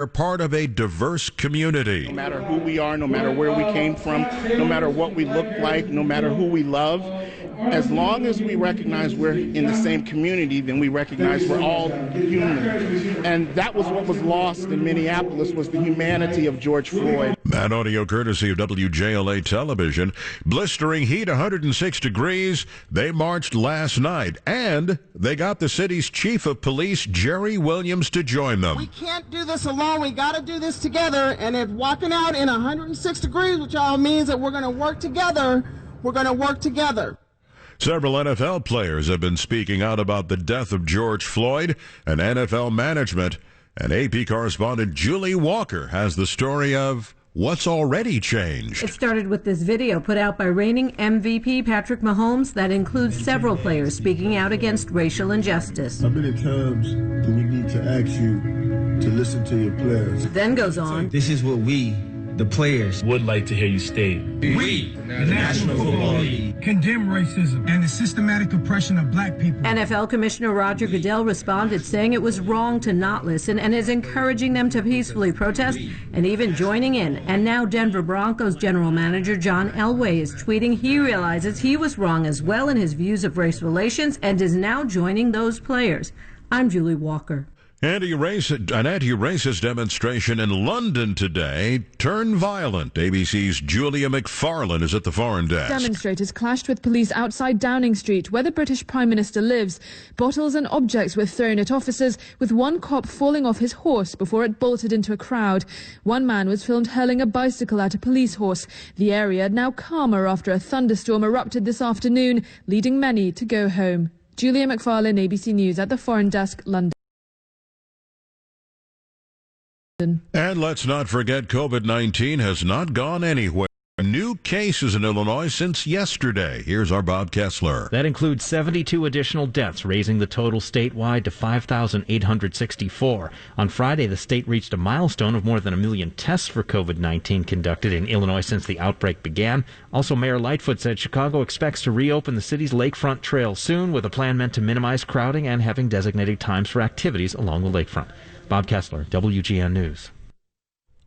are part of a diverse community. No matter who we are, no matter where we came from, no matter what we look like, no matter who we love, as long as we recognize we're in the same community, then we recognize we're all human. And that was what was lost in Minneapolis, was the humanity of George Floyd. That audio courtesy of WJLA television. Blistering heat, 106 degrees. They marched last night, and they got the city's chief of police, Jerry Williams, to join them. We can't do this alone. We got to do this together. And if walking out in 106 degrees, which all means that we're going to work together, we're going to work together. Several NFL players have been speaking out about the death of George Floyd and NFL management. And AP correspondent Julie Walker has the story of what's already changed. It started with this video put out by reigning MVP Patrick Mahomes that includes several players speaking out against racial injustice. How many times do we need to ask you to listen to your players? Then goes on. This is what we, the players, would like to hear you state. We, the National Football League, condemn racism and the systematic oppression of black people. NFL Commissioner Roger Goodell responded saying it was wrong to not listen and is encouraging them to peacefully protest and even joining in. And now Denver Broncos general manager John Elway is tweeting he realizes he was wrong as well in his views of race relations and is now joining those players. I'm Julie Walker. An anti-racist demonstration in London today turned violent. ABC's Julia McFarlane is at the foreign desk. Demonstrators clashed with police outside Downing Street, where the British Prime Minister lives. Bottles and objects were thrown at officers, with one cop falling off his horse before it bolted into a crowd. One man was filmed hurling a bicycle at a police horse. The area now calmer after a thunderstorm erupted this afternoon, leading many to go home. Julia McFarlane, ABC News at the foreign desk, London. And let's not forget, COVID-19 has not gone anywhere. New cases in Illinois since yesterday. Here's our Bob Kessler. That includes 72 additional deaths, raising the total statewide to 5,864. On Friday, the state reached a milestone of more than 1 million tests for COVID-19 conducted in Illinois since the outbreak began. Also, Mayor Lightfoot said Chicago expects to reopen the city's lakefront trail soon, with a plan meant to minimize crowding and having designated times for activities along the lakefront. Bob Kessler, WGN News.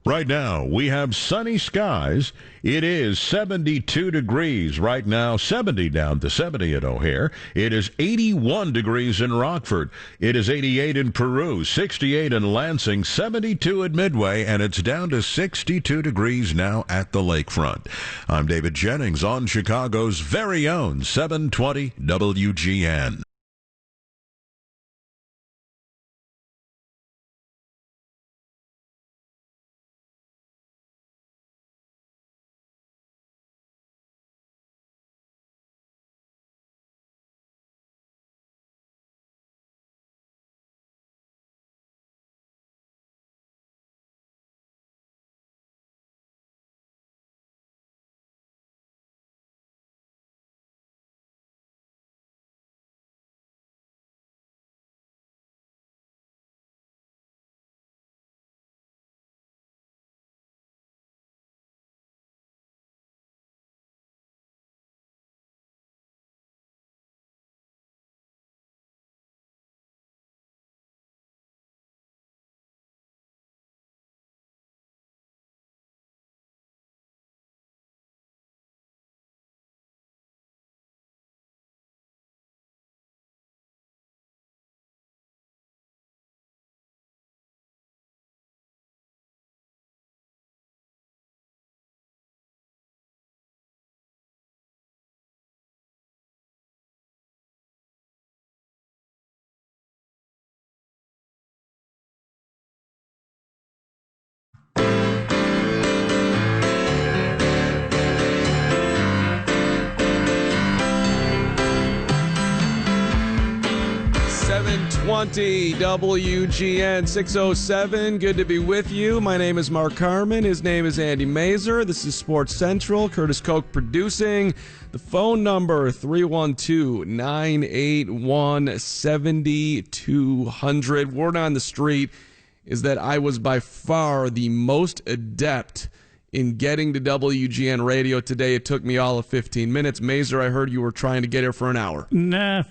Right now, we have sunny skies. It is 72 degrees right now, 70 down to 70 at O'Hare. It is 81 degrees in Rockford. It is 88 in Peru, 68 in Lansing, 72 at Midway, and it's down to 62 degrees now at the lakefront. I'm David Jennings on Chicago's very own 720 WGN. WGN 607. Good to be with you. My name is Mark Carman. His name is Andy Masur. This is Sports Central. Curtis Koch producing. The phone number 312-981-7200. Word on the street is that I was by far the most adept in getting to WGN radio today. It took me all of 15 minutes. Masur, I heard you were trying to get here for an hour.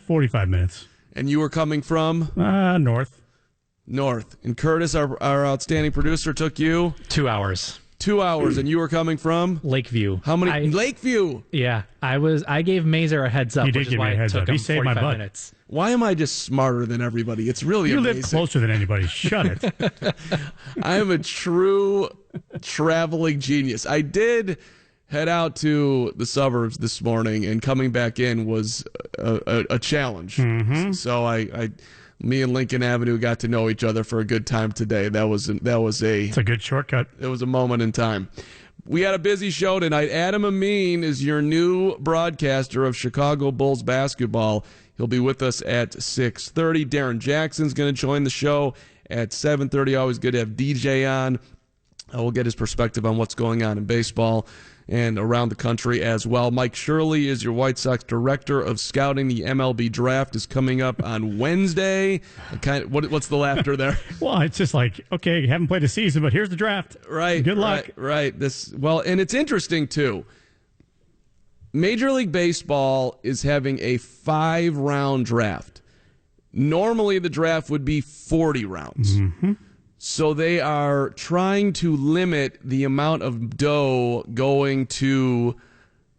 45 minutes. And you were coming from? North. North. And Curtis, our outstanding producer, took you 2 hours. 2 hours, and you were coming from Lakeview. How many? Lakeview. Yeah, I gave Mazer a heads up, You did which is give why me a heads it took up. He him saved my 45 butt. minutes. Why am I just smarter than everybody? It's really You amazing. live closer than anybody. Shut it. I am a true traveling genius. I did head out to the suburbs this morning, and coming back in was a challenge. Mm-hmm. So me and Lincoln Avenue got to know each other for a good time today. It's a good shortcut. It was a moment in time. We had a busy show tonight. Adam Amin is your new broadcaster of Chicago Bulls basketball. He'll be with us at 6:30. Darren Jackson's going to join the show at 7:30. Always good to have DJ on. We'll get his perspective on what's going on in baseball and around the country as well. Mike Shirley is your White Sox director of scouting. The MLB draft is coming up on Wednesday. What's the laughter there? Well, it's just like, okay, you haven't played a season, but here's the draft. Right. Good luck. Right. And it's interesting too. Major League Baseball is having a 5-round draft. Normally the draft would be 40 rounds. Mm-hmm. So they are trying to limit the amount of dough going to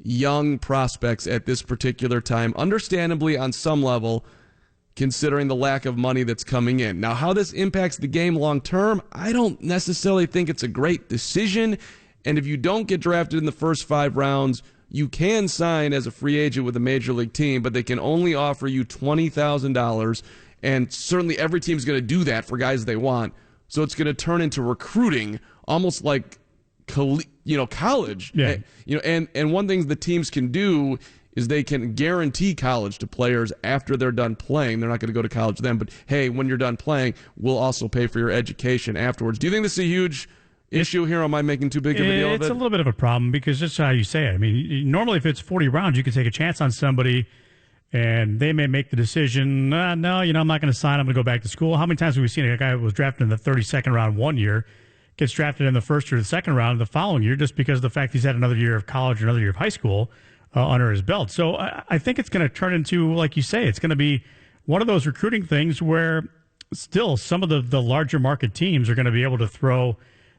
young prospects at this particular time, understandably on some level, considering the lack of money that's coming in. Now, how this impacts the game long term, I don't necessarily think it's a great decision. And if you don't get drafted in the first 5 rounds, you can sign as a free agent with a major league team, but they can only offer you $20,000. And certainly every team's going to do that for guys they want. So it's going to turn into recruiting, almost like college. Yeah. And one thing the teams can do is they can guarantee college to players after they're done playing. They're not going to go to college then, but hey, when you're done playing, we'll also pay for your education afterwards. Do you think this is a huge issue here? Am I making too big of a deal of it? It's a little bit of a problem because just how you say it. I mean, normally if it's 40 rounds, you can take a chance on somebody and they may make the decision, no, I'm not going to sign. I'm going to go back to school. How many times have we seen a guy who was drafted in the 32nd round one year, gets drafted in the first or the second round the following year just because of the fact he's had another year of college or another year of high school under his belt. So I think it's going to turn into, like you say, it's going to be one of those recruiting things where still some of the larger market teams are going to be able to throw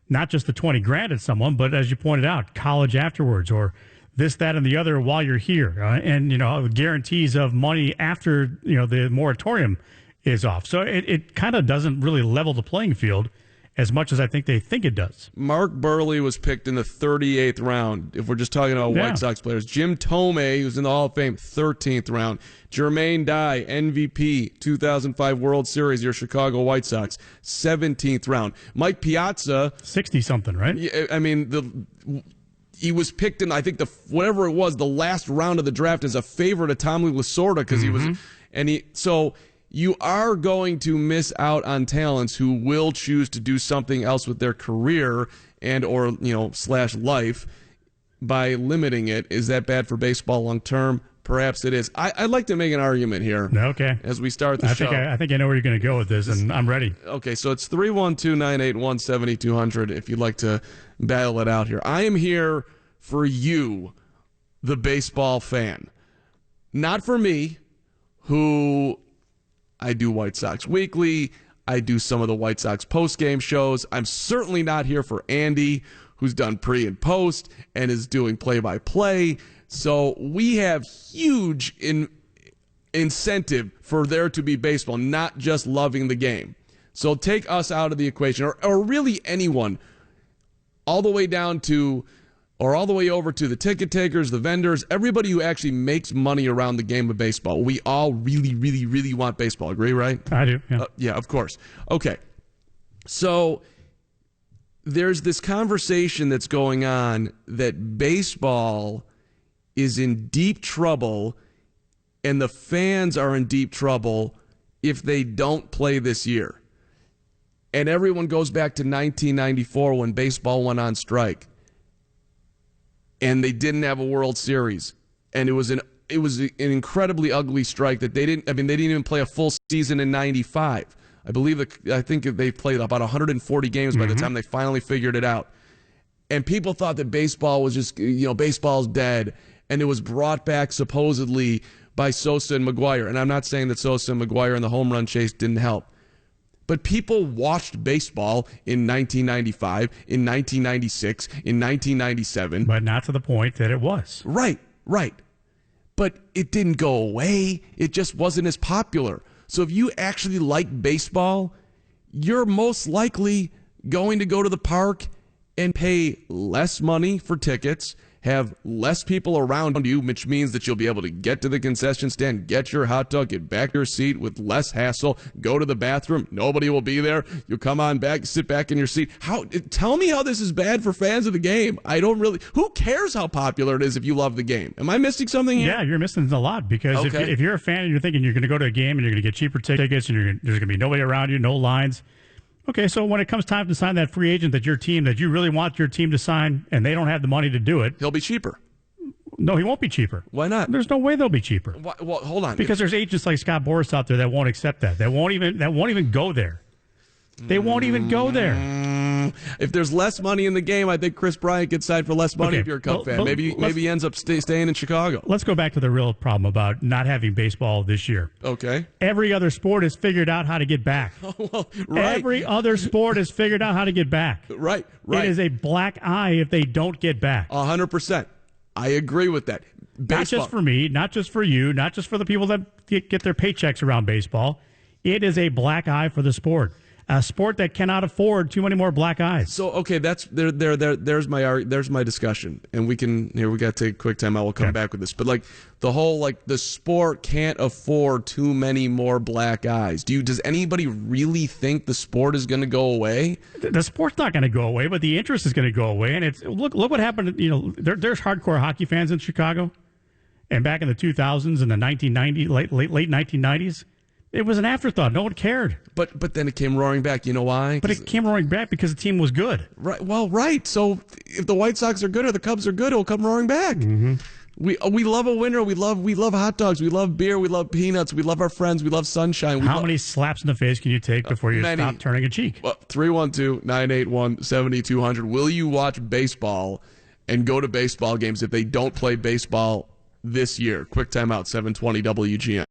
not just the $20,000 at someone, but as you pointed out, college afterwards or this, that, and the other while you're here, and guarantees of money after the moratorium is off. So it kind of doesn't really level the playing field as much as I think they think it does. Mark Burley was picked in the 38th round, if we're just talking about White Sox players. Jim Tomei, who's in the Hall of Fame, 13th round. Jermaine Dye, MVP, 2005 World Series, your Chicago White Sox, 17th round. Mike Piazza, 60-something, right? I mean, he was picked in, I think, the last round of the draft as a favorite of Tommy Lasorda because he was, so you are going to miss out on talents who will choose to do something else with their career and or / life by limiting it. Is that bad for baseball long term? Perhaps it is. I'd like to make an argument here. Okay. As we start the show. I think I know where you're going to go with this, and I'm ready. Okay, so it's 312-981-7200 if you'd like to battle it out here. I am here for you, the baseball fan. Not for me, who I do White Sox Weekly. I do some of the White Sox post-game shows. I'm certainly not here for Andy, who's done pre and post and is doing play-by-play. So we have huge incentive for there to be baseball, not just loving the game. So take us out of the equation, or really anyone, all the way down to, or all the way over to the ticket takers, the vendors, everybody who actually makes money around the game of baseball. We all really, really, really want baseball. Agree, right? I do, yeah. Yeah, of course. Okay. So there's this conversation that's going on that baseball is in deep trouble and the fans are in deep trouble if they don't play this year. And everyone goes back to 1994 when baseball went on strike and they didn't have a World Series. And it was an incredibly ugly strike that they didn't even play a full season in 95. I think they played about 140 games by the time they finally figured it out. And people thought that baseball was just, baseball's dead. And it was brought back supposedly by Sosa and McGuire. And I'm not saying that Sosa and McGuire and the home run chase didn't help. But people watched baseball in 1995, in 1996, in 1997. But not to the point that it was. Right. But it didn't go away. It just wasn't as popular. So if you actually like baseball, you're most likely going to go to the park and pay less money for tickets, have less people around you, which means that you'll be able to get to the concession stand, get your hot dog, get back to your seat with less hassle, go to the bathroom. Nobody will be there. You'll come on back, sit back in your seat. Tell me how this is bad for fans of the game. Who cares how popular it is if you love the game? Am I missing something here? Yeah, you're missing a lot because if you're a fan and you're thinking you're going to go to a game and you're going to get cheaper tickets and there's going to be nobody around you, no lines. Okay, so when it comes time to sign that free agent that you really want your team to sign and they don't have the money to do it. He'll be cheaper. No, he won't be cheaper. Why not? There's no way they'll be cheaper. Well, hold on. Because there's agents like Scott Boras out there that won't accept that. That won't even go there. They won't even go there. If there's less money in the game, I think Chris Bryant gets signed for less money if you're a Cub fan. Maybe he ends up staying in Chicago. Let's go back to the real problem about not having baseball this year. Okay. Every other sport has figured out how to get back. Well, right. Every other sport has figured out how to get back. Right. It is a black eye if they don't get back. 100%. I agree with that. Baseball. Not just for me, not just for you, not just for the people that get their paychecks around baseball. It is a black eye for the sport. A sport that cannot afford too many more black eyes. So okay, there's my discussion, and we got to take a quick time out. We'll come back with this, but the sport can't afford too many more black eyes. Does anybody really think the sport is going to go away? The sport's not going to go away, but the interest is going to go away. And look what happened. There's hardcore hockey fans in Chicago, and back in the 2000s and the 1990s, late 1990s. It was an afterthought. No one cared. But then it came roaring back. You know why? But it came roaring back because the team was good. Right. Well, right. So if the White Sox are good or the Cubs are good, it'll come roaring back. Mm-hmm. We love a winner. We love hot dogs. We love beer. We love peanuts. We love our friends. We love sunshine. How many slaps in the face can you take before you stop turning a cheek? Well, 312-981-7200. Will you watch baseball and go to baseball games if they don't play baseball this year? Quick timeout, 720 WGN.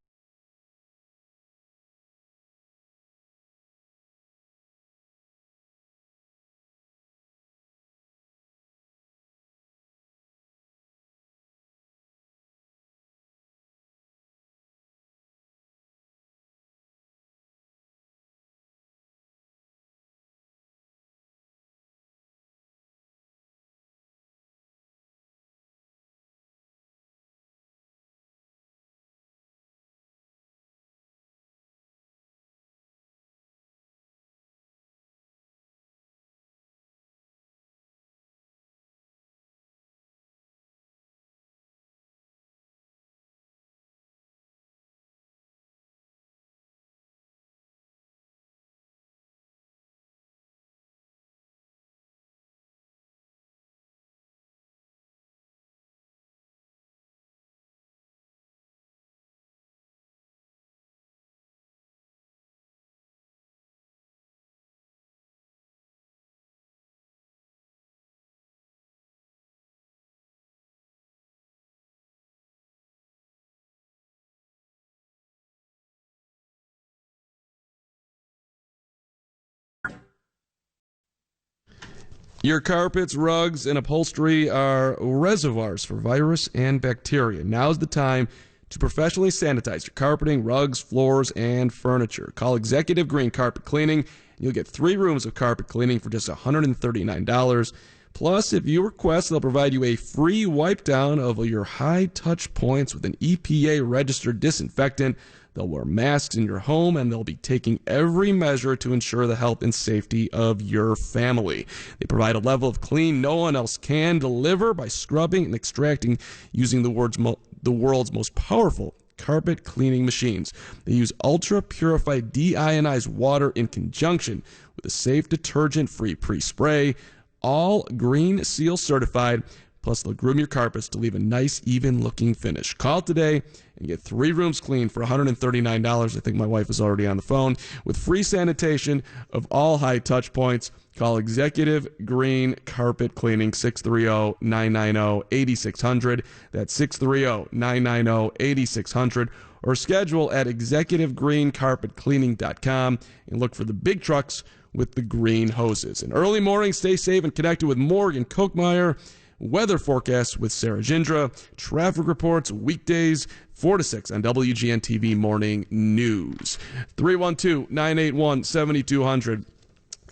Your carpets, rugs, and upholstery are reservoirs for virus and bacteria. Now's the time to professionally sanitize your carpeting, rugs, floors, and furniture. Call Executive Green Carpet Cleaning, and you'll get 3 rooms of carpet cleaning for just $139. Plus, if you request, they'll provide you a free wipe down of your high touch points with an EPA-registered disinfectant. They'll wear masks in your home, and they'll be taking every measure to ensure the health and safety of your family. They provide a level of clean no one else can deliver by scrubbing and extracting using the world's most powerful carpet cleaning machines. They use ultra-purified deionized water in conjunction with a safe detergent-free pre-spray, all Green Seal certified. Plus, they'll groom your carpets to leave a nice, even-looking finish. Call today and get 3 rooms cleaned for $139. I think my wife is already on the phone. With free sanitation of all high touch points, call Executive Green Carpet Cleaning, 630-990-8600. That's 630-990-8600. or schedule at executivegreencarpetcleaning.com and look for the big trucks with the green hoses. An early morning, stay safe and connected with Morgan Kochmeyer. Weather forecasts with Sarah Jindra. Traffic reports weekdays 4 to 6 on WGN TV Morning News. 312-981-7200.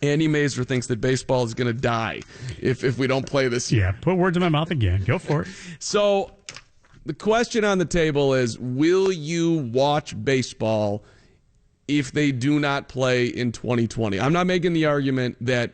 Andy Masur thinks that baseball is going to die if we don't play this year. Yeah, put words in my mouth again. Go for it. So the question on the table is, will you watch baseball if they do not play in 2020? I'm not making the argument that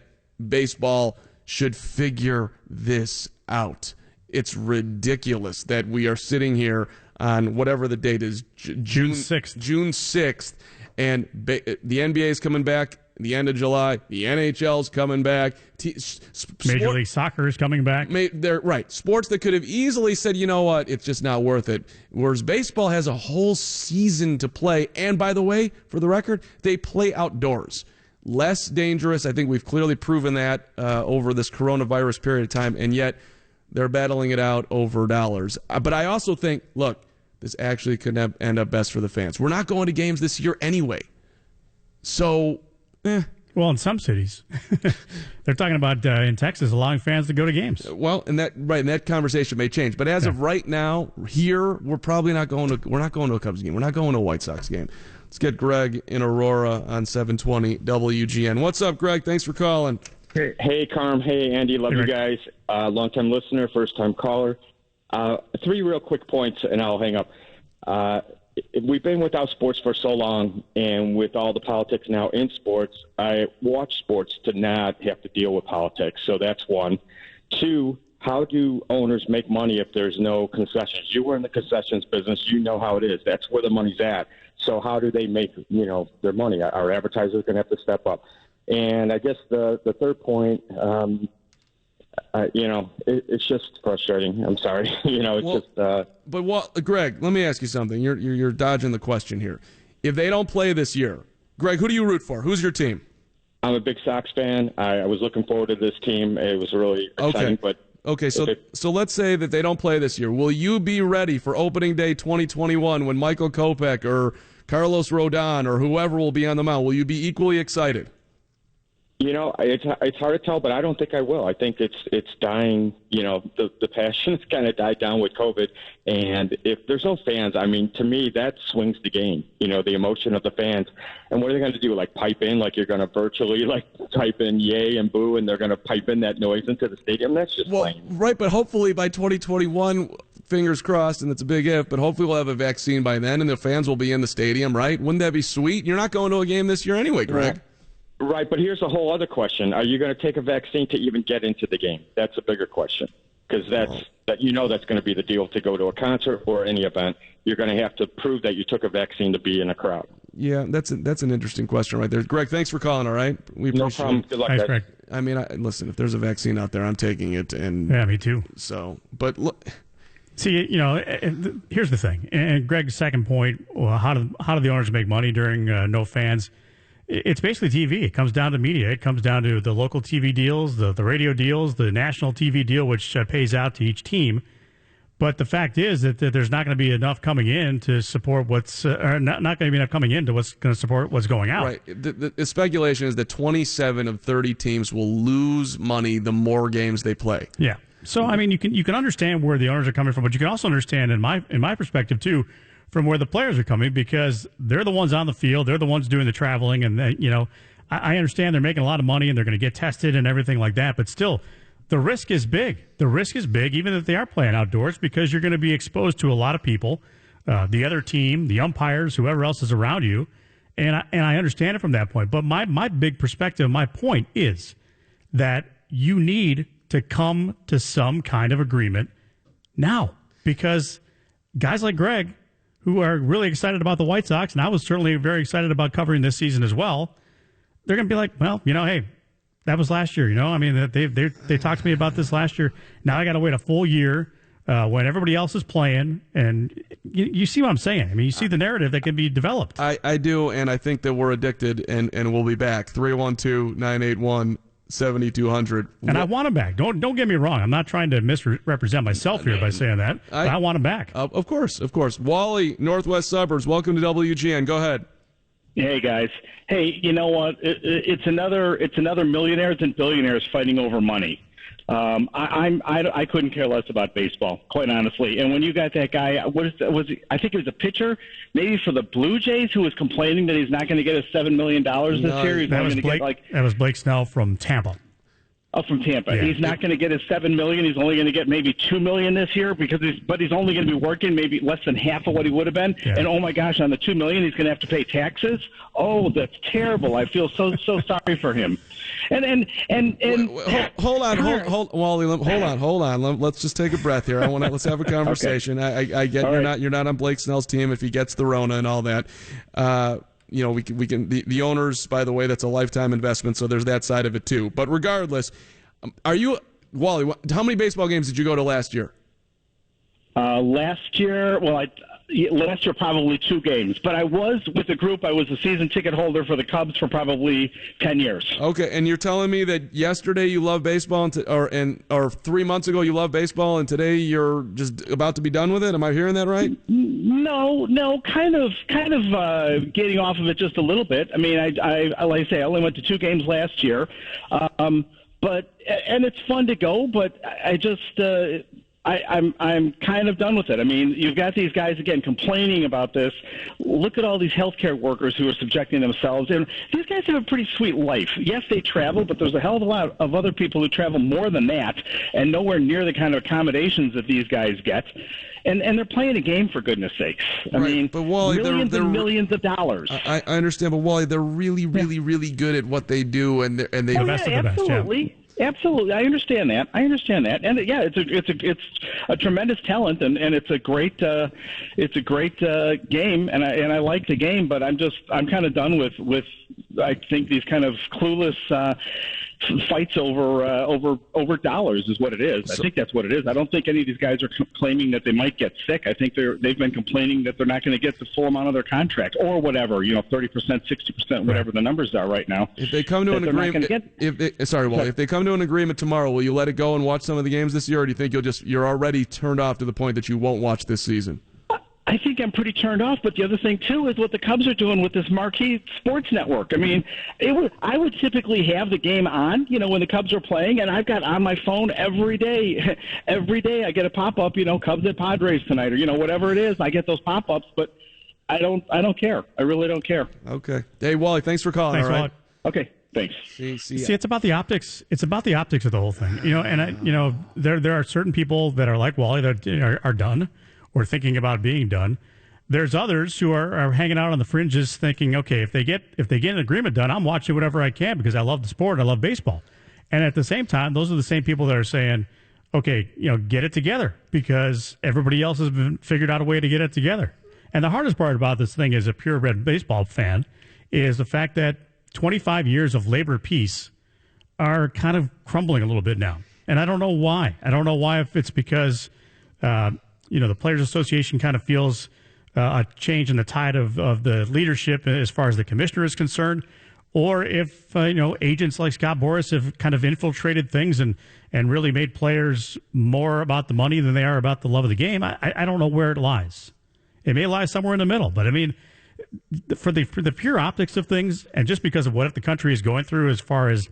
baseball should figure this out. It's ridiculous that we are sitting here on whatever the date is, June 6th. June 6th, and the NBA is coming back the end of July. The NHL's coming back. Major League Soccer is coming back. They're right. Sports that could have easily said, you know what, it's just not worth it. Whereas baseball has a whole season to play. And by the way, for the record, they play outdoors. Less dangerous. I think we've clearly proven that over this coronavirus period of time. And yet they're battling it out over dollars. But I also think, look, this actually could end up best for the fans. We're not going to games this year anyway. So... Well, in some cities, they're talking about in Texas allowing fans to go to games. Well, and that conversation may change. But as of right now, here we're probably not going to. We're not going to a Cubs game. We're not going to a White Sox game. Let's get Greg in Aurora on 720 WGN. What's up, Greg? Thanks for calling. Hey, Carm. Hey, Andy. Love you guys. Long-time listener, first-time caller. 3 real quick points, and I'll hang up. We've been without sports for so long, and with all the politics now in sports, I watch sports to not have to deal with politics. So that's one. 2, how do owners make money if there's no concessions? You were in the concessions business. You know how it is. That's where the money's at. So how do they make, their money? Our advertisers are going to have to step up. And I guess the third point, it's just frustrating. I'm sorry. But Greg, let me ask you something. You're dodging the question here. If they don't play this year, Greg, who do you root for? Who's your team? I'm a big Sox fan. I was looking forward to this team. It was really exciting. Okay. So let's say that they don't play this year. Will you be ready for opening day 2021 when Michael Kopech or Carlos Rodon or whoever will be on the mound? Will you be equally excited? It's hard to tell, but I don't think I will. I think it's dying. The passion has kind of died down with COVID. And if there's no fans, I mean, to me, that swings the game, the emotion of the fans. And what are they going to do? Like pipe in, like you're going to virtually type in yay and boo, and they're going to pipe in that noise into the stadium? That's just lame. Right, but hopefully by 2021, fingers crossed, and it's a big if, but hopefully we'll have a vaccine by then and the fans will be in the stadium, right? Wouldn't that be sweet? You're not going to a game this year anyway, Greg. Right, but here's a whole other question. Are you going to take a vaccine to even get into the game? That's a bigger question, because that's going to be the deal to go to a concert or any event. You're going to have to prove that you took a vaccine to be in a crowd. Yeah, that's an interesting question right there. Greg, thanks for calling, all right? We appreciate No problem. Good luck, Thanks, guys. Greg. I mean, listen, if there's a vaccine out there, I'm taking it. And yeah, me too. So, but look... See, here's the thing. And Greg's second point, how do the owners make money during no fans? It's basically TV. It comes down to media. It comes down to the local TV deals, the radio deals, the national TV deal, which pays out to each team. But the fact is that there's not going to be enough coming in to support not going to be enough coming in to what's going to support what's going out. Right. The speculation is that 27 of 30 teams will lose money the more games they play. Yeah. So, I mean, you can understand where the owners are coming from, but you can also understand, in my perspective, too, from where the players are coming, because they're the ones on the field. They're the ones doing the traveling. And, I understand they're making a lot of money and they're going to get tested and everything like that. But still, the risk is big. The risk is big, even if they are playing outdoors, because you're going to be exposed to a lot of people, the other team, the umpires, whoever else is around you. And I understand it from that point. But my big perspective, my point is that you need to come to some kind of agreement now, because guys like Greg, who are really excited about the White Sox, and I was certainly very excited about covering this season as well, they're going to be like, well, hey, that was last year, I mean, they talked to me about this last year. Now I got to wait a full year when everybody else is playing, and you see what I'm saying. I mean, you see the narrative that can be developed. I do, and I think that we're addicted, and we'll be back. 312-981 7,200. And I want him back. Don't get me wrong. I'm not trying to misrepresent myself here by saying that. But I want him back. Of course. Wally, Northwest Suburbs, welcome to WGN. Go ahead. Hey guys. Hey, you know what? It's another millionaires and billionaires fighting over money. I couldn't care less about baseball, quite honestly. And when you got that guy, I think it was a pitcher, maybe for the Blue Jays, who was complaining that he's not going to get his $7 million this year. He's that was Blake Snell from Tampa. Oh, from Tampa. Yeah. He's not going to get his $7 million. He's only going to get maybe $2 million this year but he's only going to be working maybe less than half of what he would have been. Yeah. And oh my gosh, on the $2 million, he's going to have to pay taxes. Oh, that's terrible. I feel so sorry for him. And hold on. Let's just take a breath here. Let's have a conversation. Okay. I get you're not on Blake Snell's team if he gets the Rona and all that. We can the owners, by the way, that's a lifetime investment, so there's that side of it too. But regardless, Wally, how many baseball games did you go to last year? Last year probably 2 games. But I was with a group. I was a season ticket holder for the Cubs for probably 10 years. Okay, and you're telling me that yesterday you loved baseball, or 3 months ago you loved baseball, and today you're just about to be done with it? Am I hearing that right? No, kind of getting off of it just a little bit. I mean, I like I say, I only went to 2 games last year, and it's fun to go, but I'm kind of done with it. I mean, you've got these guys, again, complaining about this. Look at all these healthcare workers who are subjecting themselves. And these guys have a pretty sweet life. Yes, they travel, but there's a hell of a lot of other people who travel more than that and nowhere near the kind of accommodations that these guys get. And they're playing a game, for goodness sakes. I mean, but Wally, millions and millions of dollars. I understand, but Wally, they're really, really, really good at what they do, and they the best of the best. Yeah. Absolutely, I understand that. And yeah, it's a tremendous talent, and it's a great game, and I like the game, but I'm kind of done with I think these kind of clueless fights over dollars is what it is. I think that's what it is. I don't think any of these guys are claiming that they might get sick. I think they've been complaining that they're not going to get the full amount of their contract or whatever, 30%, 60%, whatever the numbers are right now. If they come to an agreement, if they come to an agreement tomorrow, will you let it go and watch some of the games this year, or do you think you're already turned off to the point that you won't watch this season? I think I'm pretty turned off, but the other thing, too, is what the Cubs are doing with this marquee sports network. I mean, I would typically have the game on, when the Cubs are playing, and I've got on my phone every day I get a pop-up, Cubs at Padres tonight, or, whatever it is. I get those pop-ups, but I don't care. I really don't care. Okay. Hey, Wally, thanks for calling. Thanks, all right? Wally. Okay. Thanks. See, it's about the optics. It's about the optics of the whole thing, And there are certain people that are like Wally that are done or thinking about being done. There's others who are hanging out on the fringes, thinking, okay, if they get an agreement done, I'm watching whatever I can because I love the sport. I love baseball. And at the same time, those are the same people that are saying, okay, get it together because everybody else has figured out a way to get it together. And the hardest part about this thing as a purebred baseball fan is the fact that 25 years of labor peace are kind of crumbling a little bit now. And I don't know why. I don't know why, if it's because, the Players Association kind of feels a change in the tide of the leadership as far as the commissioner is concerned, or if, agents like Scott Boras have kind of infiltrated things and really made players more about the money than they are about the love of the game. I don't know where it lies. It may lie somewhere in the middle, but I mean, for the pure optics of things, and just because of what the country is going through as far as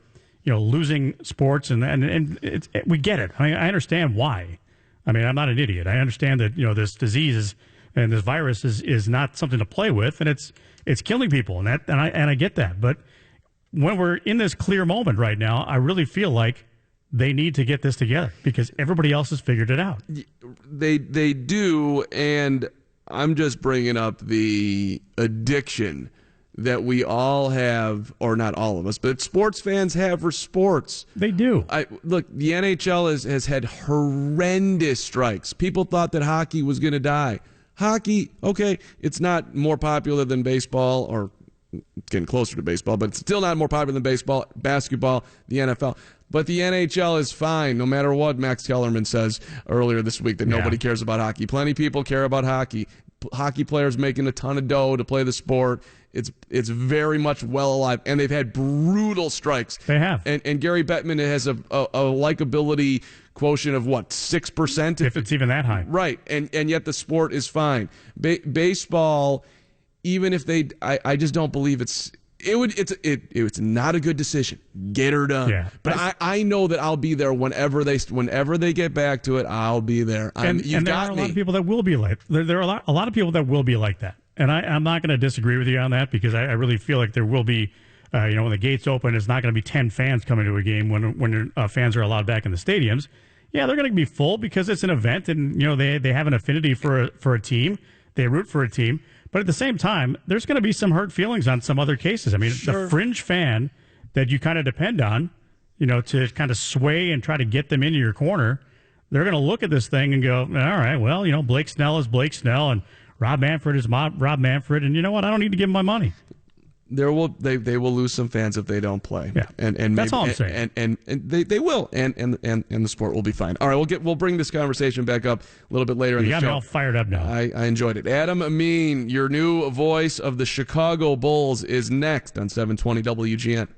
losing sports, and we get it. I mean, I understand why. I mean, I'm not an idiot. I understand that this disease and this virus is not something to play with, and it's killing people, and I get that. But when we're in this clear moment right now, I really feel like they need to get this together because everybody else has figured it out. They do, and I'm just bringing up the addiction that we all have, or not all of us, but sports fans have for sports. They do. Look, the NHL has had horrendous strikes. People thought that hockey was going to die. Hockey, okay, it's not more popular than baseball, or getting closer to baseball, but it's still not more popular than baseball, basketball, the NFL. But the NHL is fine, no matter what Max Kellerman says earlier this week, that nobody cares about hockey. Plenty of people care about hockey. Hockey players making a ton of dough to play the sport. It's very much well alive, and they've had brutal strikes. They have. And Gary Bettman has a likability quotient of what, 6%? If it's even that high. Right, and yet the sport is fine. Baseball, even if I just don't believe it's not a good decision. Get her done. Yeah. But I know that I'll be there whenever they get back to it. I'll be there. And there are a lot of people that will be like there are a lot of people that will be like that. And I'm not going to disagree with you on that, because I really feel like there will be, when the gates open, it's not going to be 10 fans coming to a game when fans are allowed back in the stadiums. Yeah, they're going to be full because it's an event, and they have an affinity for a team. They root for a team. But at the same time, there's going to be some hurt feelings on some other cases. I mean, Sure. The fringe fan that you kind of depend on, to kind of sway and try to get them into your corner, they're going to look at this thing and go, all right, well, Blake Snell is Blake Snell, and Rob Manfred is Rob Manfred, and you know what? I don't need to give him my money. They will lose some fans if they don't play. Yeah, and that's maybe, all I'm saying. And they will, and the sport will be fine. All right, we'll bring this conversation back up a little bit later in the show. You got me all fired up now. I enjoyed it. Adam Amin, your new voice of the Chicago Bulls, is next on 720 WGN.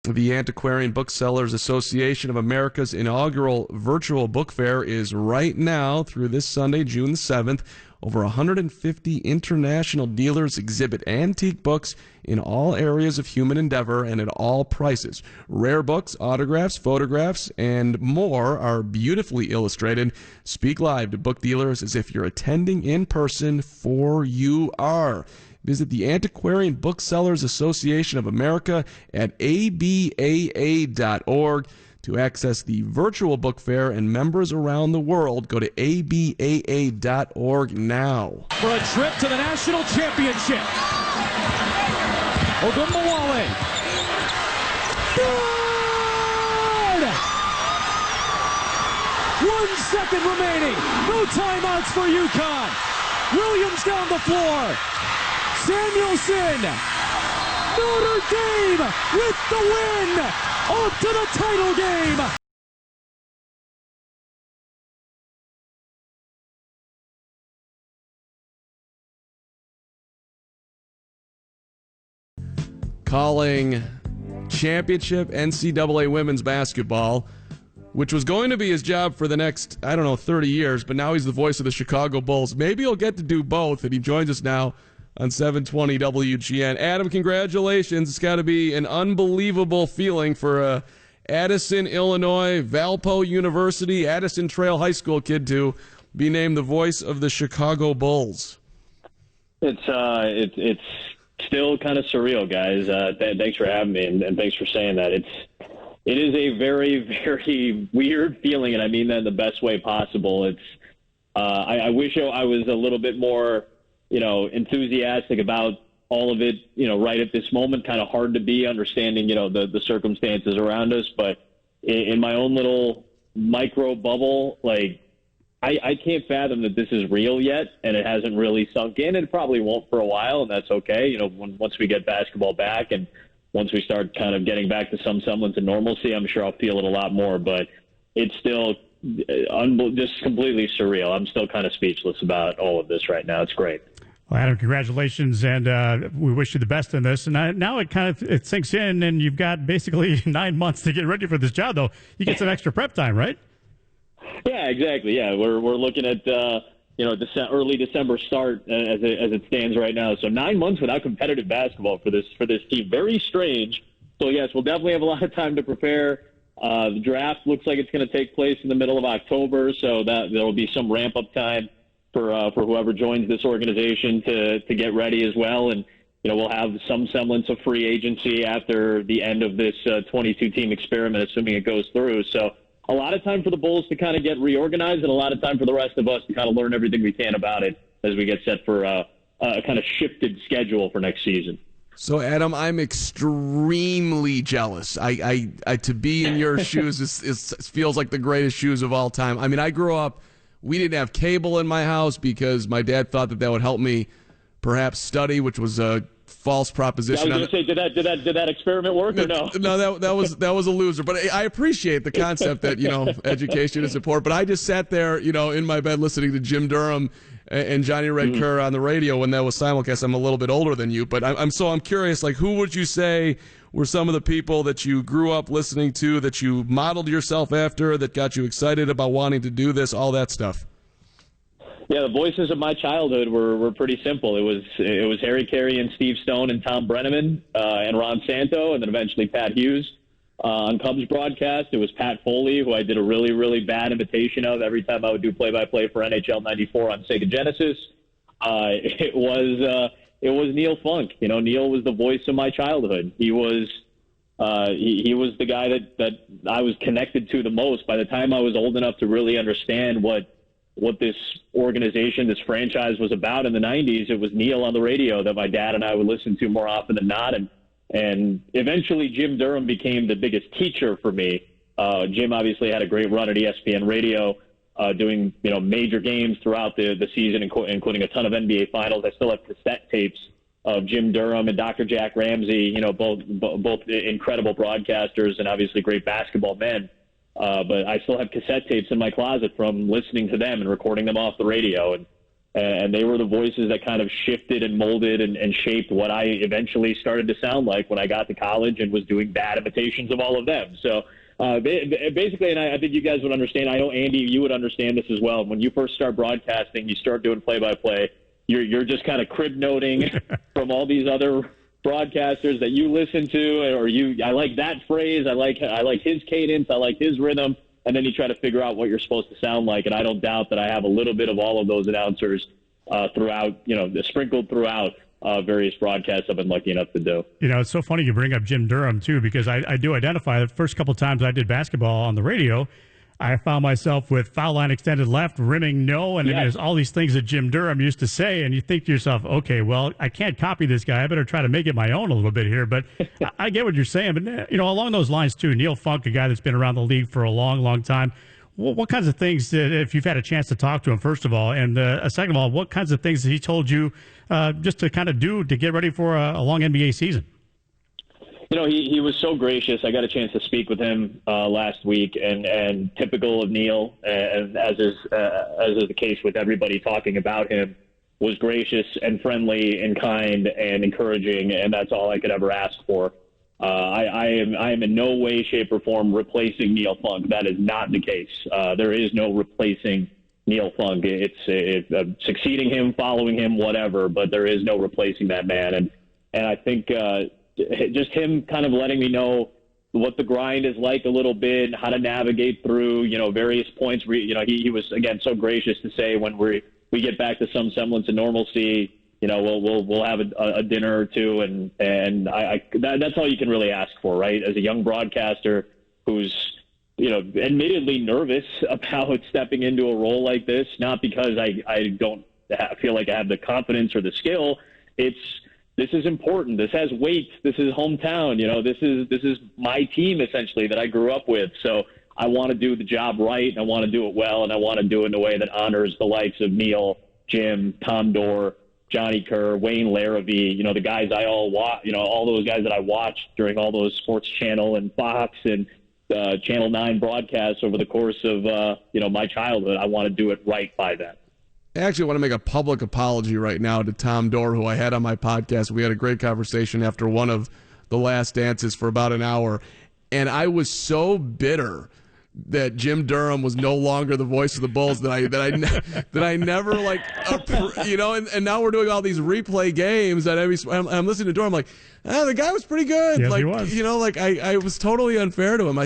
The Antiquarian Booksellers Association of America's inaugural virtual book fair is right now through this Sunday, June 7th. Over 150 international dealers exhibit antique books in all areas of human endeavor and at all prices. Rare books, autographs, photographs, and more are beautifully illustrated. Speak live to book dealers as if you're attending in person, for you are. Visit the Antiquarian Booksellers Association of America at abaa.org. To access the virtual book fair and members around the world, go to abaa.org now. For a trip to the national championship. Ogunbowale. Good! 1 second remaining. No timeouts for UConn. Williams down the floor. Samuelson. Notre Dame with the win. Off to the title game. Calling championship NCAA women's basketball, which was going to be his job for the next, 30 years, but now he's the voice of the Chicago Bulls. Maybe he'll get to do both, and he joins us now on 720 WGN. Adam, congratulations. It's got to be an unbelievable feeling for Addison, Illinois, Valpo University, Addison Trail High School kid to be named the voice of the Chicago Bulls. It's still kind of surreal, guys. Thanks for having me, and thanks for saying that. It is a very, very weird feeling, and I mean that in the best way possible. It's I wish I was a little bit more enthusiastic about all of it, right at this moment. Kind of hard to be, understanding, the circumstances around us. But in my own little micro bubble, I can't fathom that this is real yet, and it hasn't really sunk in. It probably won't for a while, and that's okay. Once we get basketball back and once we start kind of getting back to some semblance of normalcy, I'm sure I'll feel it a lot more. But it's still just completely surreal. I'm still kind of speechless about all of this right now. It's great. Well, Adam, congratulations, and we wish you the best in this. And now it sinks in, and you've got basically 9 months to get ready for this job, though. You get some extra prep time, right? Yeah, exactly. Yeah, we're looking at early December start as it stands right now. So 9 months without competitive basketball for this team. Very strange. So yes, we'll definitely have a lot of time to prepare. The draft looks like it's going to take place in the middle of October, so that there will be some ramp up time for whoever joins this organization to get ready as well. And we'll have some semblance of free agency after the end of this 22 team experiment, assuming it goes through. So a lot of time for the Bulls to kind of get reorganized, and a lot of time for the rest of us to kind of learn everything we can about it as we get set for a kind of shifted schedule for next season. So, Adam, I'm extremely jealous. I to be in your shoes feels like the greatest shoes of all time. I mean, I grew up, we didn't have cable in my house because my dad thought that would help me perhaps study, which was a false proposition. I was going to say, did that experiment work or no? No, that was a loser. But I appreciate the concept that education is important. But I just sat there, in my bed listening to Jim Durham and Johnny Red Kerr on the radio when that was simulcast. I'm a little bit older than you, but I'm curious. Like, who would you say were some of the people that you grew up listening to, that you modeled yourself after, that got you excited about wanting to do this, all that stuff? Yeah, the voices of my childhood were pretty simple. It was Harry Carey and Steve Stone and Tom Brenneman and Ron Santo, and then eventually Pat Hughes on Cubs broadcast. It was Pat Foley, who I did a really, really bad imitation of every time I would do play-by-play for NHL '94 on Sega Genesis. It was Neil Funk. Neil was the voice of my childhood. He was the guy that I was connected to the most. By the time I was old enough to really understand what this organization, this franchise was about in the 90s, it was Neil on the radio that my dad and I would listen to more often than not. And eventually Jim Durham became the biggest teacher for me. Jim obviously had a great run at ESPN Radio, doing major games throughout the season, including a ton of NBA finals. I still have cassette tapes of Jim Durham and Dr. Jack Ramsey, both incredible broadcasters and obviously great basketball men. But I still have cassette tapes in my closet from listening to them and recording them off the radio. And they were the voices that kind of shifted and molded and shaped what I eventually started to sound like when I got to college and was doing bad imitations of all of them. So basically, and I think you guys would understand, I know, Andy, you would understand this as well. When you first start broadcasting, you start doing play-by-play, you're just kind of crib noting from all these other broadcasters that you listen to, I like that phrase, I like his cadence, I like his rhythm, and then you try to figure out what you're supposed to sound like. And I don't doubt that I have a little bit of all of those announcers throughout, sprinkled throughout various broadcasts I've been lucky enough to do. It's so funny you bring up Jim Durham too, because I do identify the first couple times I did basketball on the radio, I found myself with foul line extended left, rimming no, and there's all these things that Jim Durham used to say, and you think to yourself, okay, well, I can't copy this guy. I better try to make it my own a little bit here. But I get what you're saying. But, along those lines, too, Neil Funk, a guy that's been around the league for a long, long time, what kinds of things, if you've had a chance to talk to him, first of all, and second of all, what kinds of things has he told you just to kind of do to get ready for a long NBA season? He was so gracious. I got a chance to speak with him last week, and typical of Neil, and as is the case with everybody talking about him, was gracious and friendly and kind and encouraging, and that's all I could ever ask for. I am in no way, shape, or form replacing Neil Funk. That is not the case. There is no replacing Neil Funk. It's succeeding him, following him, whatever, but there is no replacing that man. And I think just him kind of letting me know what the grind is like a little bit, how to navigate through, various points. He was, again, so gracious to say when we get back to some semblance of normalcy, we'll have a dinner or two, and that's all you can really ask for, right? As a young broadcaster who's, admittedly nervous about stepping into a role like this, not because I don't feel like I have the confidence or the skill. This is important. This has weight. This is hometown. This is my team, essentially, that I grew up with. So I want to do the job right, and I want to do it well, and I want to do it in a way that honors the likes of Neil, Jim, Tom Dorr, Johnny Kerr, Wayne Larrabee, the guys I all watch, all those guys that I watched during all those Sports Channel and Fox and Channel 9 broadcasts over the course of my childhood. I want to do it right by them. I actually want to make a public apology right now to Tom Dorr, who I had on my podcast. We had a great conversation after one of the last dances for about an hour, and I was so bitter that Jim Durham was no longer the voice of the Bulls that I never and now we're doing all these replay games and I'm listening to Durham, I'm like, the guy was pretty good. Yes, he was. I was totally unfair to him.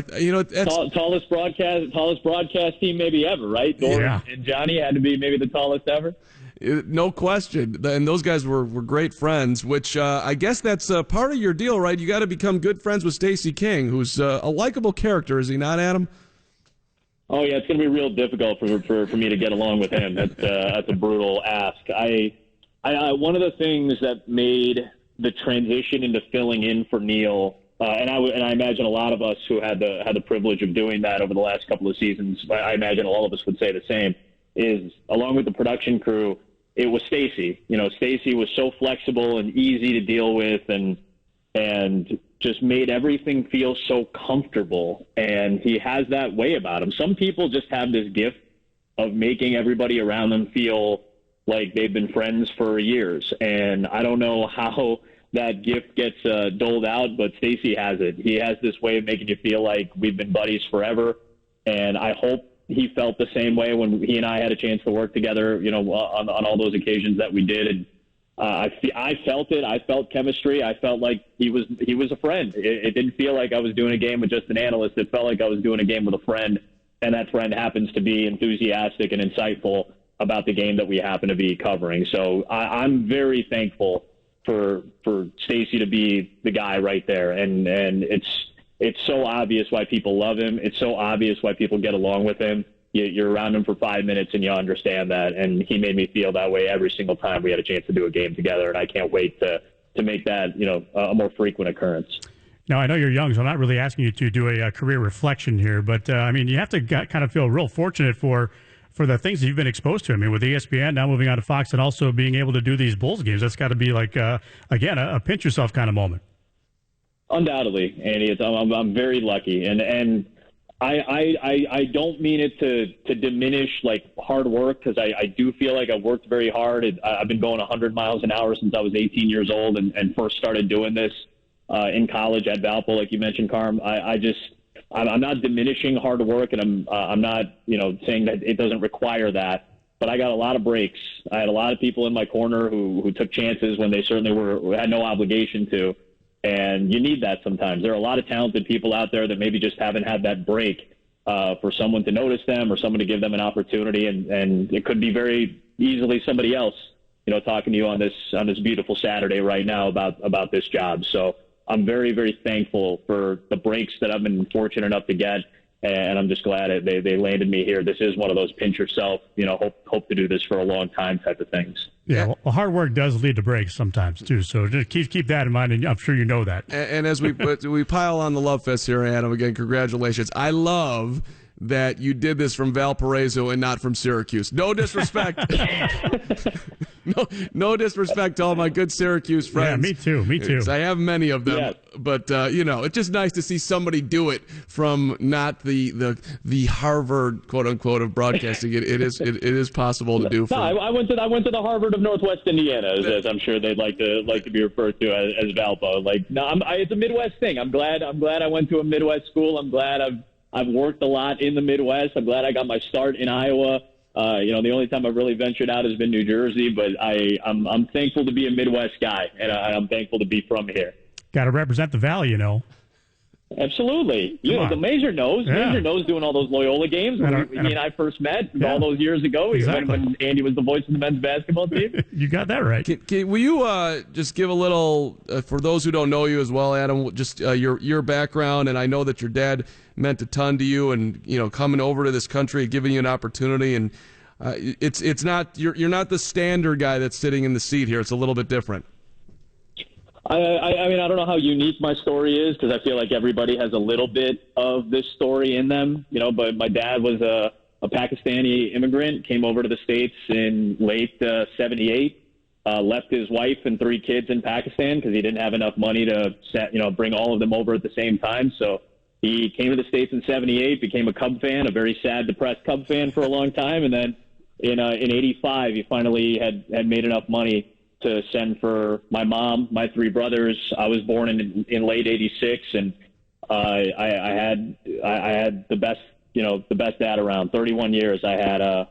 Tallest broadcast team maybe ever, right? Durham and Johnny had to be maybe the tallest ever. No question. And those guys were great friends, which I guess that's part of your deal, right? You got to become good friends with Stacey King, who's a likable character, is he not, Adam? Oh yeah, it's going to be real difficult for me to get along with him. That's a brutal ask. I one of the things that made the transition into filling in for Neil, and I imagine a lot of us who had the privilege of doing that over the last couple of seasons, I imagine all of us would say the same, is along with the production crew, it was Stacey. Stacey was so flexible and easy to deal with, and just made everything feel so comfortable. And he has that way about him. Some people just have this gift of making everybody around them feel like they've been friends for years. And I don't know how that gift gets doled out, but Stacey has it. He has this way of making you feel like we've been buddies forever. And I hope he felt the same way when he and I had a chance to work together, on all those occasions that we did. And I felt it. I felt chemistry. I felt like he was a friend. It didn't feel like I was doing a game with just an analyst. It felt like I was doing a game with a friend, and that friend happens to be enthusiastic and insightful about the game that we happen to be covering. So I'm very thankful for Stacey to be the guy right there, and it's so obvious why people love him. It's so obvious why people get along with him. You're around him for 5 minutes and you understand that. And he made me feel that way every single time we had a chance to do a game together. And I can't wait to make that, a more frequent occurrence. Now, I know you're young, so I'm not really asking you to do a career reflection here. But, you have to kind of feel real fortunate for the things that you've been exposed to. I mean, with ESPN, now moving on to Fox, and also being able to do these Bulls games, that's got to be like, again, a pinch yourself kind of moment. Undoubtedly, Andy. I'm very lucky. And I don't mean it to diminish like hard work, because I do feel like I've worked very hard. I've been going 100 miles an hour since I was 18 years old and first started doing this in college at Valpo, like you mentioned, Carm. I'm not diminishing hard work, and I'm not saying that it doesn't require that. But I got a lot of breaks. I had a lot of people in my corner who took chances when they certainly had no obligation to. And you need that sometimes. There are a lot of talented people out there that maybe just haven't had that break for someone to notice them or someone to give them an opportunity. And it could be very easily somebody else, talking to you on this beautiful Saturday right now about this job. So I'm very, very thankful for the breaks that I've been fortunate enough to get. And I'm just glad they landed me here. This is one of those pinch yourself, hope to do this for a long time type of things. Yeah, well, hard work does lead to breaks sometimes too. So just keep that in mind, and I'm sure you know that. And as we pile on the love fest here, Adam, again, congratulations. I love that you did this from Valparaiso and not from Syracuse. No disrespect. No disrespect to all my good Syracuse friends. Yeah, me too. I have many of them. Yeah. But, it's just nice to see somebody do it from not the Harvard, quote unquote, of broadcasting. It is possible to do. I went to the Harvard of Northwest Indiana, as I'm sure they'd like to be referred to as Valpo. It's a Midwest thing. I'm glad I went to a Midwest school. I'm glad I've worked a lot in the Midwest. I'm glad I got my start in Iowa. The only time I've really ventured out has been New Jersey, but I'm thankful to be a Midwest guy, and I'm thankful to be from here. Got to represent the Valley, Absolutely. The Major knows. Yeah. Major knows doing all those Loyola games. He and I first met all those years ago when Andy was the voice of the men's basketball team. You got that right. Will you just give a little, for those who don't know you as well, Adam, just your background? And I know that your dad meant a ton to you, and coming over to this country, giving you an opportunity, and it's not you're not the standard guy that's sitting in the seat here. It's a little bit different. I mean, I don't know how unique my story is, because I feel like everybody has a little bit of this story in them, but my dad was a Pakistani immigrant, came over to the States in late 78, left his wife and 3 kids in Pakistan because he didn't have enough money to bring all of them over at the same time. So he came to the States in '78, became a Cub fan, a very sad, depressed Cub fan for a long time, and then in '85, he finally had made enough money to send for my mom, my three brothers. I was born in late '86, and I had the best dad around. 31 years, I had a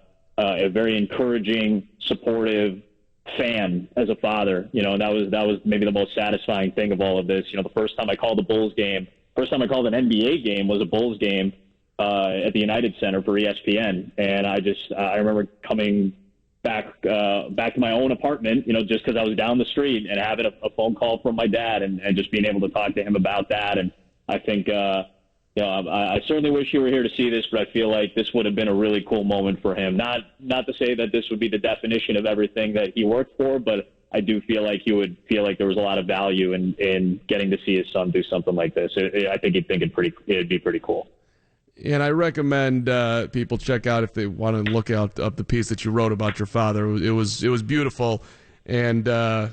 very encouraging, supportive fan as a father. And that was maybe the most satisfying thing of all of this. The first time I called a Bulls game, first time I called an NBA game was a Bulls game at the United Center for ESPN, and I remember coming back to my own apartment, just because I was down the street, and having a phone call from my dad, and just being able to talk to him about that. And I think, I certainly wish you were here to see this, but I feel like this would have been a really cool moment for him. Not to say that this would be the definition of everything that he worked for, but I do feel like he would feel like there was a lot of value in getting to see his son do something like this. I think he'd think it'd be pretty cool. And I recommend people check out, if they want to look up the piece that you wrote about your father. It was beautiful, and I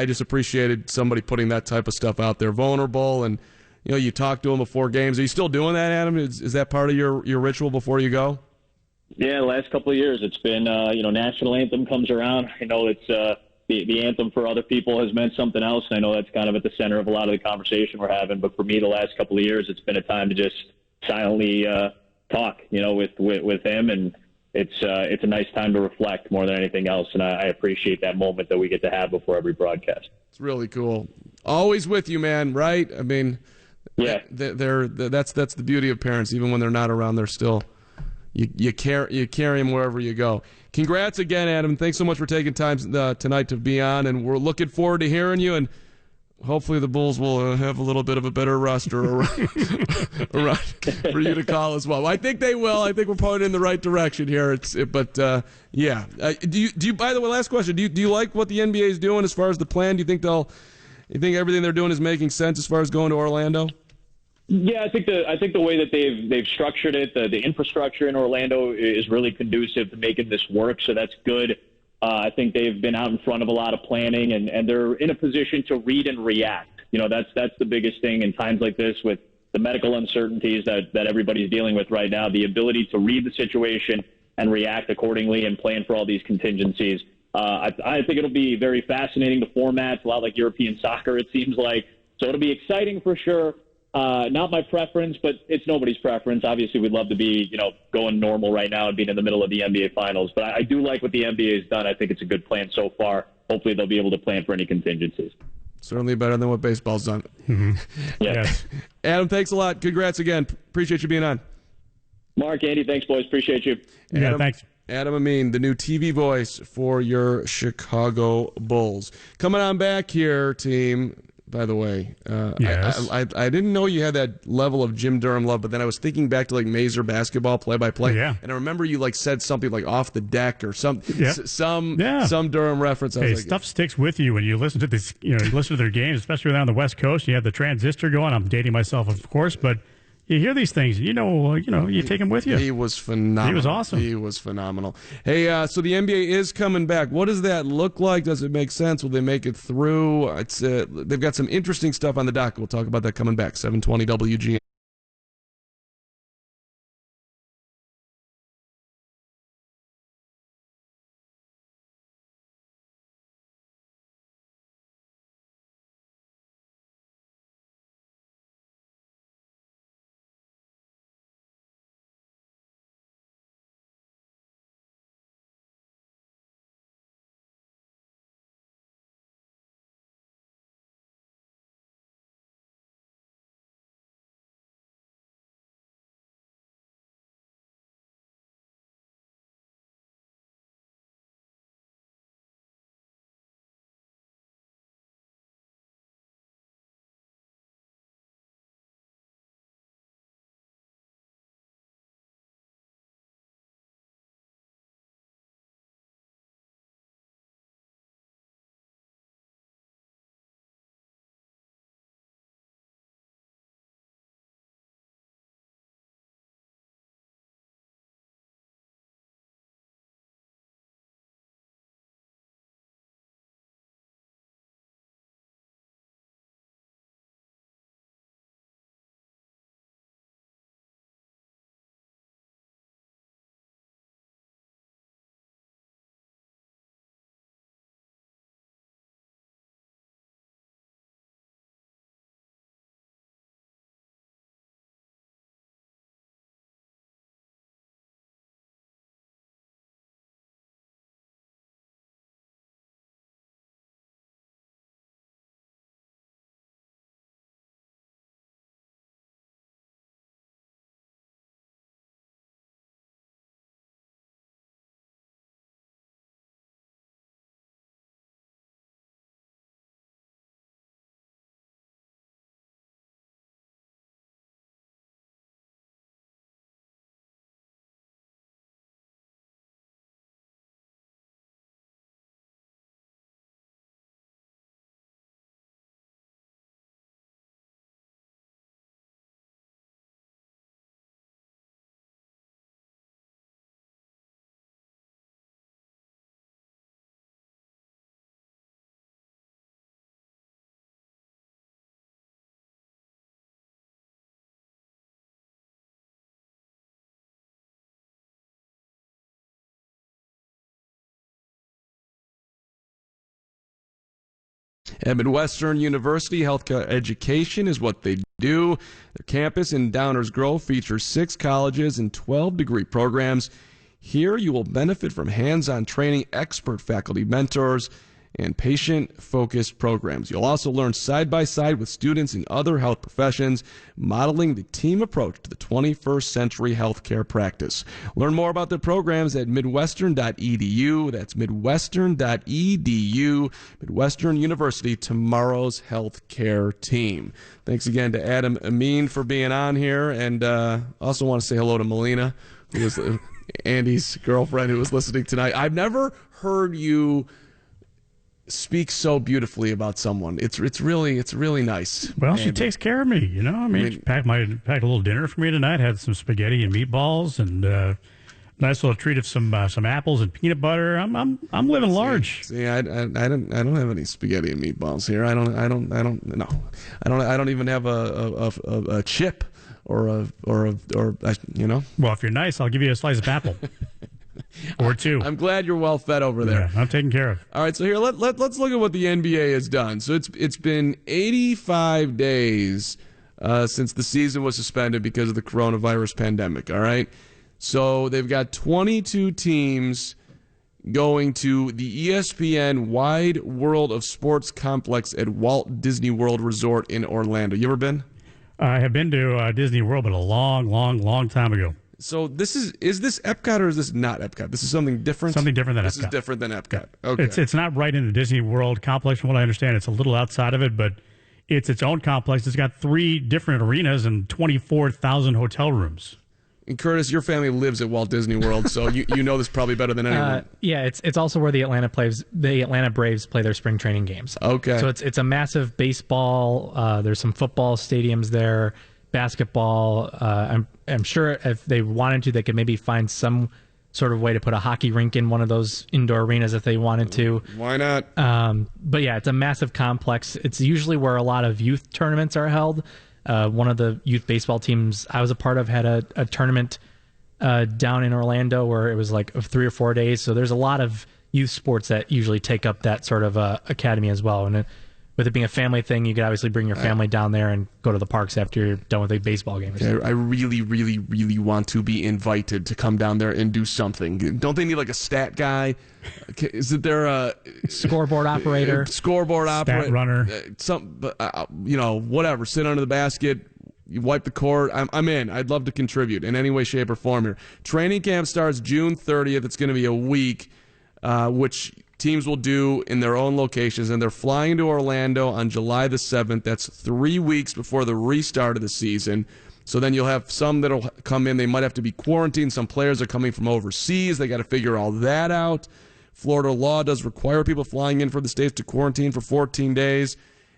just appreciated somebody putting that type of stuff out there, vulnerable, and you talk to him before games. Are you still doing that, Adam? Is that part of your ritual before you go? Yeah, the last couple of years it's been national anthem comes around. I know it's the anthem for other people has meant something else, and I know that's kind of at the center of a lot of the conversation we're having. But for me, the last couple of years, it's been a time to just silently talk, with him, and it's a nice time to reflect more than anything else. And I appreciate that moment that we get to have before every broadcast. It's really cool. Always with you, man. Right? I mean, yeah. That's the beauty of parents. Even when they're not around, they're still you carry them wherever you go. Congrats again, Adam. Thanks so much for taking time tonight to be on, and we're looking forward to hearing you. And hopefully the Bulls will have a little bit of a better roster around for you to call as well. I think they will. I think we're pointing in the right direction here. Do you? By the way, last question. Do you like what the NBA is doing as far as the plan? Do you think everything they're doing is making sense as far as going to Orlando? Yeah, I think the way that they've structured it, the infrastructure in Orlando is really conducive to making this work. So that's good. I think they've been out in front of a lot of planning, and they're in a position to read and react. That's the biggest thing in times like this, with the medical uncertainties that everybody's dealing with right now. The ability to read the situation and react accordingly and plan for all these contingencies. I think it'll be very fascinating. The format's a lot like European soccer, it seems like. So it'll be exciting for sure. Not my preference, but it's nobody's preference. Obviously, we'd love to be, going normal right now and being in the middle of the NBA Finals. But I do like what the NBA has done. I think it's a good plan so far. Hopefully, they'll be able to plan for any contingencies. Certainly better than what baseball's done. Mm-hmm. Yeah. Yes. Adam, thanks a lot. Congrats again. Appreciate you being on. Mark, Andy, thanks, boys. Appreciate you. Yeah, thanks. Adam Amin, the new TV voice for your Chicago Bulls. Coming on back here, team. By the way, yes. I didn't know you had that level of Jim Durham love, but then I was thinking back to Masur basketball play-by-play, and I remember you said something off the deck or some Durham reference. I was stuff sticks with you when you listen to this. You listen to their games, especially around the West Coast. You have the transistor going. I'm dating myself, of course, but you hear these things, you take them with you. He was phenomenal. He was awesome. He was phenomenal. Hey, so the NBA is coming back. What does that look like? Does it make sense? Will they make it through? They've got some interesting stuff on the docket. We'll talk about that coming back. 720 WGN. At Midwestern University, healthcare education is what they do. Their campus in Downers Grove features 6 colleges and 12 degree programs. Here you will benefit from hands-on training, expert faculty mentors, and patient-focused programs. You'll also learn side-by-side with students in other health professions, modeling the team approach to the 21st century healthcare practice. Learn more about their programs at midwestern.edu. That's midwestern.edu. Midwestern University, tomorrow's healthcare team. Thanks again to Adam Amin for being on here, and also want to say hello to Melina, who is Andy's girlfriend, who was listening tonight. I've never heard you speak so beautifully about someone. It's really nice. Well, Andy. she takes care of me, you know. I mean, she packed a little dinner for me tonight. Had some spaghetti and meatballs, and nice little treat of some apples and peanut butter. I'm living large. See, I don't have any spaghetti and meatballs here. I don't even have a chip or you know. Well, if you're nice, I'll give you a slice of apple. Or 2. I'm glad you're well fed over there. Yeah, I'm taken care of. All right, so here let's look at what the NBA has done. So it's been 85 days since the season was suspended because of the coronavirus pandemic. All right, so they've got 22 teams going to the ESPN Wide World of Sports complex at Walt Disney World Resort in Orlando. You ever been? I have been to Disney World, but a long time ago. So is this Epcot or is this not Epcot? This is something different? Something different than Epcot. This is different than Epcot. Yeah. Okay. It's not right in the Disney World complex. From what I understand, it's a little outside of it, but it's its own complex. It's got 3 different arenas and 24,000 hotel rooms. And Curtis, your family lives at Walt Disney World, so you know this probably better than anyone. Yeah, it's also where the Atlanta Braves play their spring training games. Okay. So it's a massive baseball. There's some football stadiums there. Basketball. I'm sure if they wanted to, they could maybe find some sort of way to put a hockey rink in one of those indoor arenas if they wanted to. Why not? But yeah, it's a massive complex. It's usually where a lot of youth tournaments are held. One of the youth baseball teams I was a part of had a tournament down in Orlando where it was like 3 or 4 days. So there's a lot of youth sports that usually take up that sort of academy as well. And with it being a family thing, you could obviously bring your family down there and go to the parks after you're done with a baseball game. I really want to be invited to come down there and do something. Don't they need like a stat guy? Is it there a scoreboard operator? Scoreboard operator, stat runner, whatever. Sit under the basket. You wipe the court. I'm in. I'd love to contribute in any way, shape, or form here. Training camp starts June 30th. It's going to be a week, which teams will do in their own locations, and they're flying to Orlando on July the 7th. That's 3 weeks before the restart of the season. So then you'll have some that'll come in. They might have to be quarantined. Some players are coming from overseas. They got to figure all that out. Florida law does require people flying in from the States to quarantine for 14 days.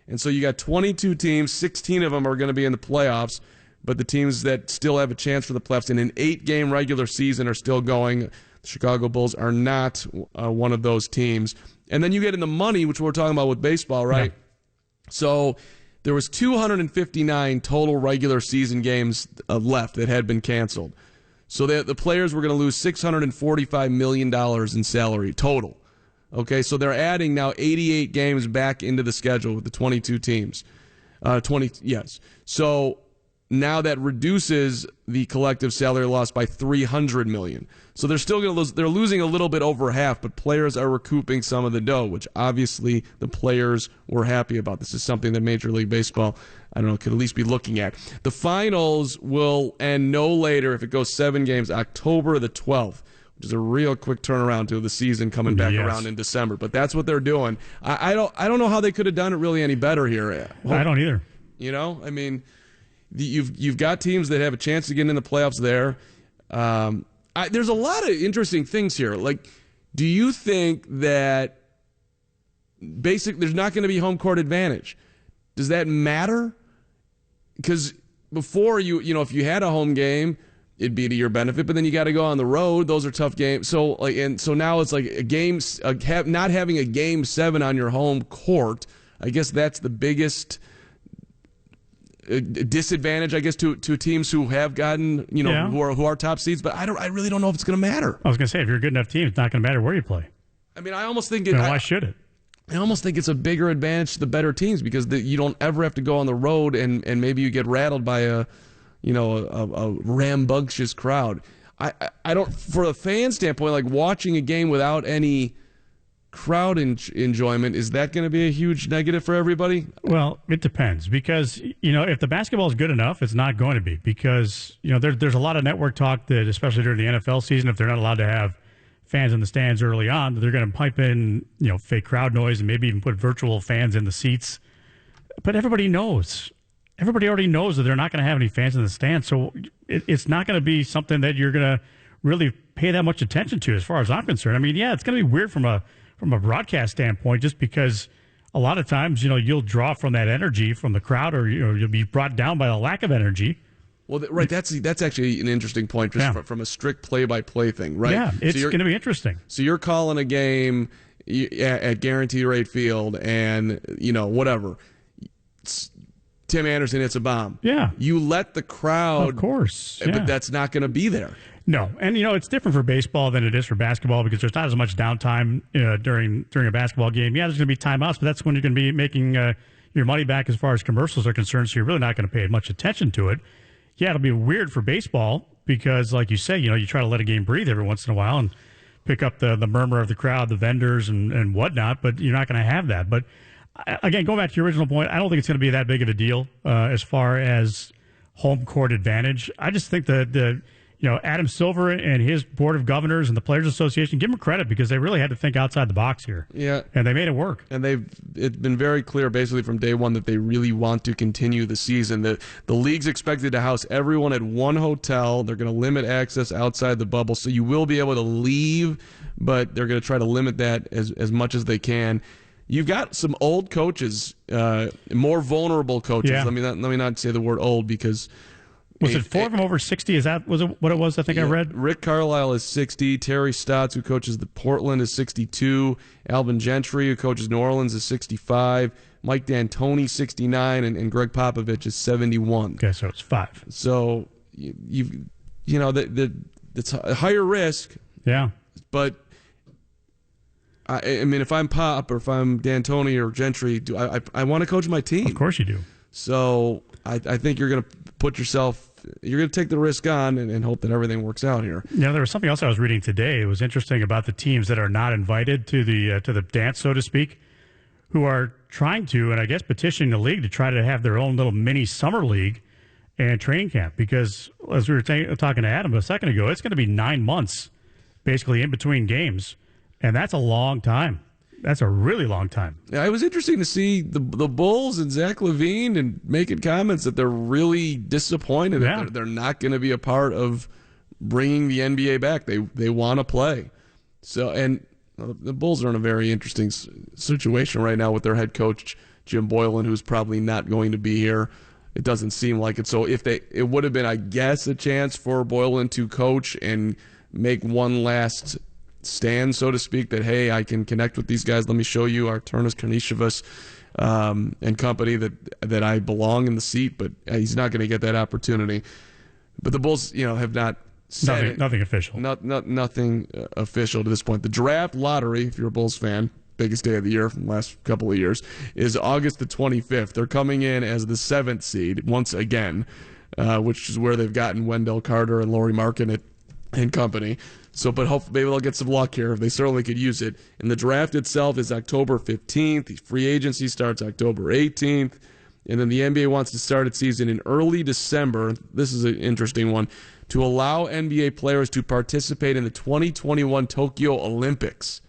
And so you got 22 teams. 16 of them are going to be in the playoffs, but the teams that still have a chance for the playoffs in an 8-game regular season are still going. The Chicago Bulls are not one of those teams. And then you get in the money, which we're talking about with baseball, right? Yeah. So there was 259 total regular season games left that had been canceled. So the players were going to lose $645 million in salary total. Okay, so they're adding now 88 games back into the schedule with the 22 teams. So now that reduces the collective salary loss by $300 million. So they're still going to lose. They're losing a little bit over half, but players are recouping some of the dough, which obviously the players were happy about. This is something that Major League Baseball, could at least be looking at. The finals will end no later, if it goes 7 games, October the 12th, which is a real quick turnaround to the season coming back around in December. But that's what they're doing. I don't know how they could have done it really any better here. I don't either. You've got teams that have a chance to get in the playoffs there. There's a lot of interesting things here. Like, do you think that there's not going to be home court advantage? Does that matter? Because before if you had a home game, it'd be to your benefit, but then you got to go on the road. Those are tough games. So now it's like not having a game 7 on your home court. I guess that's the biggest disadvantage, I guess, to teams who have gotten, who are top seeds. But I really don't know if it's going to matter. I was going to say, if you're a good enough team, it's not going to matter where you play. I mean, I almost think why should it? I almost think it's a bigger advantage to the better teams because you don't ever have to go on the road and maybe you get rattled by a rambunctious crowd. I don't, for a fan standpoint, like watching a game without any crowd enjoyment, is that going to be a huge negative for everybody? Well, it depends because, if the basketball is good enough, it's not going to be because, there's a lot of network talk that, especially during the NFL season, if they're not allowed to have fans in the stands early on, they're going to pipe in, fake crowd noise and maybe even put virtual fans in the seats. But everybody already knows that they're not going to have any fans in the stands. So it's not going to be something that you're going to really pay that much attention to as far as I'm concerned. I mean, yeah, it's going to be weird from a broadcast standpoint just because a lot of times, you'll draw from that energy from the crowd or you'll be brought down by the lack of energy. Well, right. That's actually an interesting point, just from a strict play-by-play thing, right? Yeah, it's going to be interesting. So you're calling a game at Guaranteed Rate Field, and whatever. Tim Anderson hits a bomb. Yeah, you let the crowd, of course, but that's not going to be there. No, and it's different for baseball than it is for basketball because there's not as much downtime during a basketball game. Yeah, there's going to be timeouts, but that's when you're going to be making your money back as far as commercials are concerned. So you're really not going to pay much attention to it. Yeah, it'll be weird for baseball because, like you say, you try to let a game breathe every once in a while and pick up the murmur of the crowd, the vendors, and whatnot, but you're not going to have that. But, again, going back to your original point, I don't think it's going to be that big of a deal as far as home court advantage. I just think that Adam Silver and his board of governors and the Players Association, give them credit because they really had to think outside the box here. Yeah. And they made it work. And it's been very clear basically from day one that they really want to continue the season. The league's expected to house everyone at one hotel. They're going to limit access outside the bubble. So you will be able to leave, but they're going to try to limit that as much as they can. You've got some old coaches, more vulnerable coaches. Yeah. Let me not say the word old because... Was it 4 of them over 60? Was it what it was? I think I read. Rick Carlisle is 60. Terry Stotts, who coaches the Portland, is 62. Alvin Gentry, who coaches New Orleans, is 65. Mike D'Antoni, 69, and Greg Popovich is 71. Okay, so it's 5. So it's a higher risk. Yeah, but I mean, if I'm Pop or if I'm D'Antoni or Gentry, I want to coach my team? Of course you do. So I think you're going to put yourself. You're going to take the risk on and hope that everything works out here. There was something else I was reading today. It was interesting about the teams that are not invited to the dance, so to speak, who are trying to, and I guess petitioning the league to try to have their own little mini summer league and training camp. Because as we were talking to Adam a second ago, it's going to be 9 months basically in between games, and that's a long time. That's a really long time. Yeah, it was interesting to see the Bulls and Zach LaVine and making comments that they're really disappointed that they're not going to be a part of bringing the NBA back. They want to play. So, and the Bulls are in a very interesting situation right now with their head coach Jim Boylan, who's probably not going to be here. It doesn't seem like it. So it would have been, I guess, a chance for Boylan to coach and make one last stand, so to speak, that, hey, I can connect with these guys. Let me show you Arturas Karnisovas and company that I belong in the seat, but he's not going to get that opportunity. But the Bulls, have not said nothing official. Nothing official to this point. The draft lottery, if you're a Bulls fan, biggest day of the year from the last couple of years, is August the 25th. They're coming in as the 7th seed once again, which is where they've gotten Wendell Carter and Lauri Markkanen and company. So, but hopefully maybe they'll get some luck here. They certainly could use it. And the draft itself is October 15th. The free agency starts October 18th. And then the NBA wants to start its season in early December. This is an interesting one. To allow NBA players to participate in the 2021 Tokyo Olympics.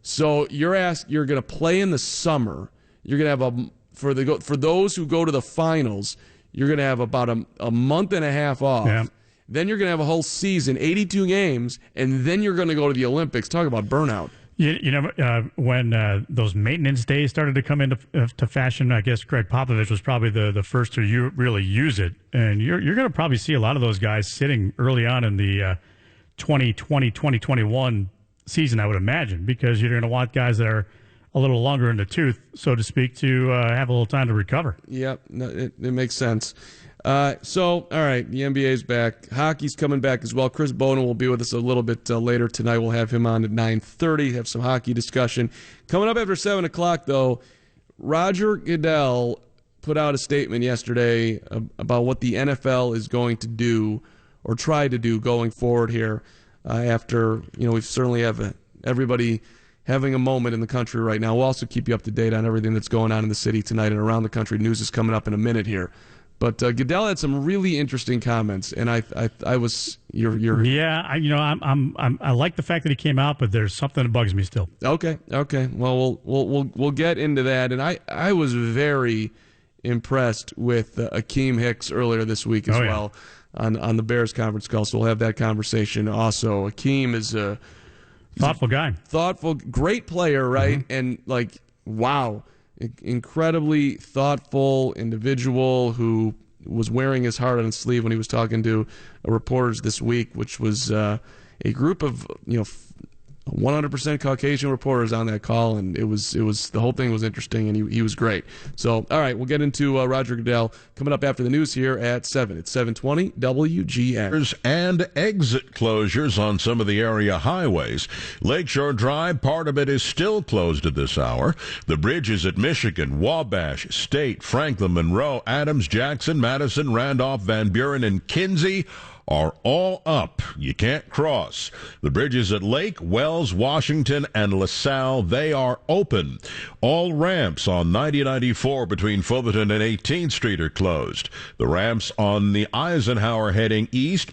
So you're going to play in the summer. You're going to have for those who go to the finals, you're going to have about a month and a half off. Yeah. Then you're going to have a whole season, 82 games, and then you're going to go to the Olympics. Talk about burnout. When those maintenance days started to come into fashion, I guess Greg Popovich was probably the first to really use it. And you're going to probably see a lot of those guys sitting early on in the 2020-2021 season, I would imagine, because you're going to want guys that are a little longer in the tooth, so to speak, to have a little time to recover. Yep, no, it makes sense. All right, the NBA's back. Hockey's coming back as well. Chris Bonin will be with us a little bit later tonight. We'll have him on at 9:30, have some hockey discussion. Coming up after 7 o'clock, though, Roger Goodell put out a statement yesterday about what the NFL is going to do or try to do going forward here after, we certainly have everybody having a moment in the country right now. We'll also keep you up to date on everything that's going on in the city tonight and around the country. News is coming up in a minute here. But Goodell had some really interesting comments, and I was yeah, I like the fact that he came out, but there's something that bugs me still. Okay. Well, we'll get into that, and I was very impressed with Akeem Hicks earlier this week as well on the Bears conference call. So we'll have that conversation also. Akeem is a thoughtful guy, great player, right? And wow. Incredibly thoughtful individual who was wearing his heart on his sleeve when he was talking to reporters this week, which was a group of 100% Caucasian reporters on that call, and it was the whole thing was interesting, and he was great. So, all right, we'll get into Roger Goodell coming up after the news here at 7. It's 7:20 WGN. And exit closures on some of the area highways. Lakeshore Drive, part of it is still closed at this hour. The bridges at Michigan, Wabash, State, Franklin, Monroe, Adams, Jackson, Madison, Randolph, Van Buren, and Kinsey are all up. You can't cross. The bridges at Lake, Wells, Washington, and LaSalle, they are open. All ramps on 90-94 between Fullerton and 18th Street are closed. The ramps on the Eisenhower heading east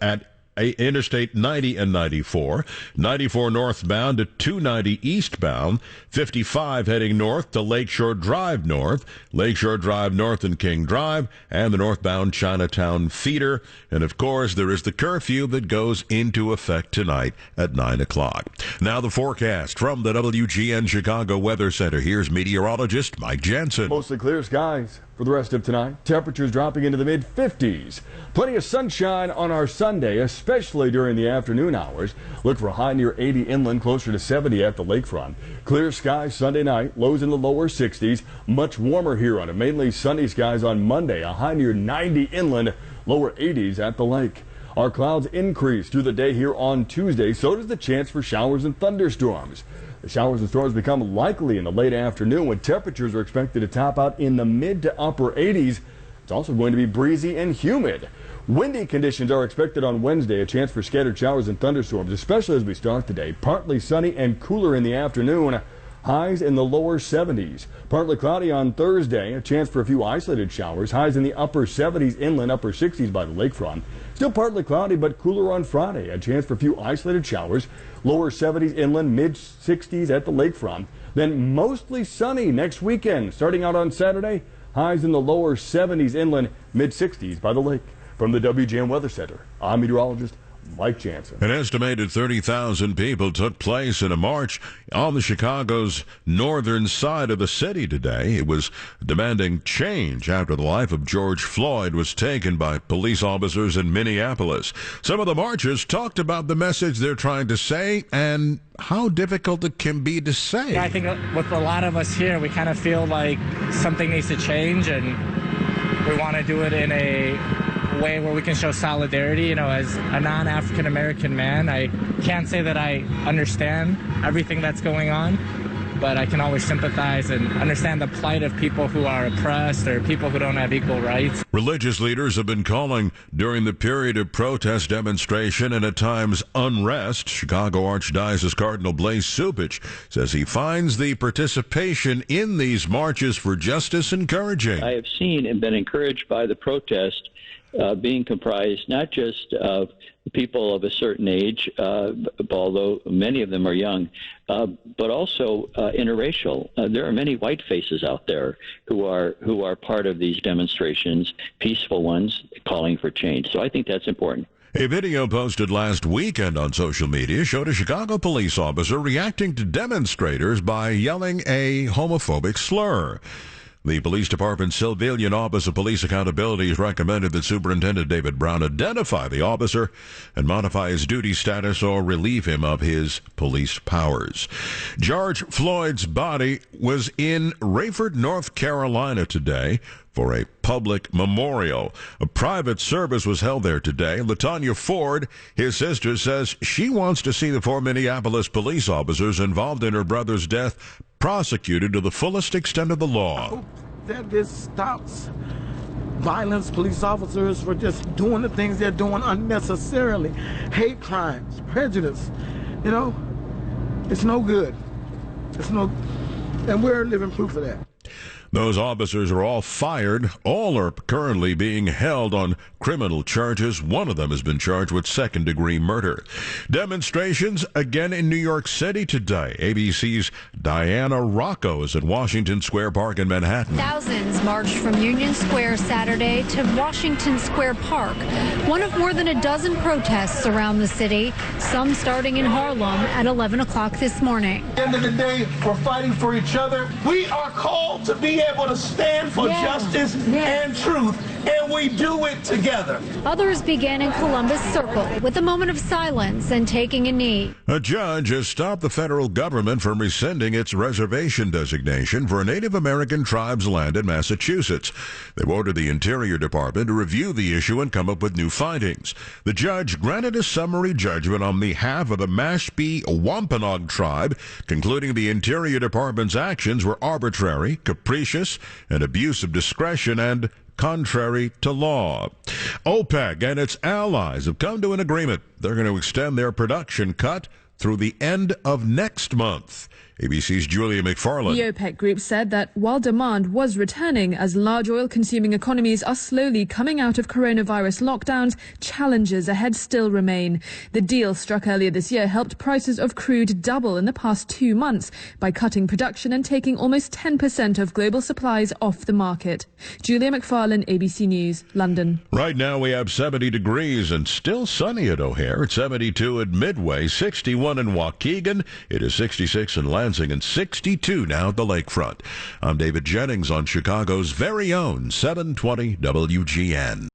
at Interstate 90 and 94, 94 northbound to 290 eastbound, 55 heading north to Lakeshore Drive North and King Drive, and the northbound Chinatown feeder. And of course, there is the curfew that goes into effect tonight at 9 o'clock. Now the forecast from the WGN Chicago Weather Center. Here's meteorologist Mike Jensen. Mostly clear skies for the rest of tonight. Temperatures dropping into the mid-50s. Plenty of sunshine on our Sunday, especially during the afternoon hours. Look for a high near 80 inland, closer to 70 at the lakefront. Clear skies Sunday night, lows in the lower 60s. Much warmer here on a mainly sunny skies on Monday, a high near 90 inland, lower 80s at the lake. Our clouds increase through the day here on Tuesday, so does the chance for showers and thunderstorms. The showers and storms become likely in the late afternoon when temperatures are expected to top out in the mid to upper 80s. It's also going to be breezy and humid. Windy conditions are expected on Wednesday, a chance for scattered showers and thunderstorms, especially as we start the day. Partly sunny and cooler in the afternoon. Highs in the lower 70s. Partly cloudy on Thursday, a chance for a few isolated showers. Highs in the upper 70s, inland upper 60s by the lakefront. Still partly cloudy but cooler on Friday, a chance for a few isolated showers. Lower 70s inland, mid 60s at the lakefront. Then mostly sunny next weekend, starting out on Saturday. Highs in the lower 70s inland, mid 60s by the lake. From the WGN Weather Center, I'm meteorologist Mike Jansen. An estimated 30,000 people took place in a march on the Chicago's northern side of the city today. It was demanding change after the life of George Floyd was taken by police officers in Minneapolis. Some of the marchers talked about the message they're trying to say and how difficult it can be to say. Yeah, I think with a lot of us here, we kind of feel like something needs to change, and we want to do it in a way where we can show solidarity. As a non-African American man, I can't say that I understand everything that's going on, but I can always sympathize and understand the plight of people who are oppressed or people who don't have equal rights. Religious leaders have been calling during the period of protest, demonstration, and at times unrest. Chicago Archdiocese Cardinal Blaise Cupich says he finds the participation in these marches for justice encouraging. I have seen and been encouraged by the protest being comprised not just of people of a certain age, although many of them are young, but also interracial. There are many white faces out there who are part of these demonstrations, peaceful ones, calling for change. So I think that's important. A video posted last weekend on social media showed a Chicago police officer reacting to demonstrators by yelling a homophobic slur. The police department's Civilian Office of Police Accountability has recommended that Superintendent David Brown identify the officer and modify his duty status or relieve him of his police powers. George Floyd's body was in Rayford, North Carolina today for a public memorial. A private service was held there today. LaTanya Ford, his sister, says she wants to see the 4 Minneapolis police officers involved in her brother's death prosecuted to the fullest extent of the law. I hope that this stops violence, police officers for just doing the things they're doing unnecessarily. Hate crimes, prejudice, it's no good. And we're living proof of that. Those officers are all fired. All are currently being held on criminal charges. One of them has been charged with second-degree murder. Demonstrations again in New York City today. ABC's Diana Rocco is at Washington Square Park in Manhattan. Thousands marched from Union Square Saturday to Washington Square Park, one of more than a dozen protests around the city, some starting in Harlem at 11 o'clock this morning. At the end of the day, we're fighting for each other. We are called to be able to stand for justice and truth, and we do it together. Others began in Columbus Circle with a moment of silence and taking a knee. A judge has stopped the federal government from rescinding its reservation designation for Native American tribes' land in Massachusetts. They've ordered the Interior Department to review the issue and come up with new findings. The judge granted a summary judgment on behalf of the Mashpee Wampanoag tribe, concluding the Interior Department's actions were arbitrary, capricious, and abuse of discretion and contrary to law. OPEC and its allies have come to an agreement. They're going to extend their production cut through the end of next month. ABC's Julia McFarland. The OPEC group said that while demand was returning as large oil-consuming economies are slowly coming out of coronavirus lockdowns, challenges ahead still remain. The deal struck earlier this year helped prices of crude double in the past 2 months by cutting production and taking almost 10% of global supplies off the market. Julia McFarland, ABC News, London. Right now we have 70 degrees and still sunny at O'Hare. It's 72 at Midway, 61 in Waukegan. It is 66 in Lansing and 62 now at the lakefront. I'm David Jennings on Chicago's very own 720 WGN.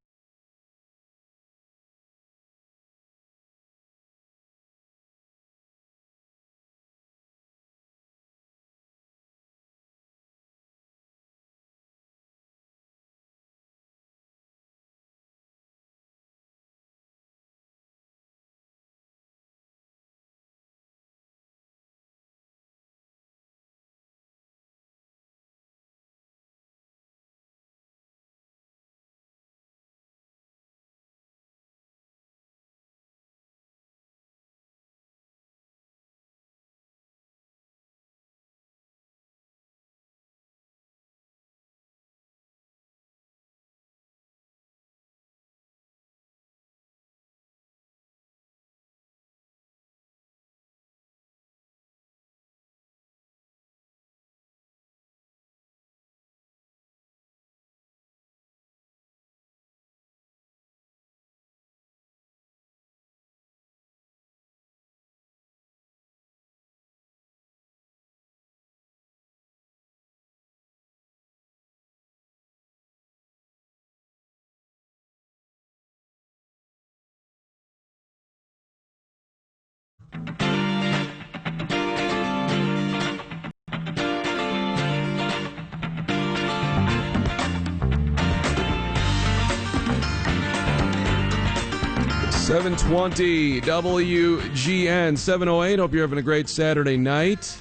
.720 WGN 708. Hope you're having a great Saturday night.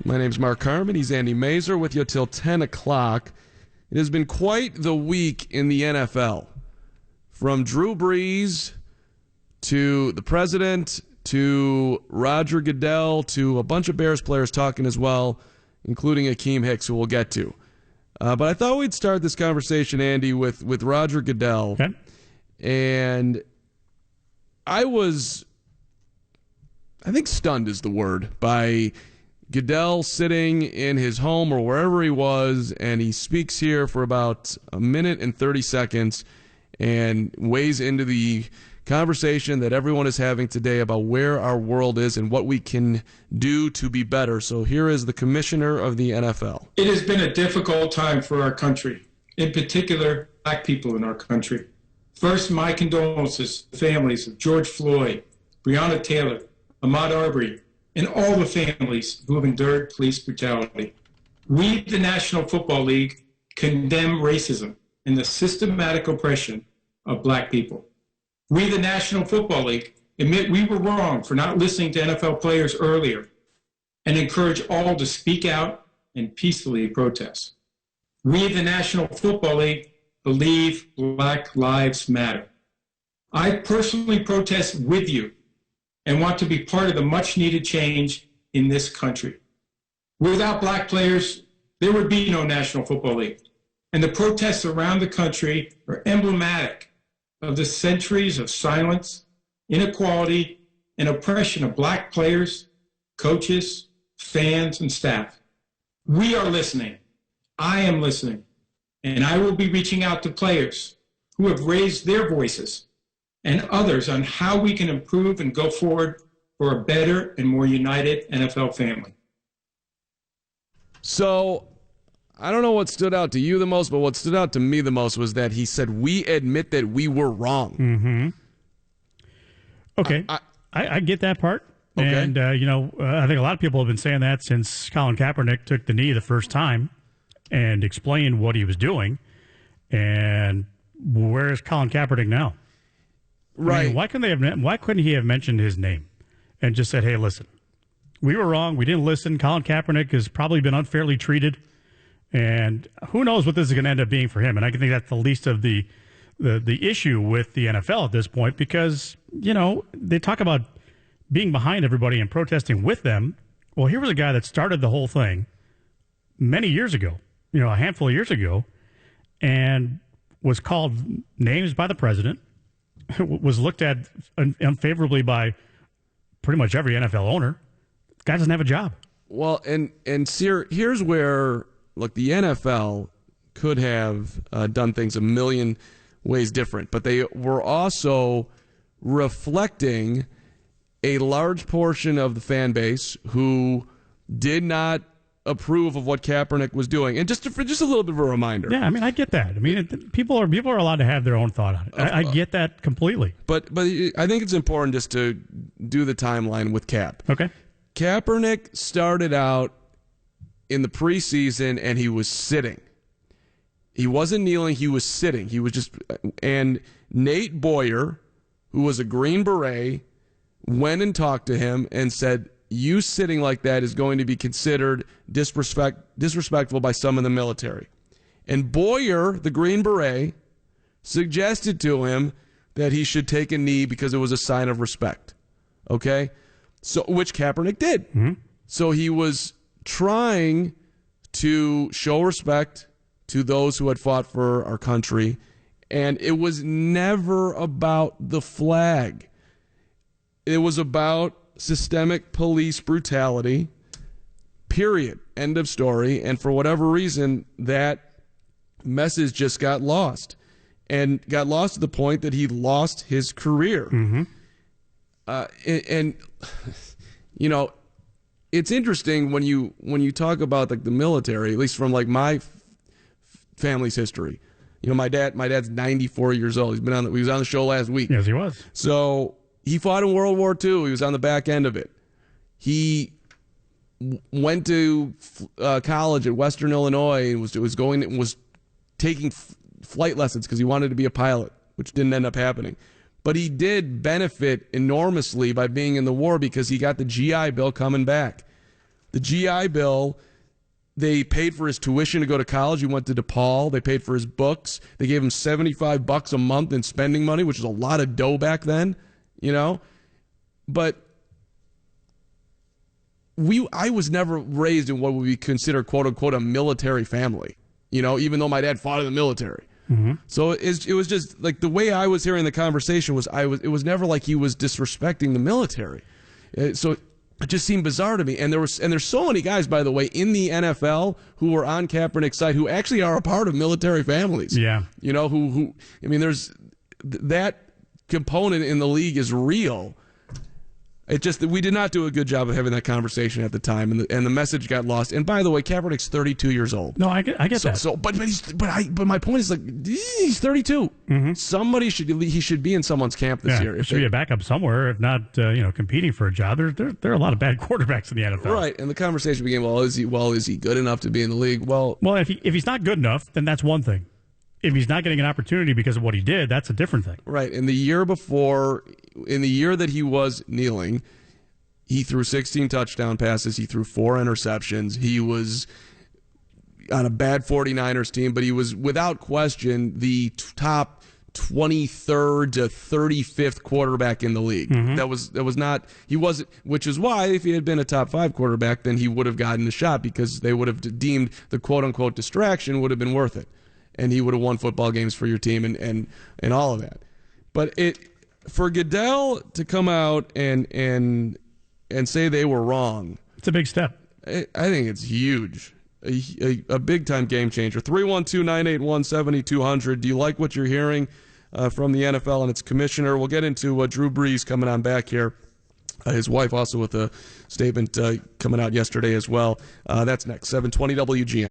My name's Mark Carman. He's Andy Masur with you till 10 o'clock. It has been quite the week in the NFL. From Drew Brees to the president to Roger Goodell to a bunch of Bears players talking as well, including Akeem Hicks, who we'll get to. But I thought we'd start this conversation, Andy, with Roger Goodell. Okay. And I think stunned is the word, by Goodell sitting in his home or wherever he was, and he speaks here for about a minute and 30 seconds and weighs into the conversation that everyone is having today about where our world is and what we can do to be better. So here is the commissioner of the NFL. It has been a difficult time for our country, in particular, black people in our country. First, my condolences to the families of George Floyd, Breonna Taylor, Ahmaud Arbery, and all the families who have endured police brutality. We, the National Football League, condemn racism and the systematic oppression of black people. We, the National Football League, admit we were wrong for not listening to NFL players earlier and encourage all to speak out and peacefully protest. We, the National Football League, believe Black Lives Matter. I personally protest with you and want to be part of the much-needed change in this country. Without black players, there would be no National Football League. And the protests around the country are emblematic of the centuries of silence, inequality, and oppression of black players, coaches, fans, and staff. We are listening. I am listening. And I will be reaching out to players who have raised their voices and others on how we can improve and go forward for a better and more united NFL family. So I don't know what stood out to you the most, but what stood out to me the most was that he said, we admit that we were wrong. Mm-hmm. Okay. I get that part. Okay. And, I think a lot of people have been saying that since Colin Kaepernick took the knee the first time and explained what he was doing. And where is Colin Kaepernick now? Right. I mean, why couldn't he have mentioned his name and just said, hey, listen, we were wrong. We didn't listen. Colin Kaepernick has probably been unfairly treated. And who knows what this is going to end up being for him. And I think that's the least of the issue with the NFL at this point because, they talk about being behind everybody and protesting with them. Well, here was a guy that started the whole thing many years ago, a handful of years ago, and was called names by the president, was looked at unfavorably by pretty much every NFL owner. The guy doesn't have a job. Well, and here's where, look, the NFL could have done things a million ways different, but they were also reflecting a large portion of the fan base who did not approve of what Kaepernick was doing. And just a little bit of a reminder. Yeah, I mean, I get that. I mean, people are allowed to have their own thought on it. I get that completely. But I think it's important just to do the timeline with Cap. Okay. Kaepernick started out in the preseason and he was sitting. He wasn't kneeling, he was sitting. He was just, and Nate Boyer, who was a Green Beret, went and talked to him and said, you sitting like that is going to be considered disrespectful by some in the military. And Boyer, the Green Beret, suggested to him that he should take a knee because it was a sign of respect. Okay? So, which Kaepernick did. Mm-hmm. So he was trying to show respect to those who had fought for our country, and it was never about the flag. It was about systemic police brutality, period. End of story. And for whatever reason, that message just got lost. And got lost to the point that he lost his career. Mm-hmm. And it's interesting when you talk about like the military, at least from like my family's history. My dad's 94 years old. He was on the show last week. Yes, he was. So he fought in World War II. He was on the back end of it. He went to college at Western Illinois and was taking flight lessons because he wanted to be a pilot, which didn't end up happening. But he did benefit enormously by being in the war because he got the GI Bill coming back. The GI Bill, they paid for his tuition to go to college. He went to DePaul. They paid for his books. They gave him $75 a month in spending money, which was a lot of dough back then, But I was never raised in what would be considered, quote unquote, a military family, even though my dad fought in the military. Mm-hmm. So it was just like the way I was hearing the conversation it was never like he was disrespecting the military. So it just seemed bizarre to me. And there's so many guys, by the way, in the NFL who were on Kaepernick's side who actually are a part of military families. Yeah. There's that component in the league is real. It just that we did not do a good job of having that conversation at the time, and the message got lost. And by the way, Kaepernick's 32 years old. No, I get that. But my point is, like, he's 32. Mm-hmm. Somebody should be in someone's camp this year. There should be a backup somewhere, if not competing for a job. There are a lot of bad quarterbacks in the NFL. Right, and the conversation became, is he good enough to be in the league? Well, if he's not good enough, then that's one thing. If he's not getting an opportunity because of what he did, that's a different thing. Right. In the year that he was kneeling, he threw 16 touchdown passes. He threw 4 interceptions. He was on a bad 49ers team, but he was without question the top 23rd to 35th quarterback in the league. Mm-hmm. He wasn't, which is why if he had been a top 5 quarterback, then he would have gotten the shot, because they would have deemed the quote unquote distraction would have been worth it. And he would have won football games for your team and all of that. But for Goodell to come out and say they were wrong, it's a big step. I think it's huge. A big-time game changer. 312-981-7200. Do you like what you're hearing from the NFL and its commissioner? We'll get into Drew Brees coming on back here. His wife also with a statement coming out yesterday as well. That's next. 720 WGN.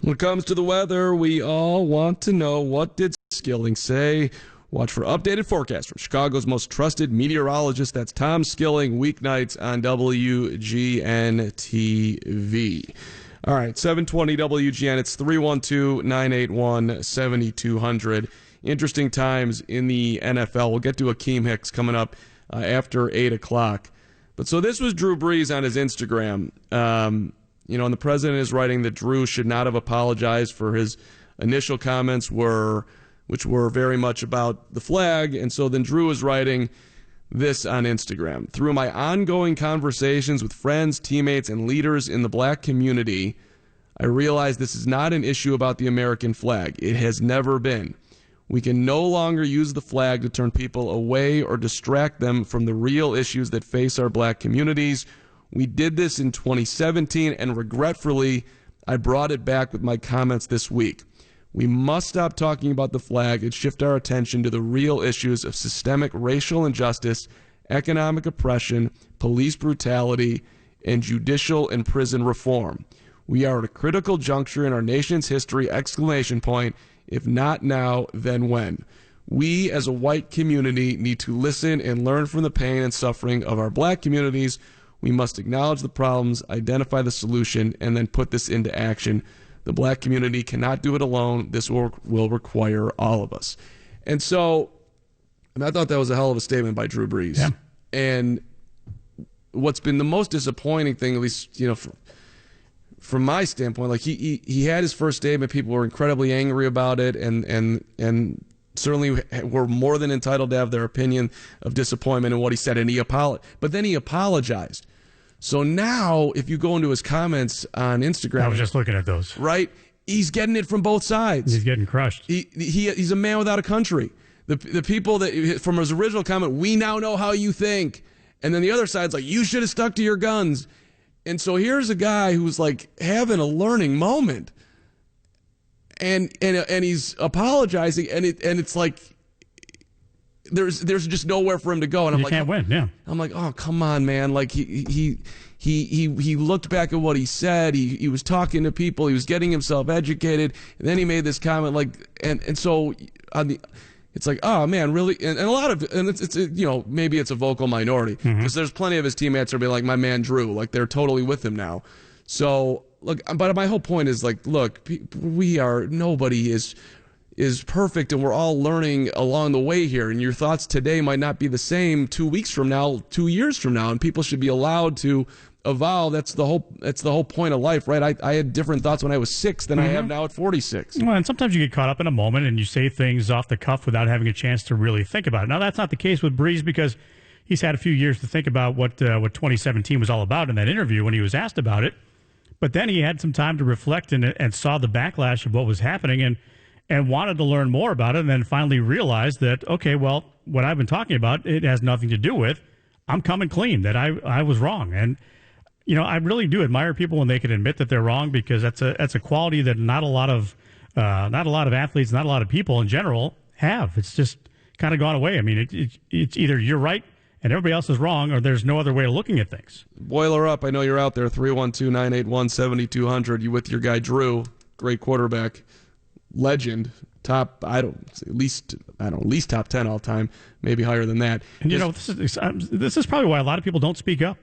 When it comes to the weather, we all want to know, what did Skilling say? Watch for updated forecast from Chicago's most trusted meteorologist. That's Tom Skilling, weeknights on WGN-TV. All right, 720 WGN. It's 312-981-7200. Interesting times in the NFL. We'll get to Akeem Hicks coming up after 8 o'clock. But so this was Drew Brees on his Instagram. And the president is writing that Drew should not have apologized for his initial comments, which were very much about the flag. And so then Drew is writing this on Instagram. Through my ongoing conversations with friends, teammates, and leaders in the black community, I realize this is not an issue about the American flag. It has never been. We can no longer use the flag to turn people away or distract them from the real issues that face our black communities. We did this in 2017, and regretfully, I brought it back with my comments this week. We must stop talking about the flag and shift our attention to the real issues of systemic racial injustice, economic oppression, police brutality, and judicial and prison reform. We are at a critical juncture in our nation's history, ! If not now, then when? We as a white community need to listen and learn from the pain and suffering of our black communities. We must acknowledge the problems, identify the solution, and then put this into action. The black community cannot do it alone. This will require all of us. And so, I thought that was a hell of a statement by Drew Brees. Yeah. And what's been the most disappointing thing, at least, from my standpoint, like he had his first statement, people were incredibly angry about it, and certainly were more than entitled to have their opinion of disappointment in what he said, and but then he apologized. So now, if you go into his comments on Instagram, I was just looking at those. Right, he's getting it from both sides. He's getting crushed. He's a man without a country. The people that from his original comment, we now know how you think, and then the other side's like, you should have stuck to your guns. And so here's a guy who's like having a learning moment, and he's apologizing, and it's like there's just nowhere for him to go, and I'm like, can't win, yeah. I'm like, oh, come on, man! Like he looked back at what he said. He was talking to people. He was getting himself educated, and then he made this comment, like, and so on the. It's like, oh man, really? And a lot of, and it's maybe it's a vocal minority, because there's plenty of his teammates who are like, my man Drew, like they're totally with him now. So look, but my whole point is like, look, nobody is perfect, and we're all learning along the way here. And your thoughts today might not be the same 2 weeks from now, 2 years from now, and people should be allowed to evolve. That's the whole point of life, right? I had different thoughts when I was 6 than I have now at 46. Well, and sometimes you get caught up in a moment and you say things off the cuff without having a chance to really think about it. Now, that's not the case with Brees, because he's had a few years to think about what 2017 was all about in that interview when he was asked about it. But then he had some time to reflect and saw the backlash of what was happening and wanted to learn more about it, and then finally realized that, okay, well, what I've been talking about, it has nothing to do with, I'm coming clean, that I was wrong. And I really do admire people when they can admit that they're wrong, because that's a quality that not a lot of athletes, not a lot of people in general have. It's just kind of gone away. I mean, it's either you're right and everybody else is wrong, or there's no other way of looking at things. Boiler up. I know you're out there. 312-981-7200. You with your guy Drew, great quarterback, legend, top. At least top 10 all time, maybe higher than that. And this is probably why a lot of people don't speak up.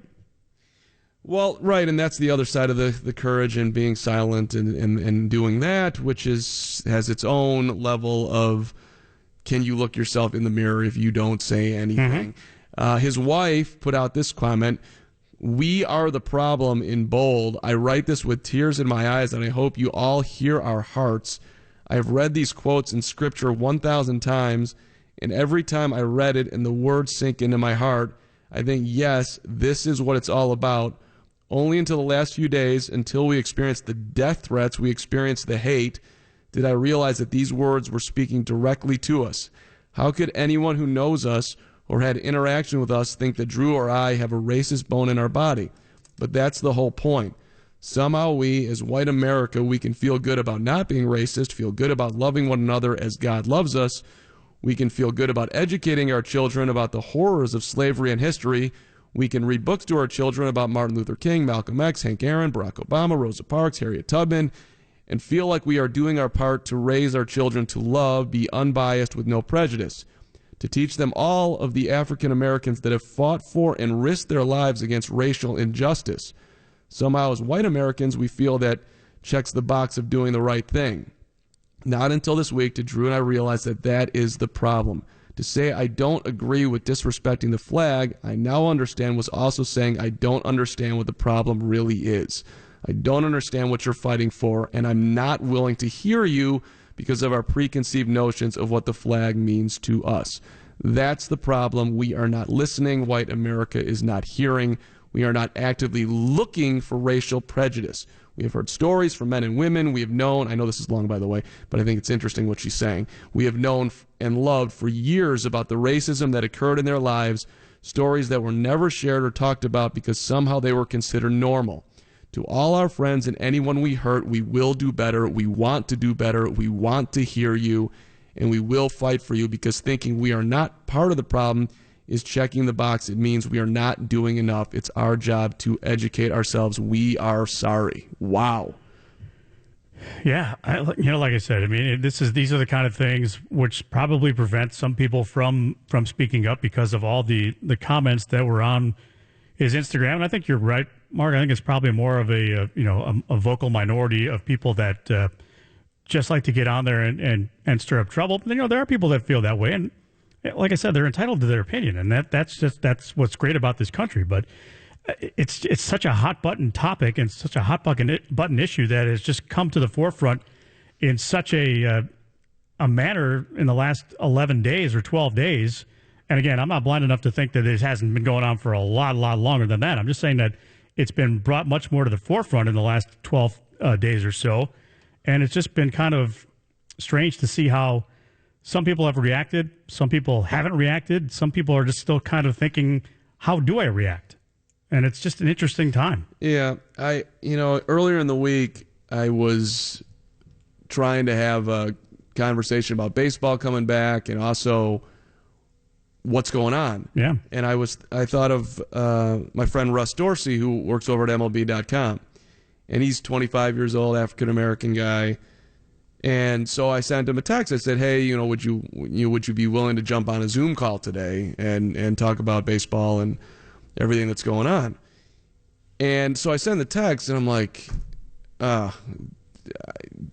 Well, right, and that's the other side of the courage and being silent and doing that, which has its own level of, can you look yourself in the mirror if you don't say anything? His wife put out this comment, "We are the problem," in bold. I write this with tears in my eyes, and I hope you all hear our hearts. I have read these quotes in Scripture 1,000 times, and every time I read it and the words sink into my heart, I think, yes, this is what it's all about. Only until the last few days, until we experienced the death threats, we experienced the hate, did I realize that these words were speaking directly to us. How could anyone who knows us or had interaction with us think that Drew or I have a racist bone in our body? But that's the whole point. Somehow we, as white America, we can feel good about not being racist, feel good about loving one another as God loves us. We can feel good about educating our children about the horrors of slavery and history. We can read books to our children about Martin Luther King, Malcolm X, Hank Aaron, Barack Obama, Rosa Parks, Harriet Tubman, and feel like we are doing our part to raise our children to love, be unbiased with no prejudice, to teach them all of the African Americans that have fought for and risked their lives against racial injustice. Somehow, as white Americans, we feel that checks the box of doing the right thing. Not until this week did Drew and I realize that that is the problem. To say I don't agree with disrespecting the flag, I now understand was also saying I don't understand what the problem really is. I don't understand what you're fighting for, and I'm not willing to hear you because of our preconceived notions of what the flag means to us. That's the problem. We are not listening. White America is not hearing. We are not actively looking for racial prejudice. We have heard stories from men and women. We have known, I know this is long, by the way, but I think it's interesting what she's saying. We have known and loved for years about the racism that occurred in their lives. stories that were never shared or talked about because somehow they were considered normal. To all our friends and anyone we hurt, we will do better. We want to do better. We want to hear you, and we will fight for you, because thinking we are not part of the problem is checking the box. It means we are not doing enough. It's our job to educate ourselves. We are sorry. Wow. Yeah, like I said, I mean, these are the kind of things which probably prevent some people from speaking up because of all the comments that were on his Instagram. And I think you're right, Mark. I think it's probably more of a vocal minority of people that just like to get on there and stir up trouble. But, there are people that feel that way, and like I said, they're entitled to their opinion, and that's what's great about this country. But it's such a hot button topic and such a hot button issue that has just come to the forefront in such a manner in the last 11 days or 12 days. And again, I'm not blind enough to think that it hasn't been going on for a lot longer than that. I'm just saying that it's been brought much more to the forefront in the last 12 days or so. And it's just been kind of strange to see how some people have reacted, some people haven't reacted, some people are just still kind of thinking, how do I react? And it's just an interesting time. Yeah, earlier in the week, I was trying to have a conversation about baseball coming back and also what's going on. Yeah. And I thought of my friend Russ Dorsey, who works over at MLB.com. And he's 25 years old, African-American guy. And so I sent him a text. I said, hey, would you be willing to jump on a Zoom call today and talk about baseball and everything that's going on? And so I send the text, and I'm like, am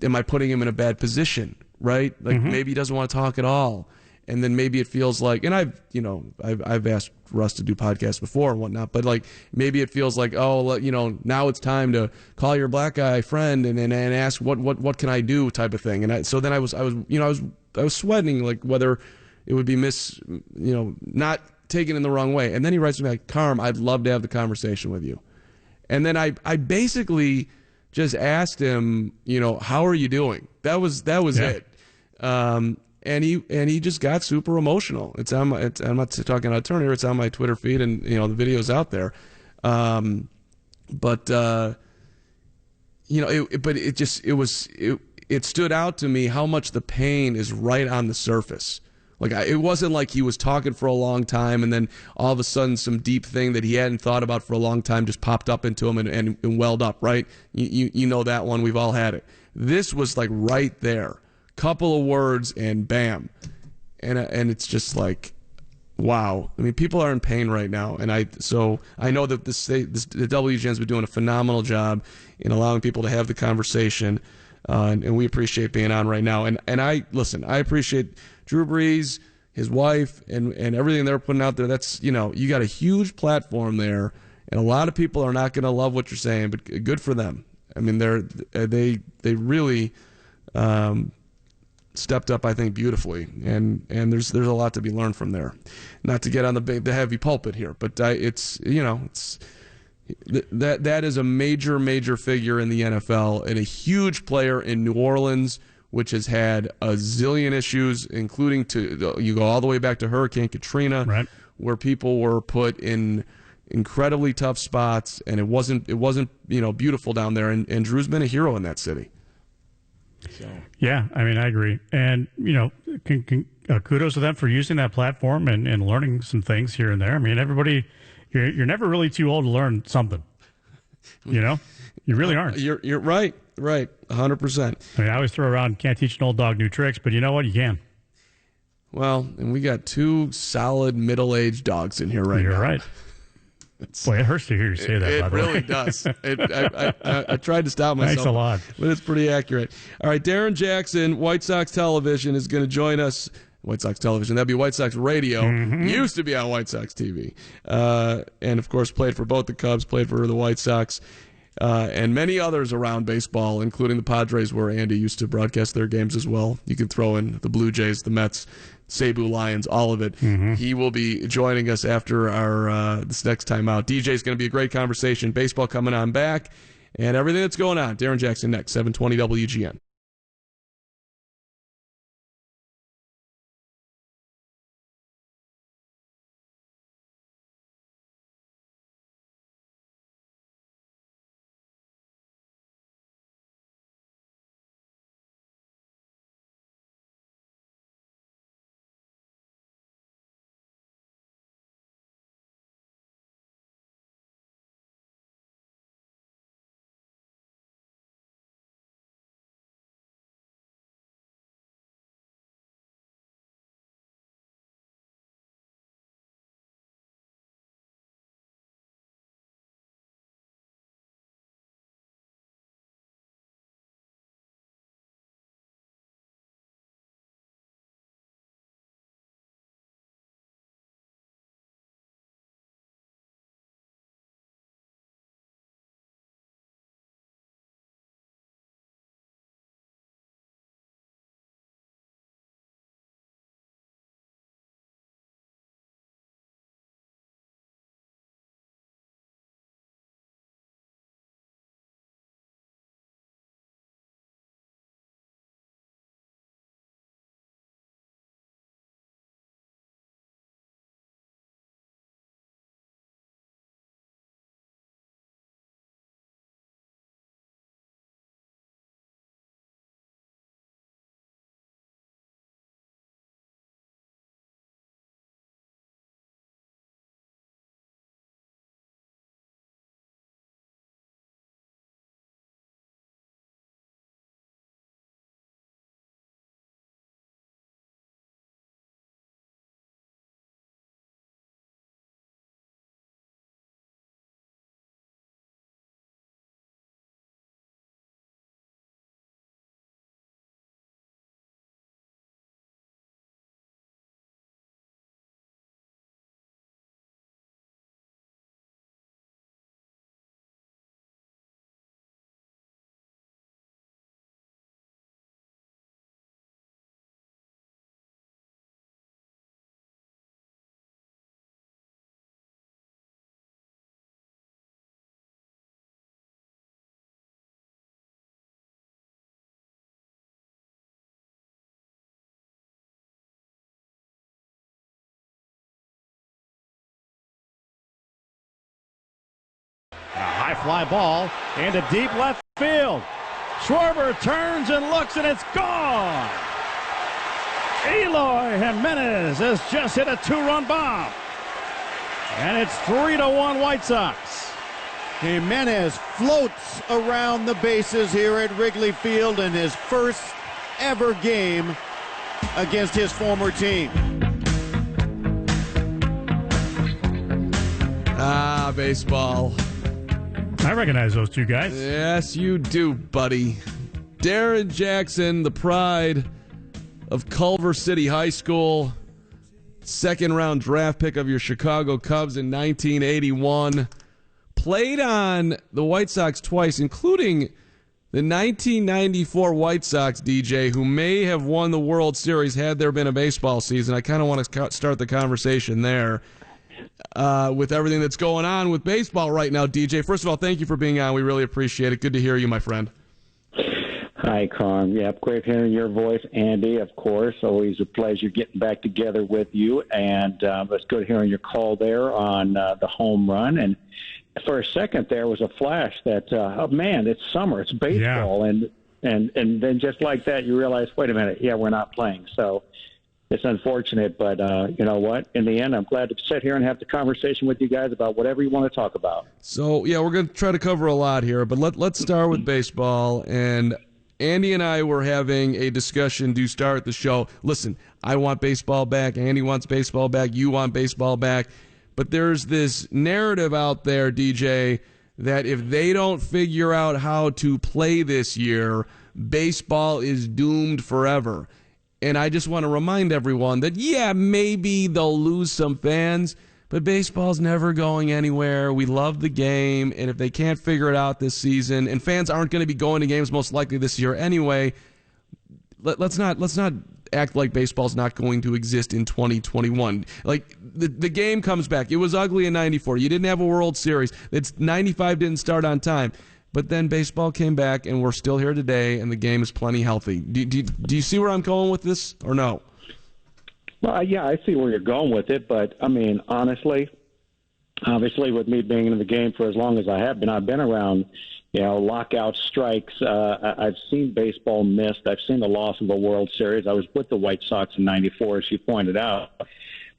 I putting him in a bad position, right? Like, maybe he doesn't want to talk at all. And then maybe it feels like, and I've asked Russ to do podcasts before and whatnot, but like maybe it feels like, now it's time to call your black guy friend and ask what can I do type of thing. And so then I was sweating, like whether it would be not taken in the wrong way. And then he writes me like, Carm, I'd love to have the conversation with you. And then I basically just asked him, how are you doing? That was it. And he just got super emotional. I'm not talking out of turn here. It's on my Twitter feed, and the video's out there. It stood out to me how much the pain is right on the surface. Like it wasn't like he was talking for a long time, and then all of a sudden some deep thing that he hadn't thought about for a long time just popped up into him and welled up. Right? You know that one. We've all had it. This was like right there. Couple of words and bam, and it's just like, wow. I mean, people are in pain right now, and I know that the WGN's been doing a phenomenal job in allowing people to have the conversation, and we appreciate being on right now. And I appreciate Drew Brees, his wife, and everything they're putting out there. That's you got a huge platform there, and a lot of people are not going to love what you're saying, but good for them. I mean, they really. Stepped up, I think, beautifully, and there's a lot to be learned from there. Not to get on the heavy pulpit here, but that is a major figure in the NFL and a huge player in New Orleans, which has had a zillion issues, including you go all the way back to Hurricane Katrina, right, where people were put in incredibly tough spots, and it wasn't beautiful down there. And Drew's been a hero in that city. So. Yeah, I mean, I agree. And, kudos to them for using that platform and learning some things here and there. I mean, everybody, you're never really too old to learn something. You really aren't. You're right, 100%. I mean, I always throw around, can't teach an old dog new tricks, but you know what? You can. Well, and we got two solid middle-aged dogs in here right now. You're right. Boy, it hurts to hear you say that, by the way. It really does. I tried to stop myself. Thanks a lot. But it's pretty accurate. All right, Darren Jackson, White Sox Television, is going to join us. White Sox Television, that'd be White Sox Radio. Used to be on White Sox TV. And, of course, played for both the Cubs, played for the White Sox, and many others around baseball, including the Padres, where Andy used to broadcast their games as well. You can throw in the Blue Jays, the Mets, Cebu Lions, all of it. He will be joining us after our this next time out. DJ is going to be a great conversation. Baseball coming on back, and everything that's going on. Darren Jackson next, 720 WGN. High fly ball into deep left field. Schwarber turns and looks, and it's gone. Eloy Jimenez has just hit a 2-run bomb. And it's 3-1 White Sox. Jimenez floats around the bases here at Wrigley Field in his first ever game against his former team. Baseball. I recognize those two guys. Yes, you do, buddy. Darren Jackson, the pride of Culver City High School, second-round draft pick of your Chicago Cubs in 1981. Played on the White Sox twice, including the 1994 White Sox, DJ, who may have won the World Series had there been a baseball season. I kind of want to start the conversation there with everything that's going on with baseball right now, DJ. First of all, thank you for being on. We really appreciate it. Good to hear you, my friend. Hi, Carm. Yeah, great hearing your voice, Andy, of course. Always a pleasure getting back together with you. And it's good hearing your call there on the home run. And for a second there was a flash that, oh, man, it's summer. It's baseball. Yeah. And then just like that, you realize, wait a minute, yeah, we're not playing. So it's unfortunate. But you know what? In the end, I'm glad to sit here and have the conversation with you guys about whatever you want to talk about. So, yeah, we're going to try to cover a lot here. But let's start with baseball. And Andy and I were having a discussion to start the show. Listen, I want baseball back. Andy wants baseball back. You want baseball back. But there's this narrative out there, DJ, that if they don't figure out how to play this year, baseball is doomed forever. And I just want to remind everyone that, yeah, maybe they'll lose some fans, but baseball's never going anywhere. We love the game, and if they can't figure it out this season, and fans aren't going to be going to games most likely this year anyway, let's not act like baseball's not going to exist in 2021. Like, the game comes back. It was ugly in 94. You didn't have a World Series. 95 didn't start on time. But then baseball came back, and we're still here today, and the game is plenty healthy. Do you see where I'm going with this, or no? Well, yeah, I see where you're going with it, but, I mean, honestly, obviously with me being in the game for as long as I have been, I've been around, lockout strikes. I've seen baseball missed. I've seen the loss of a World Series. I was with the White Sox in 94, as you pointed out,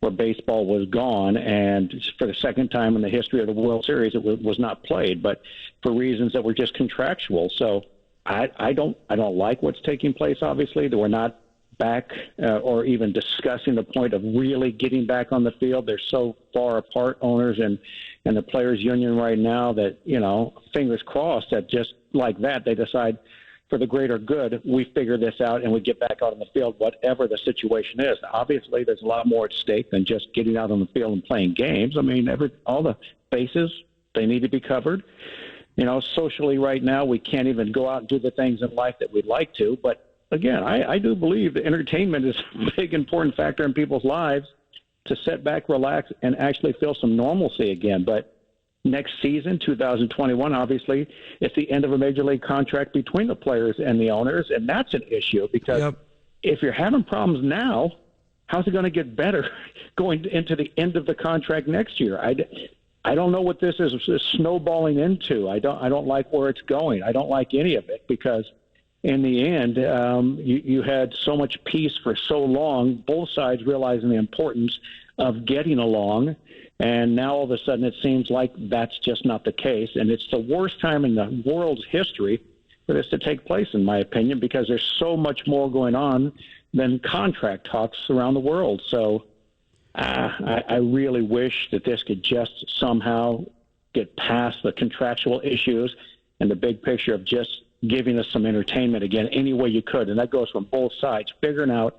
where baseball was gone, and for the second time in the history of the World Series, it was not played, but for reasons that were just contractual. So I don't like what's taking place, obviously, that we're not back or even discussing the point of really getting back on the field. They're so far apart, owners and the players union right now, that, fingers crossed that just like that, they decide for the greater good, we figure this out and we get back out on the field, whatever the situation is. Obviously, there's a lot more at stake than just getting out on the field and playing games. I mean, all the bases, they need to be covered. Socially right now, we can't even go out and do the things in life that we'd like to, but again, I do believe that entertainment is a big, important factor in people's lives to sit back, relax, and actually feel some normalcy again. But next season, 2021, obviously, it's the end of a major league contract between the players and the owners, and that's an issue because if you're having problems now, how's it going to get better going into the end of the contract next year? I don't know what this is snowballing into. I don't like where it's going. I don't like any of it because in the end, you had so much peace for so long, both sides realizing the importance of getting along, and now all of a sudden it seems like that's just not the case, and it's the worst time in the world's history for this to take place, in my opinion, because there's so much more going on than contract talks around the world. So I really wish that this could just somehow get past the contractual issues and the big picture of just giving us some entertainment again any way you could. And that goes from both sides, figuring out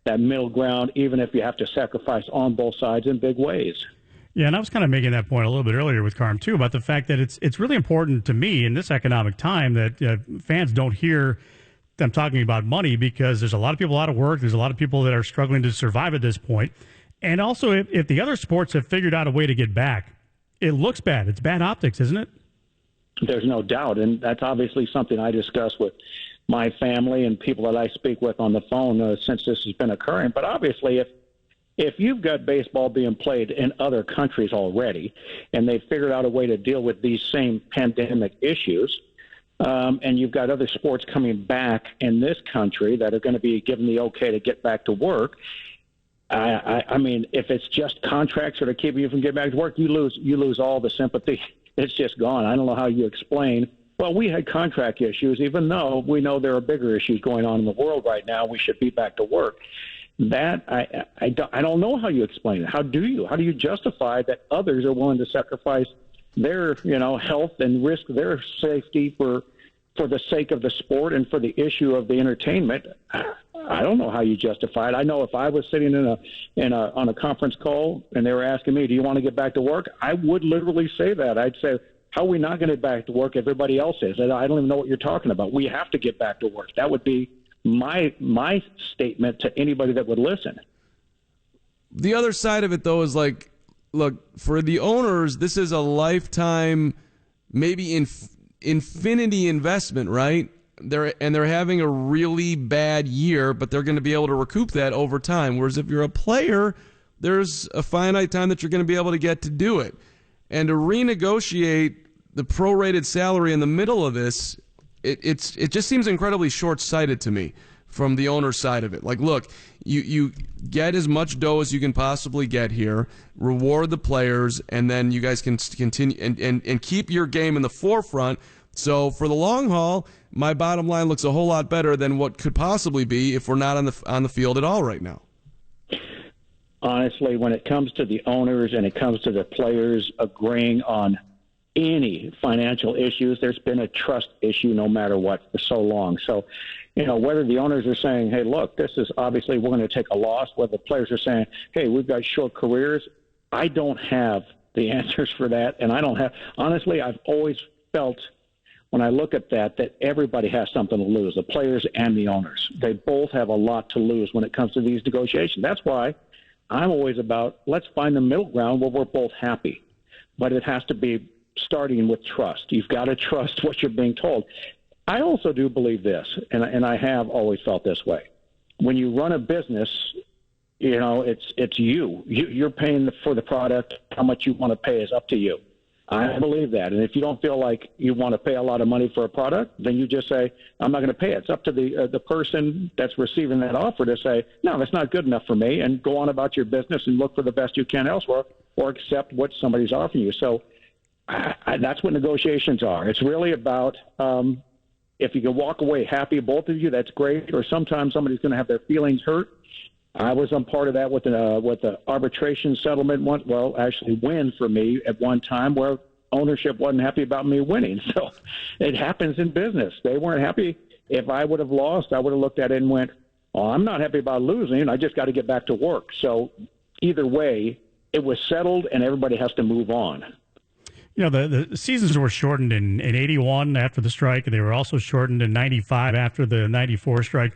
that middle ground, even if you have to sacrifice on both sides in big ways. Yeah, and I was kind of making that point a little bit earlier with Carm, too, about the fact that it's really important to me in this economic time that fans don't hear them talking about money, because there's a lot of people out of work. There's a lot of people that are struggling to survive at this point. And also, if the other sports have figured out a way to get back, it looks bad. It's bad optics, isn't it? There's no doubt, and that's obviously something I discuss with my family and people that I speak with on the phone since this has been occurring. But obviously, if you've got baseball being played in other countries already, and they've figured out a way to deal with these same pandemic issues, and you've got other sports coming back in this country that are going to be given the okay to get back to work, I mean, if it's just contracts that are keeping you from getting back to work, you lose all the sympathy. It's just gone. I don't know how you explain. Well, we had contract issues, even though we know there are bigger issues going on in the world right now. We should be back to work. That I don't know how you explain it. How do you justify that others are willing to sacrifice their health and risk their safety for the sake of the sport and for the issue of the entertainment? I don't know how you justify it. I know if I was sitting on a conference call and they were asking me, "Do you want to get back to work?" I would literally say that. I'd say, "How are we not going to get back to work? Everybody else is." I don't even know what you're talking about. We have to get back to work. That would be my statement to anybody that would listen. The other side of it, though, is like, look, for the owners, this is a lifetime, maybe infinity investment, right? They're having a really bad year, but they're going to be able to recoup that over time. Whereas if you're a player, there's a finite time that you're going to be able to get to do it. And to renegotiate the prorated salary in the middle of this, it just seems incredibly short-sighted to me from the owner's side of it. Like, look, you get as much dough as you can possibly get here, reward the players, and then you guys can continue and keep your game in the forefront. So for the long haul, my bottom line looks a whole lot better than what could possibly be if we're not on the field at all right now. Honestly, when it comes to the owners and it comes to the players agreeing on any financial issues, there's been a trust issue no matter what for so long. So, whether the owners are saying, "Hey, look, this is obviously we're going to take a loss," whether the players are saying, "Hey, we've got short careers," I don't have the answers for that. And honestly, I've always felt when I look at that everybody has something to lose, the players and the owners. They both have a lot to lose when it comes to these negotiations. That's why I'm always about, let's find the middle ground where we're both happy. But it has to be starting with trust. You've got to trust what you're being told. I also do believe this, and I have always felt this way. When you run a business, it's you. You're paying for the product. How much you want to pay is up to you. I believe that. And if you don't feel like you want to pay a lot of money for a product, then you just say, "I'm not going to pay it." It's up to the person that's receiving that offer to say, "No, that's not good enough for me," and go on about your business and look for the best you can elsewhere, or accept what somebody's offering you. So that's what negotiations are. It's really about if you can walk away happy, both of you, that's great. Or sometimes somebody's going to have their feelings hurt. I was on part of that with the arbitration settlement win for me at one time, where ownership wasn't happy about me winning. So it happens in business. They weren't happy. If I would have lost, I would have looked at it and went, "Oh, I'm not happy about losing. I just got to get back to work." So either way, it was settled, and everybody has to move on. The seasons were shortened in 81 after the strike, and they were also shortened in 95 after the 94 strike.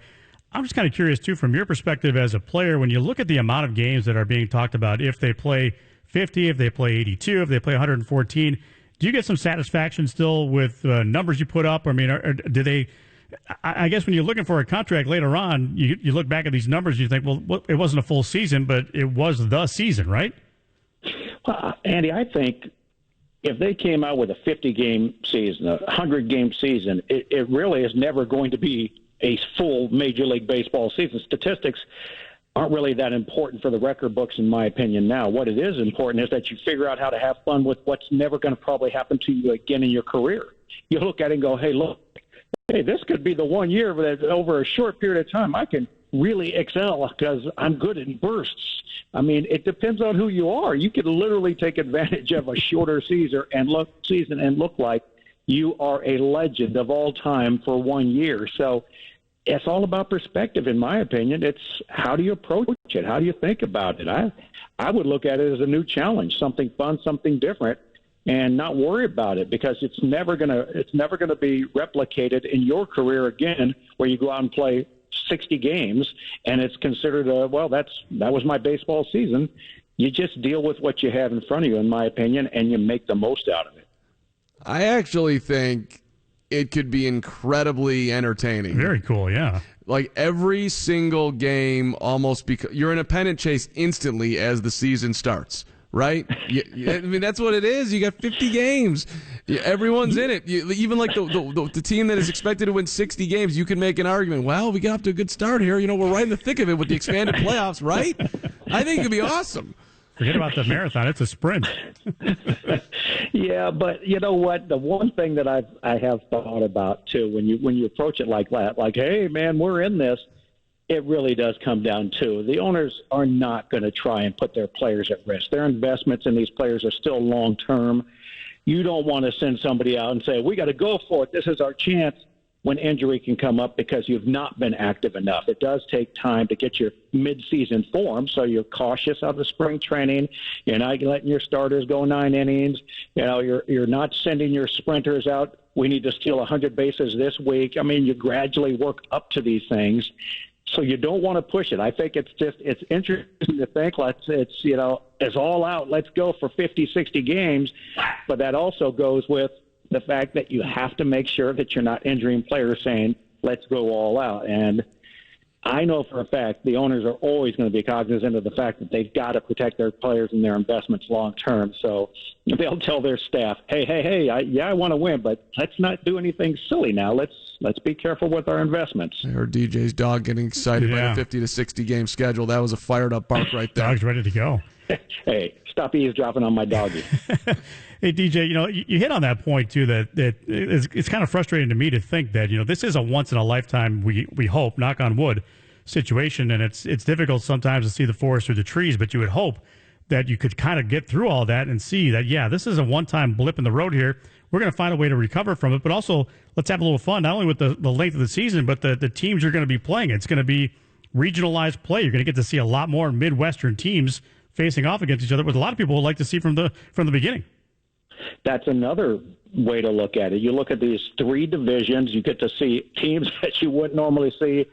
I'm just kind of curious, too, from your perspective as a player, when you look at the amount of games that are being talked about, if they play 50, if they play 82, if they play 114, do you get some satisfaction still with numbers you put up? I mean, or do they – I guess when you're looking for a contract later on, you look back at these numbers and you think, well, it wasn't a full season, but it was the season, right? Andy, I think if they came out with a 50-game season, a 100-game season, it really is never going to be a full Major League Baseball season. Statistics aren't really that important for the record books, in my opinion now. What it is important is that you figure out how to have fun with what's never going to probably happen to you again in your career. You look at it and go, hey, this could be the one year that over a short period of time I can really excel because I'm good in bursts. I mean, it depends on who you are. You could literally take advantage of a shorter season and look like you are a legend of all time for 1 year. So it's all about perspective, in my opinion. It's how do you approach it? How do you think about it? I would look at it as a new challenge, something fun, something different, and not worry about it, because it's never gonna be replicated in your career again, where you go out and play 60 games and it's considered that was my baseball season. You just deal with what you have in front of you, in my opinion, and you make the most out of it. I actually think it could be incredibly entertaining. Very cool, yeah. like every single game almost you're in a pennant chase instantly as the season starts, right? I mean, that's what it is. You got 50 games. Everyone's in it. Even like the team that is expected to win 60 games, you can make an argument. Well, we got off to a good start here. We're right in the thick of it with the expanded playoffs, right? I think it could be awesome. Forget about the marathon. It's a sprint. Yeah, but you know what? The one thing that I have thought about too, when you approach it like that, like, hey man, we're in this, it really does come down to the owners are not going to try and put their players at risk. Their investments in these players are still long term. You don't want to send somebody out and say, we got to go for it. This is our chance, when injury can come up because you've not been active enough. It does take time to get your mid-season form, so you're cautious of the spring training. You're not letting your starters go 9 innings. You're not sending your sprinters out. We need to steal 100 bases this week. I mean, you gradually work up to these things. So you don't want to push it. I think it's interesting to think it's all out. Let's go for 50, 60 games. But that also goes with the fact that you have to make sure that you're not injuring players saying, let's go all out. And I know for a fact the owners are always going to be cognizant of the fact that they've got to protect their players and their investments long term. So they'll tell their staff, hey, I want to win, but let's not do anything silly now. Let's be careful with our investments. I heard DJ's dog getting excited by the 50 to 60 game schedule. That was a fired up bark right there. Dog's ready to go. Hey, stop eavesdropping on my doggy. Hey, DJ, you hit on that point, too, that it's kind of frustrating to me to think that, this is a once-in-a-lifetime, we hope, knock on wood, situation, and it's difficult sometimes to see the forest through the trees, but you would hope that you could kind of get through all that and see that, this is a one-time blip in the road here. We're going to find a way to recover from it, but also let's have a little fun, not only with the length of the season, but the teams you're going to be playing. It's going to be regionalized play. You're going to get to see a lot more Midwestern teams facing off against each other, which a lot of people would like to see from the beginning. That's another way to look at it. You look at these 3 divisions, you get to see teams that you wouldn't normally see.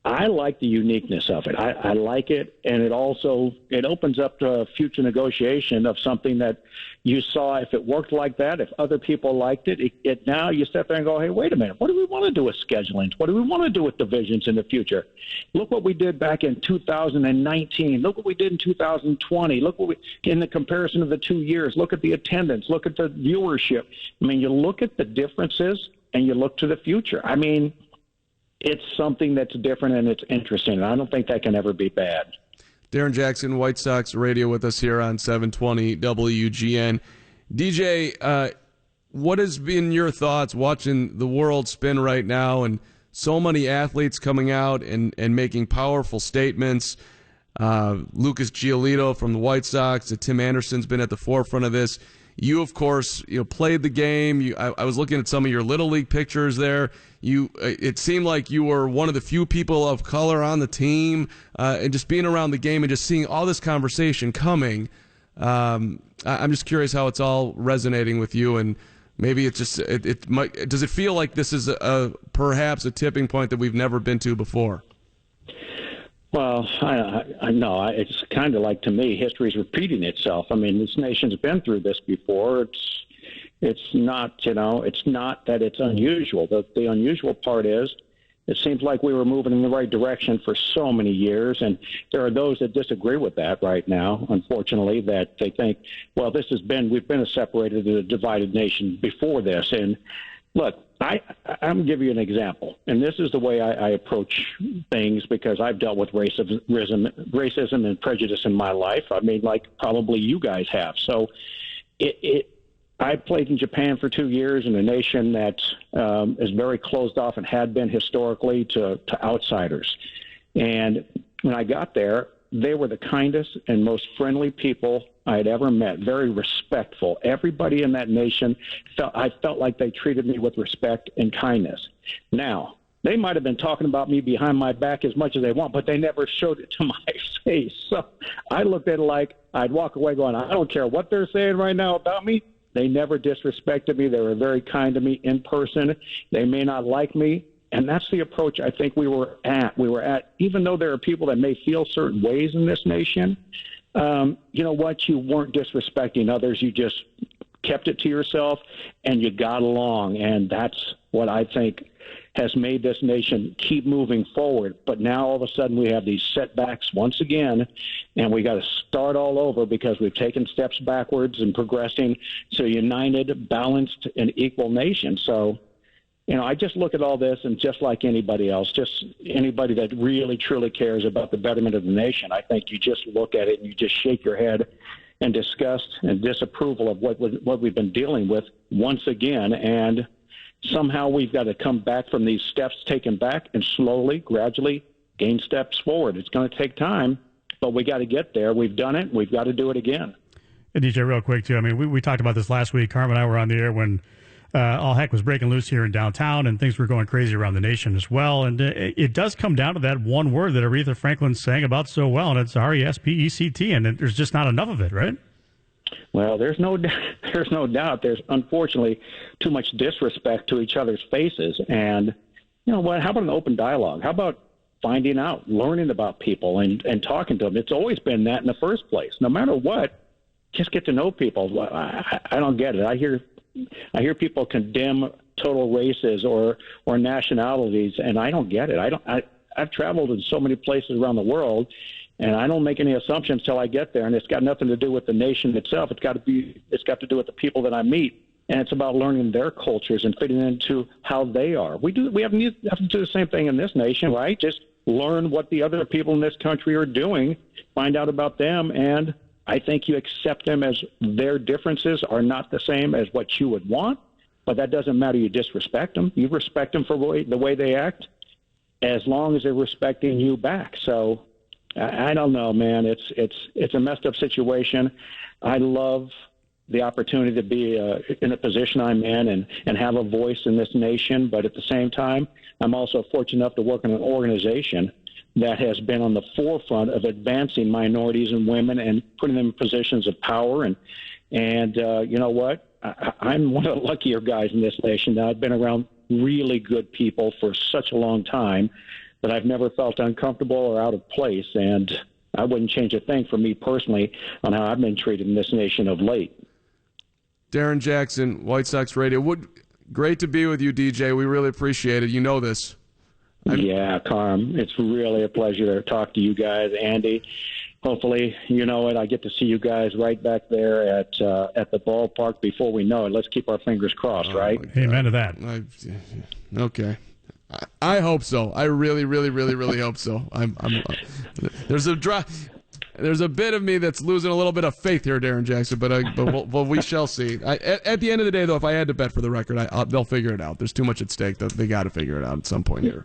I like the uniqueness of it. I like it, and it opens up to a future negotiation of something that you saw. If it worked like that, if other people liked it, now you sit there and go, hey, wait a minute, what do we want to do with scheduling? What do we want to do with divisions in the future? Look what we did back in 2019. Look what we did in 2020. Look what in the comparison of the 2 years. Look at the attendance. Look at the viewership. I mean, you look at the differences and you look to the future. I mean, it's something that's different and it's interesting. And I don't think that can ever be bad. Darren Jackson, White Sox Radio, with us here on 720 WGN. DJ, what has been your thoughts watching the world spin right now and so many athletes coming out and making powerful statements? Lucas Giolito from the White Sox, Tim Anderson's been at the forefront of this. You, of course, played the game. I was looking at some of your Little League pictures there. It seemed like you were one of the few people of color on the team, and just being around the game and just seeing all this conversation coming. I'm just curious how it's all resonating with you, and maybe it's just does it feel like this is perhaps a tipping point that we've never been to before? Well, I know. It's kind of like, to me, history's repeating itself. I mean, this nation's been through this before. It's not, it's not that it's unusual. The unusual part is it seems like we were moving in the right direction for so many years, and there are those that disagree with that right now, unfortunately, that they think, well, we've been a separated and a divided nation before this. And look, I'm going to give you an example, and this is the way I approach things because I've dealt with racism and prejudice in my life. I mean, like probably you guys have. So I played in Japan for 2 years in a nation that is very closed off and had been historically to outsiders. And when I got there, they were the kindest and most friendly people I had ever met, very respectful. Everybody in that nation, I felt like they treated me with respect and kindness. Now, they might have been talking about me behind my back as much as they want, but they never showed it to my face. So I looked at it like I'd walk away going, I don't care what they're saying right now about me. They never disrespected me. They were very kind to me in person. They may not like me. And that's the approach I think we were at. Even though there are people that may feel certain ways in this nation, you know what? You weren't disrespecting others. You just kept it to yourself, and you got along. And that's what I think has made this nation keep moving forward. But now all of a sudden we have these setbacks once again, and we got to start all over because we've taken steps backwards and progressing to a united, balanced, and equal nation. So, I just look at all this, and just like anybody else, just anybody that really, truly cares about the betterment of the nation, I think you just look at it and you just shake your head in disgust and disapproval of what we've been dealing with once again. And somehow we've got to come back from these steps taken back and slowly, gradually gain steps forward. It's going to take time, but we got to get there. We've done it. We've got to do it again. And DJ, real quick, too. I mean, we talked about this last week. Carmen and I were on the air when all heck was breaking loose here in downtown, and things were going crazy around the nation as well. And it does come down to that one word that Aretha Franklin sang about so well, and it's R-E-S-P-E-C-T, and there's just not enough of it, right? Well, there's no doubt. There's unfortunately too much disrespect to each other's faces. And, what? How about an open dialogue? How about finding out, learning about people and talking to them? It's always been that in the first place. No matter what, just get to know people. I don't get it. I hear people condemn total races or nationalities, and I don't get it. I've traveled in so many places around the world, and I don't make any assumptions till I get there. And it's got nothing to do with the nation itself. It's got to do with the people that I meet, and it's about learning their cultures and fitting into how they are. We have to do the same thing in this nation, right? Just learn what the other people in this country are doing, find out about them, and I think you accept them as their differences are not the same as what you would want, but that doesn't matter. You disrespect them. You respect them for the way they act, as long as they're respecting you back. So I don't know, man. It's a messed up situation. I love the opportunity to be in a position I'm in and have a voice in this nation, but at the same time, I'm also fortunate enough to work in an organization that has been on the forefront of advancing minorities and women and putting them in positions of power. And you know what? I'm one of the luckier guys in this nation now. I've been around really good people for such a long time that I've never felt uncomfortable or out of place. And I wouldn't change a thing for me personally on how I've been treated in this nation of late. Darren Jackson, White Sox Radio. Great to be with you, DJ. We really appreciate it. You know this. Yeah, Carm, it's really a pleasure to talk to you guys. Andy, hopefully, I get to see you guys right back there at the ballpark before we know it. Let's keep our fingers crossed, right? Amen to that. Okay. I hope so. I really, really, really, really hope so. There's a bit of me that's losing a little bit of faith here, Darren Jackson, but we shall see. At the end of the day, though, if I had to bet for the record, they'll figure it out. There's too much at stake. They got to figure it out at some point here.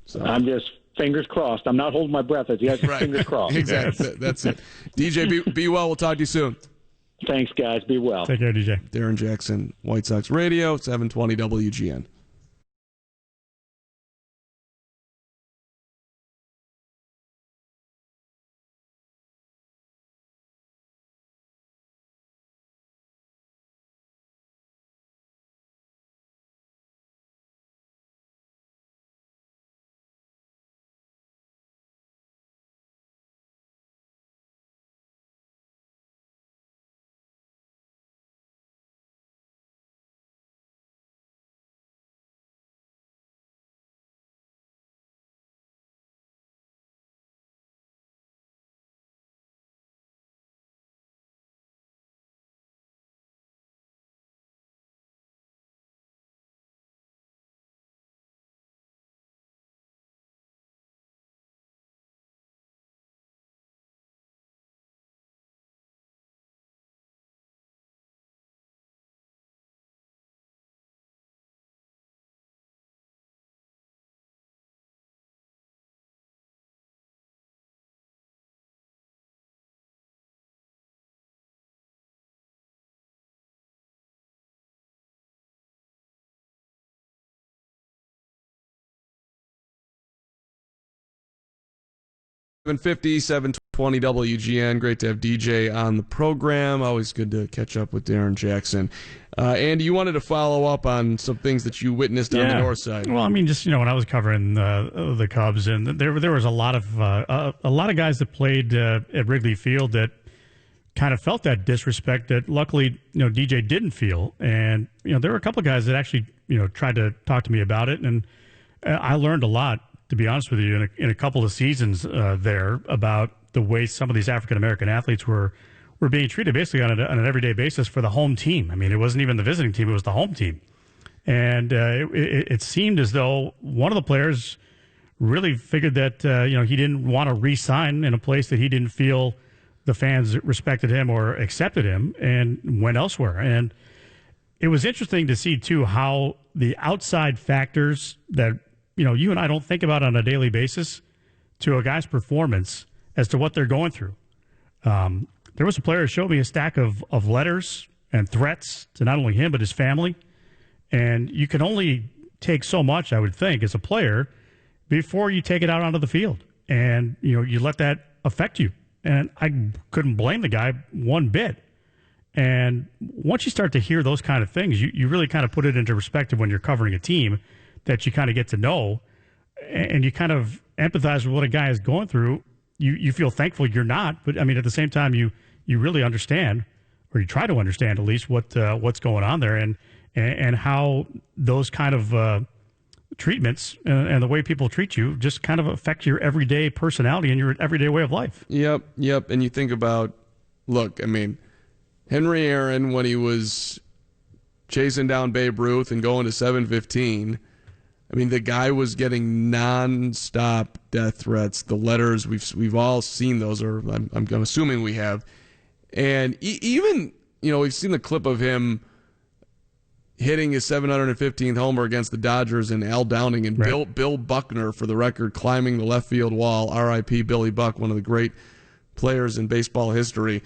So. I'm just fingers crossed. I'm not holding my breath as you guys. Right. Fingers crossed. Exactly. That's it. DJ, be well. We'll talk to you soon. Thanks, guys. Be well. Take care, DJ. Darren Jackson, White Sox Radio, 720 WGN. $750, 720 WGN. Great to have DJ on the program. Always good to catch up with Darren Jackson. Andy, you wanted to follow up on some things that you witnessed on the north side. Well, I mean, just when I was covering the Cubs, and there was a lot of guys that played at Wrigley Field that kind of felt that disrespect that luckily DJ didn't feel, and there were a couple of guys that actually tried to talk to me about it, and I learned a lot, to be honest with you, in a couple of seasons there about the way some of these African American athletes were being treated basically on an everyday basis for the home team. I mean, it wasn't even the visiting team; it was the home team. And it seemed as though one of the players really figured that he didn't want to re-sign in a place that he didn't feel the fans respected him or accepted him, and went elsewhere. And it was interesting to see too how the outside factors that you and I don't think about on a daily basis to a guy's performance as to what they're going through. There was a player who showed me a stack of letters and threats to not only him but his family. And you can only take so much, I would think, as a player before you take it out onto the field. And, you let that affect you. And I couldn't blame the guy one bit. And once you start to hear those kind of things, you really kind of put it into perspective when you're covering a team that you kind of get to know. And you kind of empathize with what a guy is going through. You feel thankful you're not. But, I mean, at the same time, you really understand, or you try to understand at least, what's going on there. And how those kind of treatments and the way people treat you just kind of affect your everyday personality and your everyday way of life. Yep. And you think about, look, I mean, Henry Aaron, when he was chasing down Babe Ruth and going to 715, I mean, the guy was getting nonstop death threats. The letters, we've all seen those, or I'm assuming we have. And even, we've seen the clip of him hitting his 715th homer against the Dodgers and Al Downing, and right. Bill Buckner, for the record, climbing the left field wall. R.I.P. Billy Buck, one of the great players in baseball history.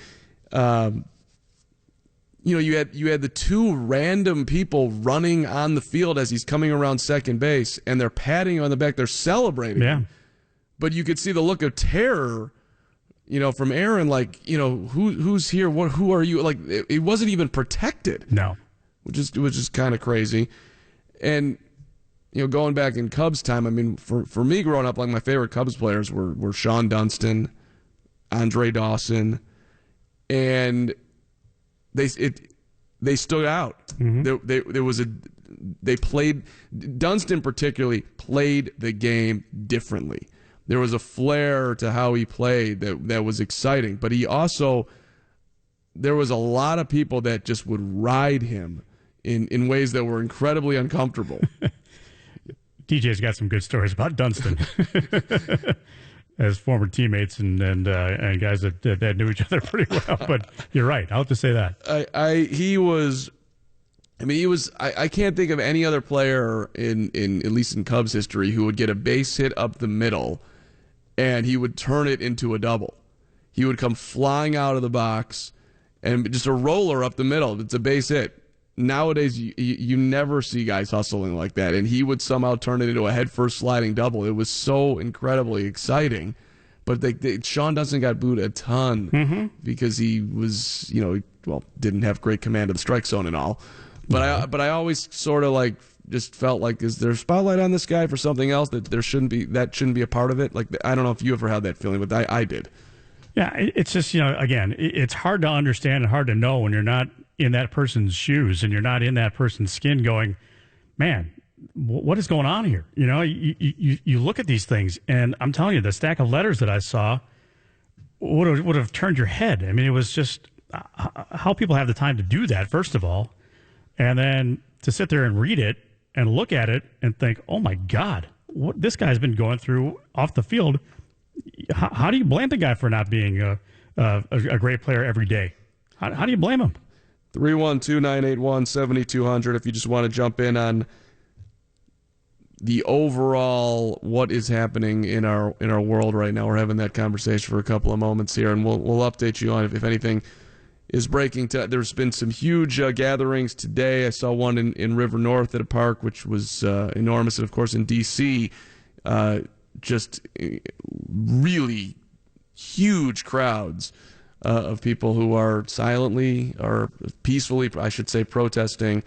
You had the two random people running on the field as he's coming around second base, and they're patting on the back. They're celebrating. Yeah. But you could see the look of terror, from Aaron, like, who's here? Who are you? Like, it wasn't even protected. No. Which was just kind of crazy. And, going back in Cubs time, I mean, for me growing up, like, my favorite Cubs players were Sean Dunston, Andre Dawson, and they stood out. Mm-hmm. They played, Dunston particularly played the game differently. There was a flair to how he played that was exciting, but there was a lot of people that just would ride him in ways that were incredibly uncomfortable. DJ's got some good stories about Dunston as former teammates and guys that knew each other pretty well. But you're right. I'll have to say that. I can't think of any other player in at least in Cubs history who would get a base hit up the middle and he would turn it into a double. He would come flying out of the box and just a roller up the middle. It's a base hit. Nowadays, you never see guys hustling like that, and he would somehow turn it into a headfirst sliding double. It was so incredibly exciting. But Sean Dunston got booed a ton because he was, didn't have great command of the strike zone and all. But I always sort of just felt like, is there a spotlight on this guy for something else that shouldn't be a part of it? Like, I don't know if you ever had that feeling, but I did. Yeah, it's just, again, it's hard to understand and hard to know when you're not in that person's shoes and you're not in that person's skin going, man, what is going on here? You look at these things, and I'm telling you, the stack of letters that I saw would have turned your head. I mean, it was just how people have the time to do that, first of all, and then to sit there and read it and look at it and think, oh, my God, what this guy's been going through off the field. How do you blame the guy for not being a great player every day? How do you blame him? 312-981-7200 if you just want to jump in on the overall what is happening in our world right now. We're having that conversation for a couple of moments here, and we'll update you on if anything is breaking. There's been some huge gatherings today. I saw one in River North at a park, which was enormous, and of course in D.C., just really huge crowds of people who are silently or peacefully, I should say, protesting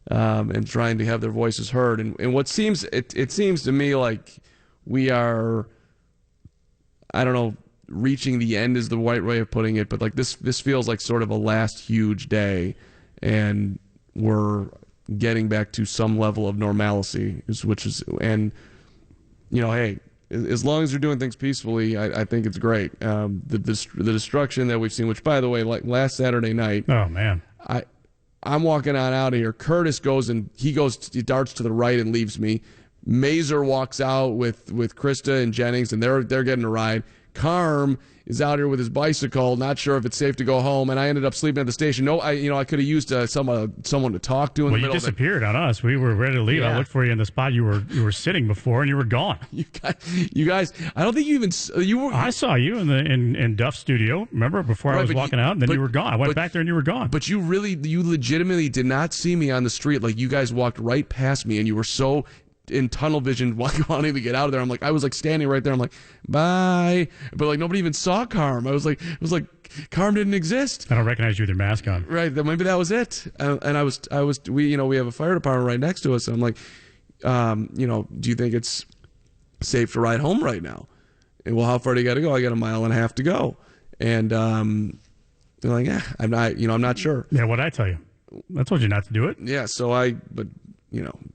and trying to have their voices heard. And what seems, it seems to me like we are, I don't know, reaching the end is the right way of putting it, but like this feels like sort of a last huge day, and we're getting back to some level of normalcy, and hey, as long as you're doing things peacefully, I think it's great. The destruction that we've seen, which, by the way, like last Saturday night. Oh, man. I'm walking on out of here. Curtis he darts to the right and leaves me. Masur walks out with Krista and Jennings, and they're getting a ride. Carm is out here with his bicycle, not sure if it's safe to go home, and I ended up sleeping at the station. No, I could have used someone to talk to in the middle. You disappeared on us. We were ready to leave. Yeah. I looked for you in the spot you were sitting before, and you were gone. You guys, I don't think you were. I saw you in Duff's studio. Remember before I was walking out, and then you were gone. I went back there, and you were gone. But you legitimately did not see me on the street. Like, you guys walked right past me, and you were so in tunnel vision wanting to get out of there. I was standing right there. I'm like, bye. But like nobody even saw Carm. It was like Carm didn't exist. I don't recognize you with your mask on. Right. Maybe that was it. And we have a fire department right next to us. And I'm like, do you think it's safe to ride home right now? And well, how far do you got to go? I got 1.5 miles to go. And they're like, I'm not sure. Yeah. What'd I tell you? I told you not to do it. Yeah.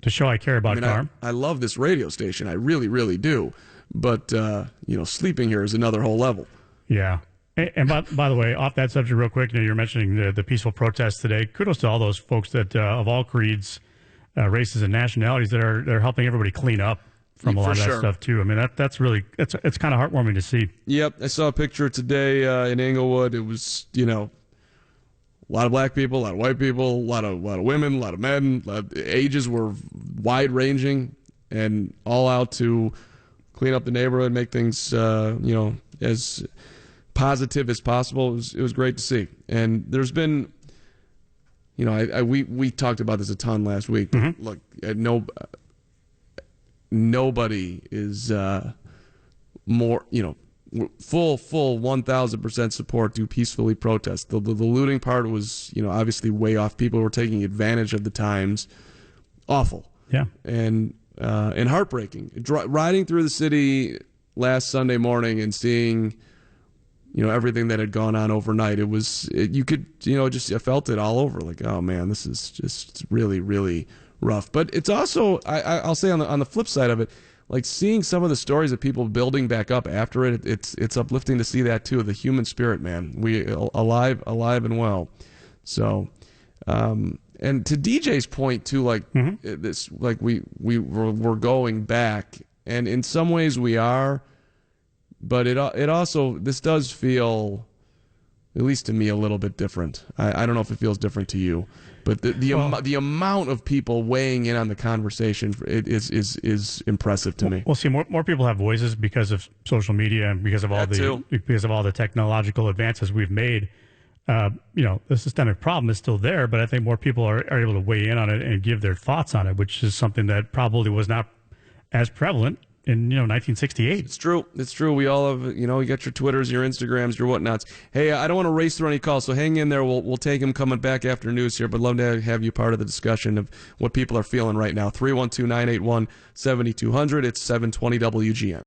To show I care about Carm. I love this radio station. I really, really do. But, sleeping here is another whole level. Yeah. And by the way, off that subject real quick, you're mentioning the peaceful protests today. Kudos to all those folks that of all creeds, races, and nationalities that are helping everybody clean up from a lot of that stuff, too. I mean, that's really, it's kind of heartwarming to see. Yep. I saw a picture today in Inglewood. It was, a lot of black people, a lot of white people, a lot of women, a lot of men. Ages were wide ranging and all out to clean up the neighborhood, make things as positive as possible. It was great to see. And there's been, we talked about this a ton last week. Mm-hmm. Look, nobody is more, full 1,000% support to peacefully protest. The looting part was, obviously way off. People were taking advantage of the times. Awful. Yeah. And heartbreaking. Riding through the city last Sunday morning and seeing, everything that had gone on overnight. You felt it all over. Like, oh man, this is just really, really rough. But it's also, I'll say on the flip side of it, like seeing some of the stories of people building back up after it, it's uplifting to see that too. The human spirit, man, we alive and well. So, and to DJ's point too, like this, like we're going back, and in some ways we are, but it also, this does feel, at least to me, a little bit different. I don't know if it feels different to you. But the amount of people weighing in on the conversation is impressive to me. Well, see, more people have voices because of social media and because of all the technological advances we've made. The systemic problem is still there, but I think more people are able to weigh in on it and give their thoughts on it, which is something that probably was not as prevalent in 1968. It's true. We all have, you got your Twitters, your Instagrams, your whatnots. Hey, I don't want to race through any calls, so hang in there. We'll take them coming back after news here, but love to have you part of the discussion of what people are feeling right now. 312-981-7200. It's 720 WGN.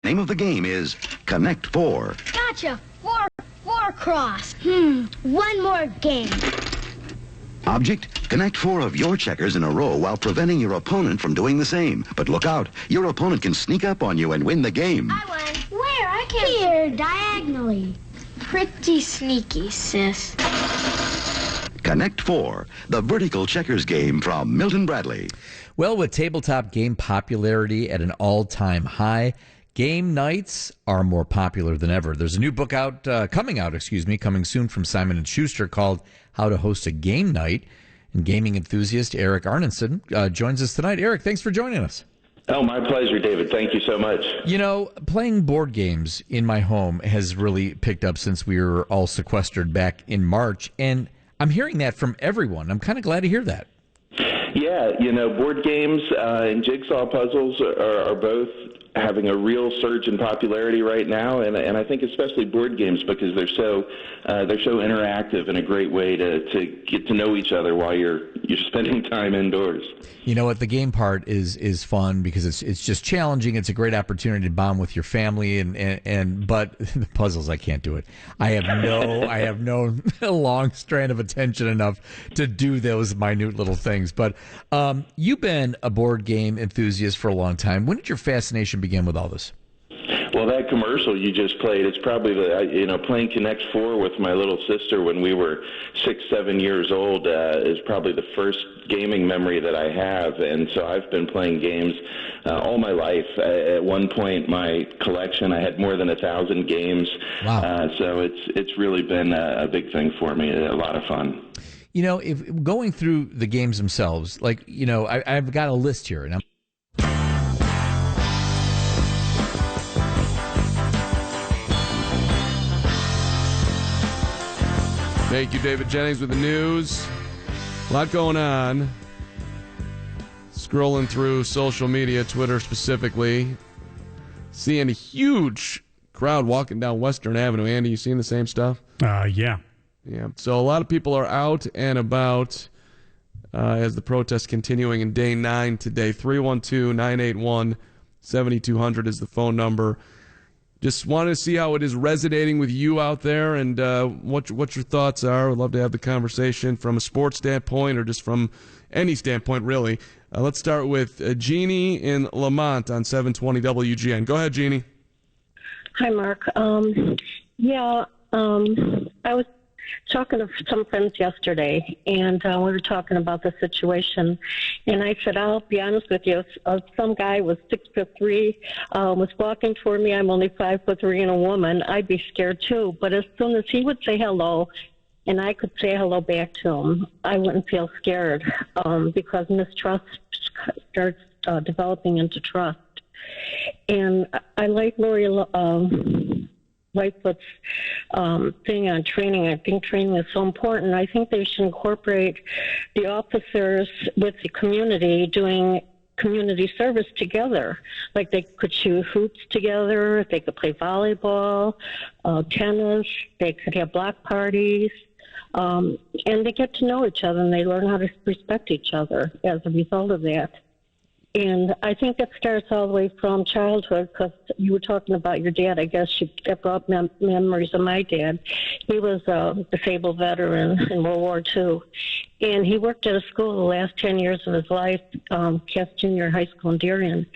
Name of the game is Connect 4. Gotcha. Four cross. One more game. Object, connect 4 of your checkers in a row while preventing your opponent from doing the same. But look out, your opponent can sneak up on you and win the game. I won. Where? I can't. Here, diagonally. Pretty sneaky, sis. Connect 4, the vertical checkers game from Milton Bradley. Well, with tabletop game popularity at an all-time high, game nights are more popular than ever. There's a new book coming soon from Simon & Schuster called How to Host a Game Night. And gaming enthusiast Eric Arneson joins us tonight. Eric, thanks for joining us. Oh, my pleasure, David. Thank you so much. You know, playing board games in my home has really picked up since we were all sequestered back in March, and I'm hearing that from everyone. I'm kind of glad to hear that. Yeah, board games and jigsaw puzzles are both having a real surge in popularity right now, and I think especially board games because they're so interactive and a great way to get to know each other while you're spending time indoors. You know what? The game part is fun because it's just challenging. It's a great opportunity to bond with your family, but the puzzles, I can't do it. I have no long strand of attention enough to do those minute little things. But you've been a board game enthusiast for a long time. When did your fascination begin with all this? Well, that commercial you just played, it's probably playing Connect 4 with my little sister when we were 6-7 years old is probably the first gaming memory that I have. And so I've been playing games all my life. At one point, my collection, I had more than 1,000 games. Wow. So it's really been a big thing for me, a lot of fun. You know, if going through the games themselves, I've got a list here, and Thank you, David Jennings, with the news. A lot going on. Scrolling through social media, Twitter specifically, seeing a huge crowd walking down Western Avenue. Andy, you seeing the same stuff? Yeah. Yeah. So a lot of people are out and about as the protests continuing in day 9 today. 312-981-7200 is the phone number. Just wanted to see how it is resonating with you out there and what your thoughts are. Would love to have the conversation from a sports standpoint or just from any standpoint, really. Let's start with Jeannie in Lamont on 720 WGN. Go ahead, Jeannie. Hi, Mark. I was talking to some friends yesterday, and we were talking about the situation. And I said, I'll be honest with you, some guy was 6'3", was walking toward me. I'm only 5'3" and a woman. I'd be scared too. But as soon as he would say hello, and I could say hello back to him, I wouldn't feel scared because mistrust starts developing into trust. And I like Lori Lightfoot's thing on training. I think training is so important. I think they should incorporate the officers with the community doing community service together. Like they could shoot hoops together, they could play volleyball, tennis, they could have block parties, and they get to know each other and they learn how to respect each other as a result of that. And I think that starts all the way from childhood, because you were talking about your dad. I guess that brought memories of my dad. He was a disabled veteran in World War II, and he worked at a school the last 10 years of his life, Cass Junior High School in Darien.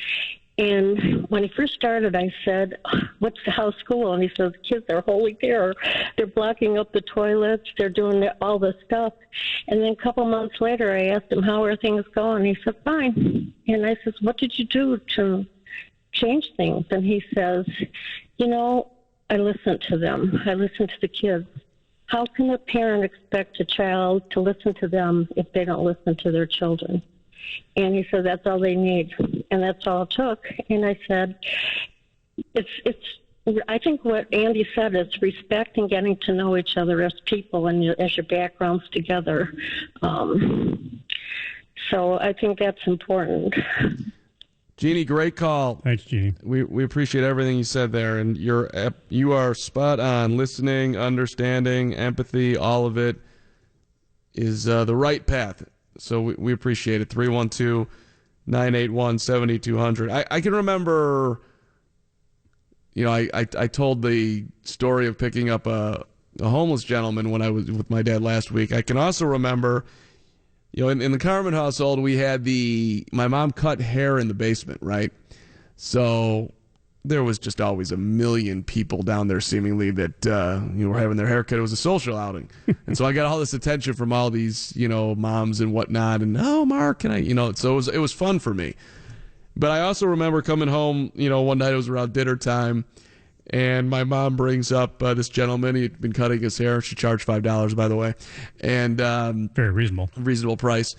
And when he first started, I said, what's the house school? And he says, kids are wholly there. They're blocking up the toilets. They're doing all this stuff. And then a couple months later, I asked him, how are things going? He said, fine. And I said, what did you do to change things? And he says, I listen to them. I listen to the kids. How can a parent expect a child to listen to them if they don't listen to their children? And he said, that's all they need. And that's all it took. And I said, I think what Andy said is respect and getting to know each other as people and as your backgrounds together. So I think that's important. Jeannie, great call. Thanks, Jeannie. We appreciate everything you said there, and you are spot on. Listening, understanding, empathy, all of it is the right path. So we appreciate it. 312-981-7200. I can remember I told the story of picking up a homeless gentleman when I was with my dad last week. I can also remember, in the Carman household, we had my mom cut hair in the basement, right? So there was just always a million people down there seemingly that were having their hair cut. It was a social outing. And so I got all this attention from all these, moms and whatnot. And, oh, Mark, can I, so it was fun for me. But I also remember coming home, one night it was around dinner time, and my mom brings up this gentleman. He'd been cutting his hair. She charged $5, by the way. And very reasonable price.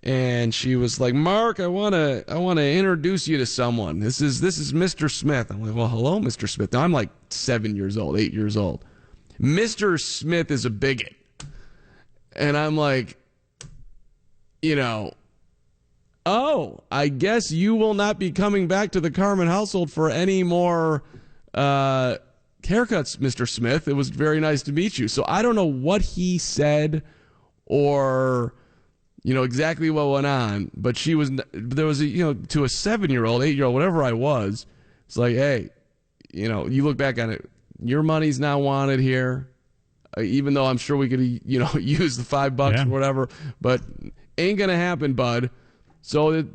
And she was like, Mark, I want to introduce you to someone. This is Mr. Smith. I'm like, well, hello, Mr. Smith. Now I'm like 8 years old. Mr. Smith is a bigot. And I'm like, oh, I guess you will not be coming back to the Carman household for any more haircuts, Mr. Smith. It was very nice to meet you. So I don't know what he said or exactly what went on, but there was to a 7-year-old, 8-year-old, whatever I was, it's like, hey, you look back on it, your money's not wanted here, even though I'm sure we could, use the $5 or whatever, but ain't going to happen, bud. So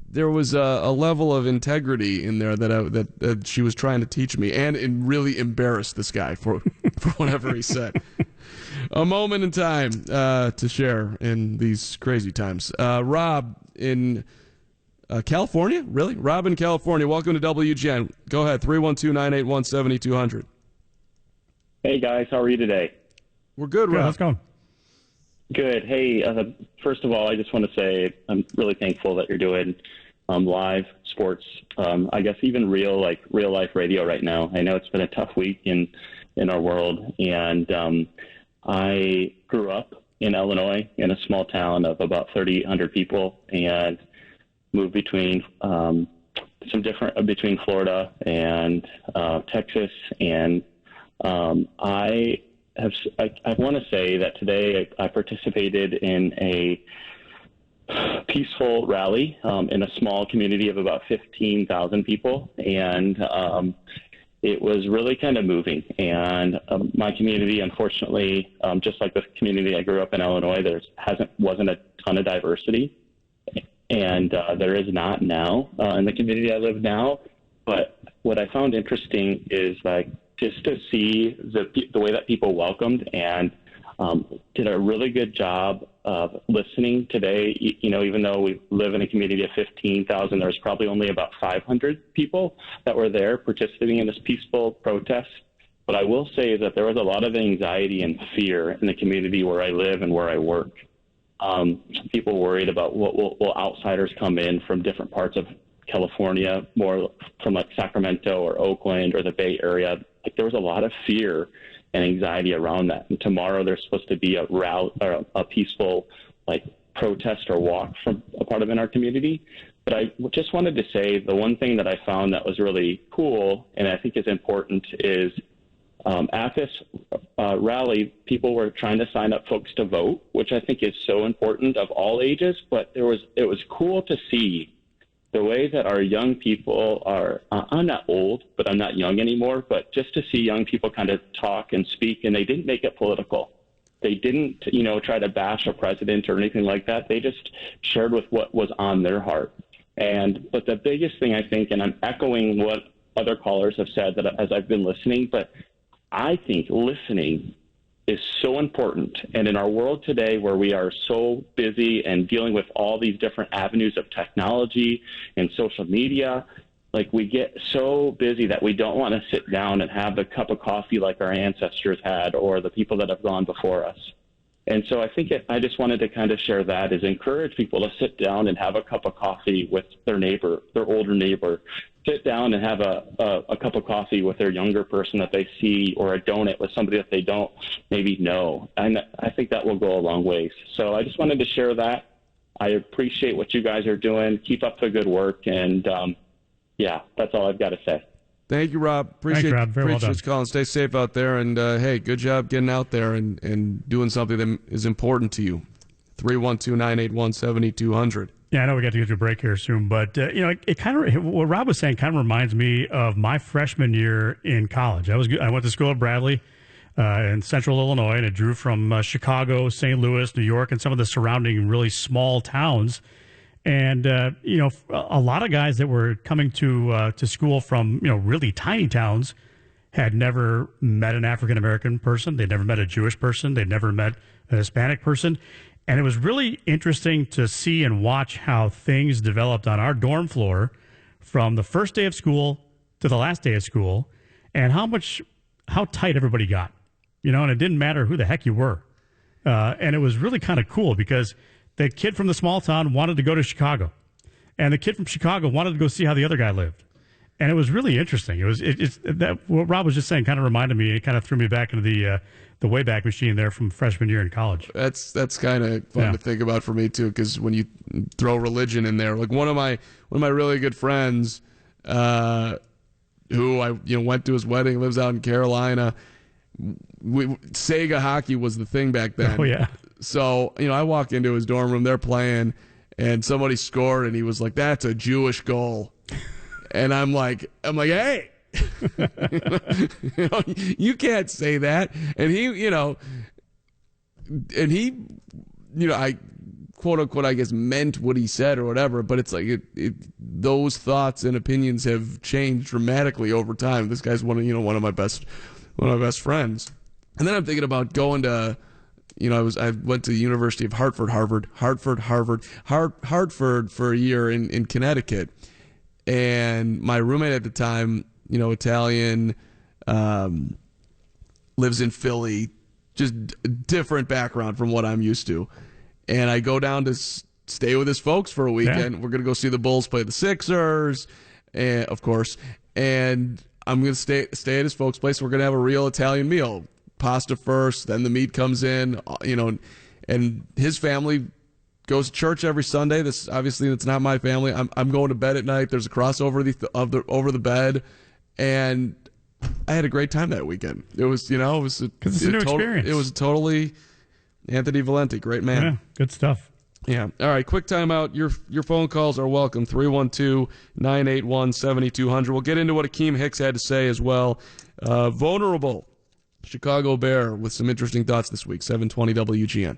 there was a level of integrity in there that she was trying to teach me, and it really embarrassed this guy for whatever he said. A moment in time to share in these crazy times. Rob in California? Really? Rob in California. Welcome to WGN. Go ahead, 312-981-7200. Hey, guys. How are you today? We're good, Rob. Let's go. Good. Hey, first of all, I just want to say I'm really thankful that you're doing live sports. I guess even real life radio right now. I know it's been a tough week in our world, and I grew up in Illinois in a small town of about 3,800 people, and moved between between Florida and Texas. And I want to say that today I participated in a peaceful rally in a small community of about 15,000 people, and it was really kind of moving. And my community, unfortunately, just like the community I grew up in Illinois, wasn't a ton of diversity, and there is not now in the community I live now. But what I found interesting is just to see the way that people welcomed and did a really good job of listening today. Even though we live in a community of 15,000, there's probably only about 500 people that were there participating in this peaceful protest. But I will say that there was a lot of anxiety and fear in the community where I live and where I work. People worried about will outsiders come in from different parts of California, more from Sacramento or Oakland or the Bay Area. There was a lot of fear and anxiety around that. And tomorrow there's supposed to be a peaceful protest or walk from a part of in our community. But I just wanted to say the one thing that I found that was really cool and I think is important is at this rally, people were trying to sign up folks to vote, which I think is so important of all ages. But it was cool to see the way that our young people are, I'm not old, but I'm not young anymore, but just to see young people kind of talk and speak, and they didn't make it political. They didn't, try to bash a president or anything like that. They just shared with what was on their heart. But the biggest thing I think, and I'm echoing what other callers have said that as I've been listening, but I think listening is so important. And in our world today where we are so busy and dealing with all these different avenues of technology and social media, we get so busy that we don't want to sit down and have a cup of coffee like our ancestors had or the people that have gone before us. And so I think I just wanted to kind of share that, is encourage people to sit down and have a cup of coffee with their neighbor, their older neighbor. Sit down and have a cup of coffee with their younger person that they see, or a donut with somebody that they don't maybe know. And I think that will go a long ways. So I just wanted to share that. I appreciate what you guys are doing. Keep up the good work. And, that's all I've got to say. Thank you, Rob. Appreciate you calling. Stay safe out there. And, hey, good job getting out there and doing something that is important to you. 312-981-7200. Yeah, I know we got to get to a break here soon, but it kind of what Rob was saying kind of reminds me of my freshman year in college. I went to school at Bradley in Central Illinois, and it drew from Chicago, St. Louis, New York, and some of the surrounding really small towns. And a lot of guys that were coming to school from really tiny towns had never met an African American person. They'd never met a Jewish person. They'd never met a Hispanic person. And it was really interesting to see and watch how things developed on our dorm floor from the first day of school to the last day of school, and how tight everybody got. And it didn't matter who the heck you were. And it was really kind of cool because the kid from the small town wanted to go to Chicago, and the kid from Chicago wanted to go see how the other guy lived. And it was really interesting. It's that what Rob was just saying kind of reminded me. It kind of threw me back into the Wayback Machine there from freshman year in college. That's kind of fun to think about for me too, because when you throw religion in there, like one of my really good friends, who I went to his wedding, lives out in Carolina. Sega hockey was the thing back then. Oh yeah. So I walk into his dorm room, they're playing, and somebody scored, and he was like, "That's a Jewish goal." And I'm like, hey, you can't say that. And he, I quote unquote, I guess, meant what he said or whatever. But it's like those thoughts and opinions have changed dramatically over time. This guy's one of my best friends. And then I'm thinking about going to, I went to the University of Hartford for a year in Connecticut. And my roommate at the time, Italian, lives in Philly, just different background from what I'm used to. And I go down to stay with his folks for a weekend. Yeah. We're going to go see the Bulls play the Sixers, of course. And I'm going to stay at his folks' place. We're going to have a real Italian meal. Pasta first, then the meat comes in, and his family goes to church every Sunday. That's not my family. I'm going to bed at night. There's a cross over the bed, and I had a great time that weekend. It was a new experience. It was totally Anthony Valenti, great man. Yeah, good stuff. Yeah. All right, quick timeout. Your phone calls are welcome. 312-981-7200. We'll get into what Akeem Hicks had to say as well. Vulnerable Chicago Bear with some interesting thoughts this week. 720 WGN.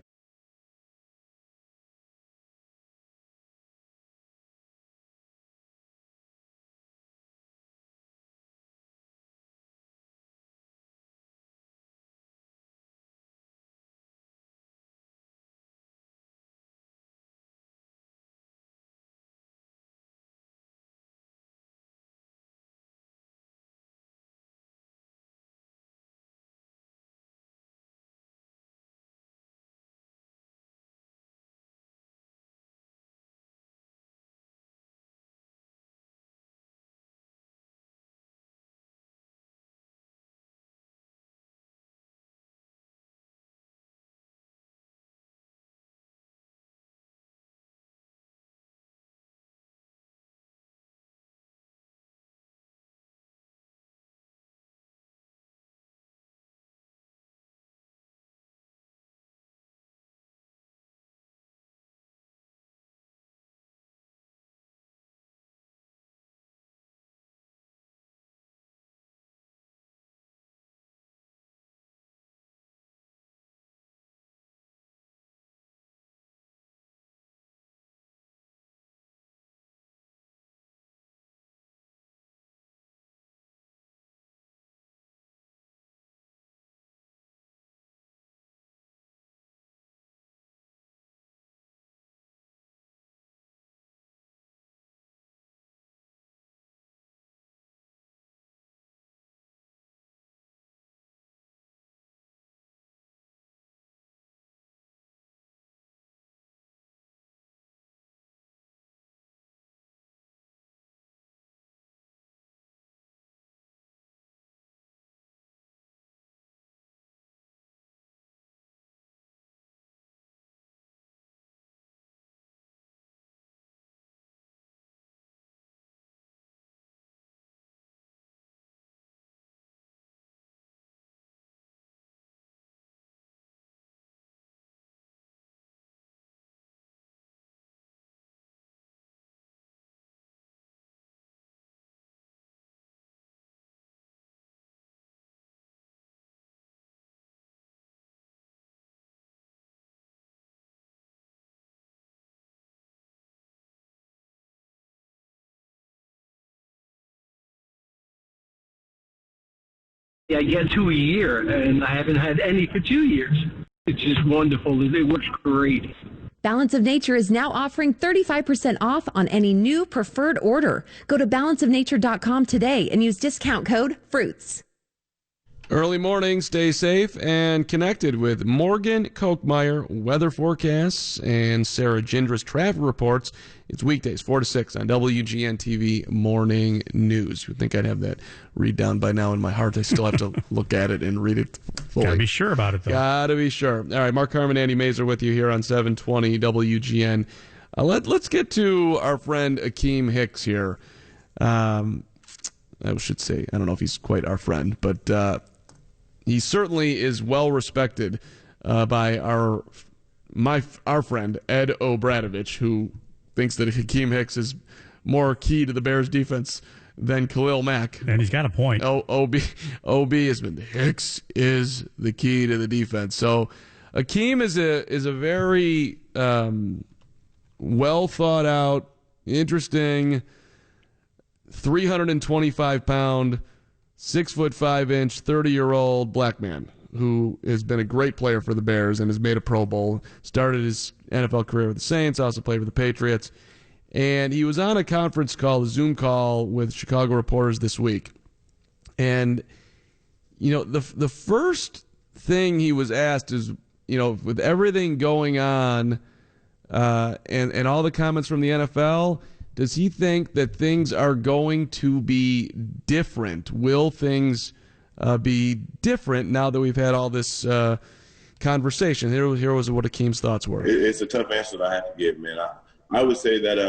I get 2 a year, and I haven't had any for 2 years. It's just wonderful. It works great. Balance of Nature is now offering 35% off on any new preferred order. Go to balanceofnature.com today and use discount code FRUITS. Early morning, stay safe and connected with Morgan Kochmeyer weather forecasts and Sarah Gindras travel reports. It's weekdays 4 to 6 on WGN TV Morning News. You'd think I'd have that read down by now in my heart. I still have to look at it and read it fully. Gotta be sure about it, though. Gotta be sure. All right, Mark Carman, Andy Masur with you here on 720 WGN. Let's get to our friend Akeem Hicks here. I should say, I don't know if he's quite our friend, but he certainly is well respected by our friend Ed O'Bradovich, who thinks that Akeem Hicks is more key to the Bears defense than Khalil Mack. And he's got a point. OB has been Hicks is the key to the defense. So Akeem is a very well thought out, interesting 325-pound, 6'5", 30-year-old black man who has been a great player for the Bears and has made a Pro Bowl. Started his NFL career with the Saints, also played for the Patriots. And he was on a conference call, a Zoom call with Chicago reporters this week. And, the first thing he was asked is, with everything going on and all the comments from the NFL, does he think that things are going to be different? Will things be different now that we've had all this conversation? Here was what Akeem's thoughts were. It's a tough answer that I have to give, man. I would say that,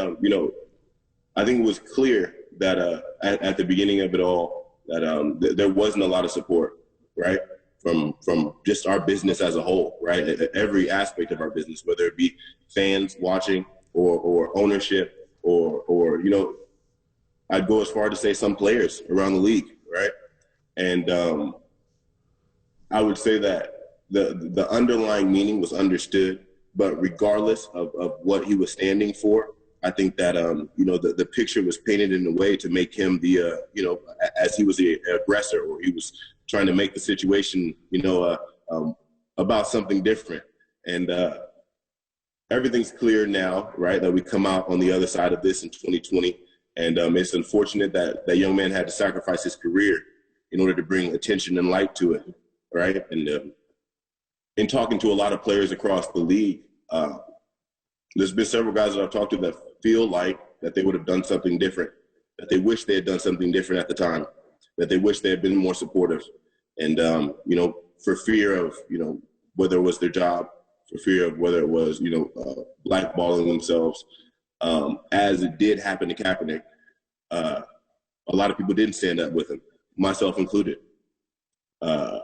I think it was clear that at the beginning of it all that there wasn't a lot of support, right, from just our business as a whole, right, every aspect of our business, whether it be fans watching or ownership, or I'd go as far to say some players around the league, right? And I would say that the underlying meaning was understood, but regardless of what he was standing for, I think that the picture was painted in a way to make him the as he was the aggressor, or he was trying to make the situation about something different. And everything's clear now, right, that we come out on the other side of this in 2020. And it's unfortunate that that young man had to sacrifice his career in order to bring attention and light to it, right? And in talking to a lot of players across the league, there's been several guys that I've talked to that feel like that they would have done something different, that they wish they had done something different at the time, that they wish they had been more supportive. And, for fear of, whether it was their job, for fear of whether it was, blackballing themselves, as it did happen to Kaepernick, a lot of people didn't stand up with him, myself included. I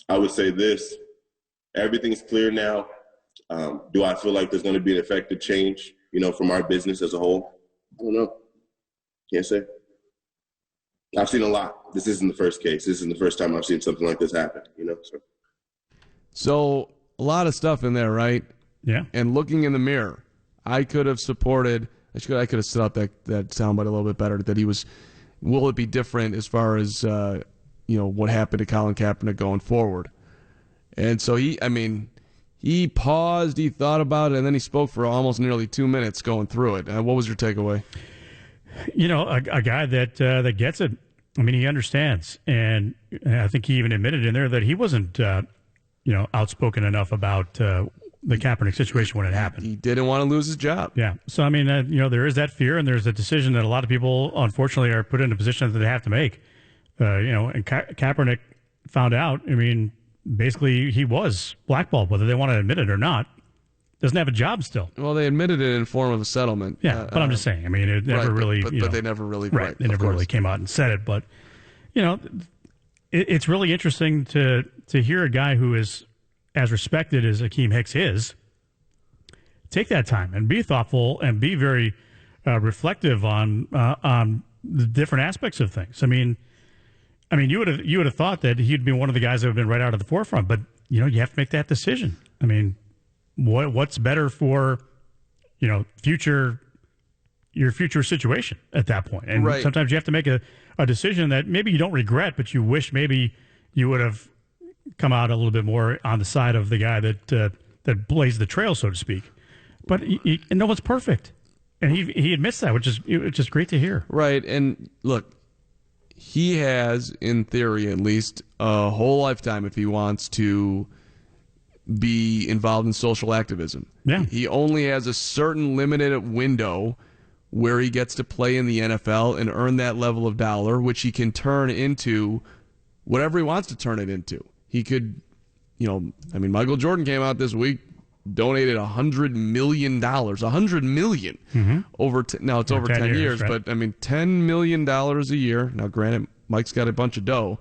would say this, everything's clear now. Do I feel like there's going to be an effective change, from our business as a whole? I don't know. Can't say. I've seen a lot. This isn't the first case. This isn't the first time I've seen something like this happen, So a lot of stuff in there, right? Yeah. And looking in the mirror, I could have supported. I could have set out that soundbite a little bit better. That he was. Will it be different as far as what happened to Colin Kaepernick going forward? And so he paused, he thought about it, and then he spoke for almost nearly 2 minutes going through it. What was your takeaway? A guy that gets it. He understands, and I think he even admitted in there that he wasn't outspoken enough about the Kaepernick situation when it happened. He didn't want to lose his job. Yeah. So, there is that fear, and there's a decision that a lot of people, unfortunately, are put in a position that they have to make. And Kaepernick found out, basically he was blackballed, whether they want to admit it or not. Doesn't have a job still. Well, they admitted it in form of a settlement. Yeah, but I'm just saying, it never really... But they never really... Right, they never really came out and said it, but, it's really interesting to hear a guy who is as respected as Akeem Hicks is, take that time and be thoughtful and be very reflective on the different aspects of things. You would have thought that he'd be one of the guys that would have been right out of the forefront, but you have to make that decision. What's better for your future situation at that point? And right. Sometimes you have to make a decision that maybe you don't regret, but you wish maybe you would have come out a little bit more on the side of the guy that blazed the trail, so to speak. But and no one's perfect, and he admits that, which is great to hear. Right, and look, he has, in theory at least, a whole lifetime if he wants to be involved in social activism. Yeah. He only has a certain limited window where he gets to play in the NFL and earn that level of dollar, which he can turn into whatever he wants to turn it into. He could, Michael Jordan came out this week, donated $100 million, $100 million over. Now it's over 10 years, right? but $10 million a year. Now, granted, Mike's got a bunch of dough,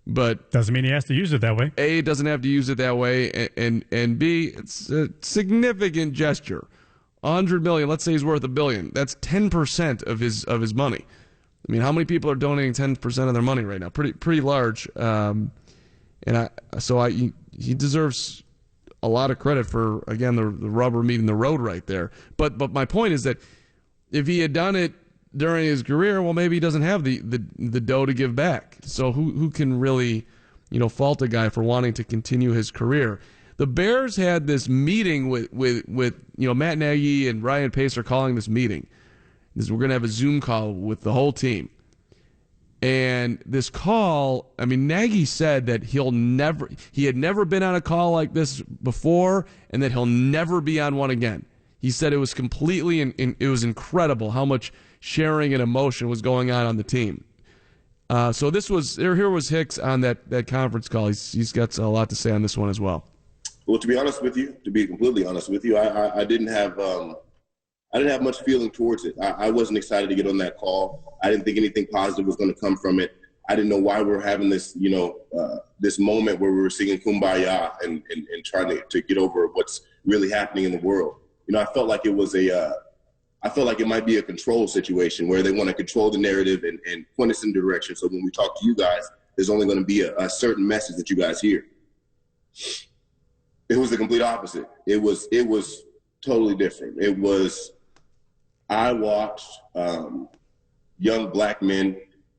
but doesn't mean he has to use it that way. A, doesn't have to use it that way, and B, it's a significant gesture. $100 million. Let's say he's worth $1 billion. That's 10% of his money. I mean, how many people are donating 10% of their money right now? Pretty large. He deserves a lot of credit for, again, the rubber meeting the road right there. But my point is that if he had done it during his career, well, maybe he doesn't have the dough to give back. So who can really, fault a guy for wanting to continue his career? The Bears had this meeting with Matt Nagy and Ryan Pace are calling this meeting. We're going to have a Zoom call with the whole team. And this call, Nagy said that he had never been on a call like this before, and that he'll never be on one again. He said it was completely, it was incredible how much sharing and emotion was going on the team. So here was Hicks on that conference call. He's got a lot to say on this one as well. Well, to be completely honest with you, I didn't have much feeling towards it. I wasn't excited to get on that call. I didn't think anything positive was going to come from it. I didn't know why we were having this, this moment where we were singing Kumbaya and trying to get over what's really happening in the world. I felt like it was I felt like it might be a control situation where they want to control the narrative and point us in the direction. So when we talk to you guys, there's only going to be a certain message that you guys hear. It was the complete opposite. It was totally different. I watched young black men,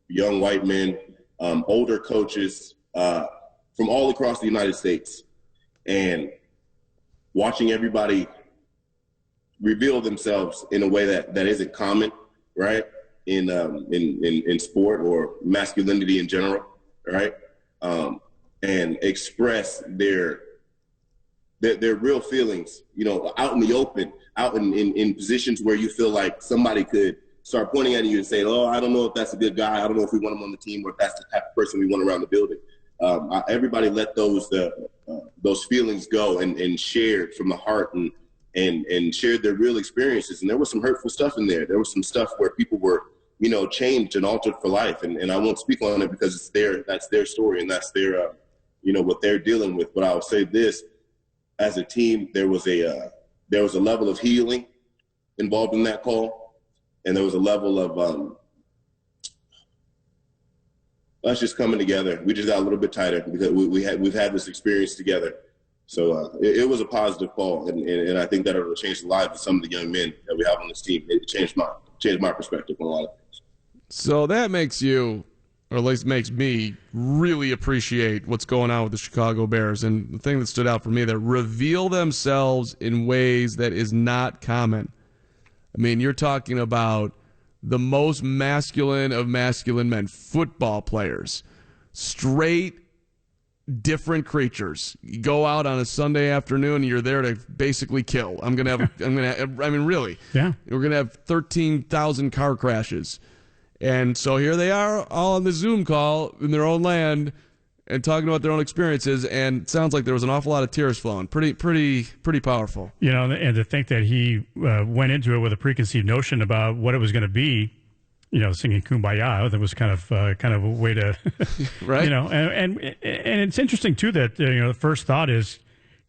young white men, older coaches from all across the United States, and watching everybody reveal themselves in a way that isn't common, right? In sport or masculinity in general, right? And express their real feelings, out in the open, out in positions where you feel like somebody could start pointing at you and saying, oh, I don't know if that's a good guy. I don't know if we want him on the team or if that's the type of person we want around the building. Everybody let those feelings go and shared from the heart and shared their real experiences. And there was some hurtful stuff in there. There was some stuff where people were, changed and altered for life. And I won't speak on it because that's their story and that's their, what they're dealing with. But I'll say this. As a team, there was a level of healing involved in that call, and there was a level of us just coming together. We just got a little bit tighter because we've had this experience together. So it was a positive call, and I think that it'll change the lives of some of the young men that we have on this team. It changed my perspective on a lot of things. So that makes you, or at least makes me, really appreciate what's going on with the Chicago Bears. And the thing that stood out for me, that reveal themselves in ways that is not common. You're talking about the most masculine of masculine men, football players, straight, different creatures. You go out on a Sunday afternoon and you're there to basically kill. Really. Yeah. We're going to have 13,000 car crashes. And so here they are all on the Zoom call in their own land and talking about their own experiences. And it sounds like there was an awful lot of tears flowing. Pretty powerful. And to think that he went into it with a preconceived notion about what it was going to be, singing Kumbaya, that was kind of a way to, right. And it's interesting too that, the first thought is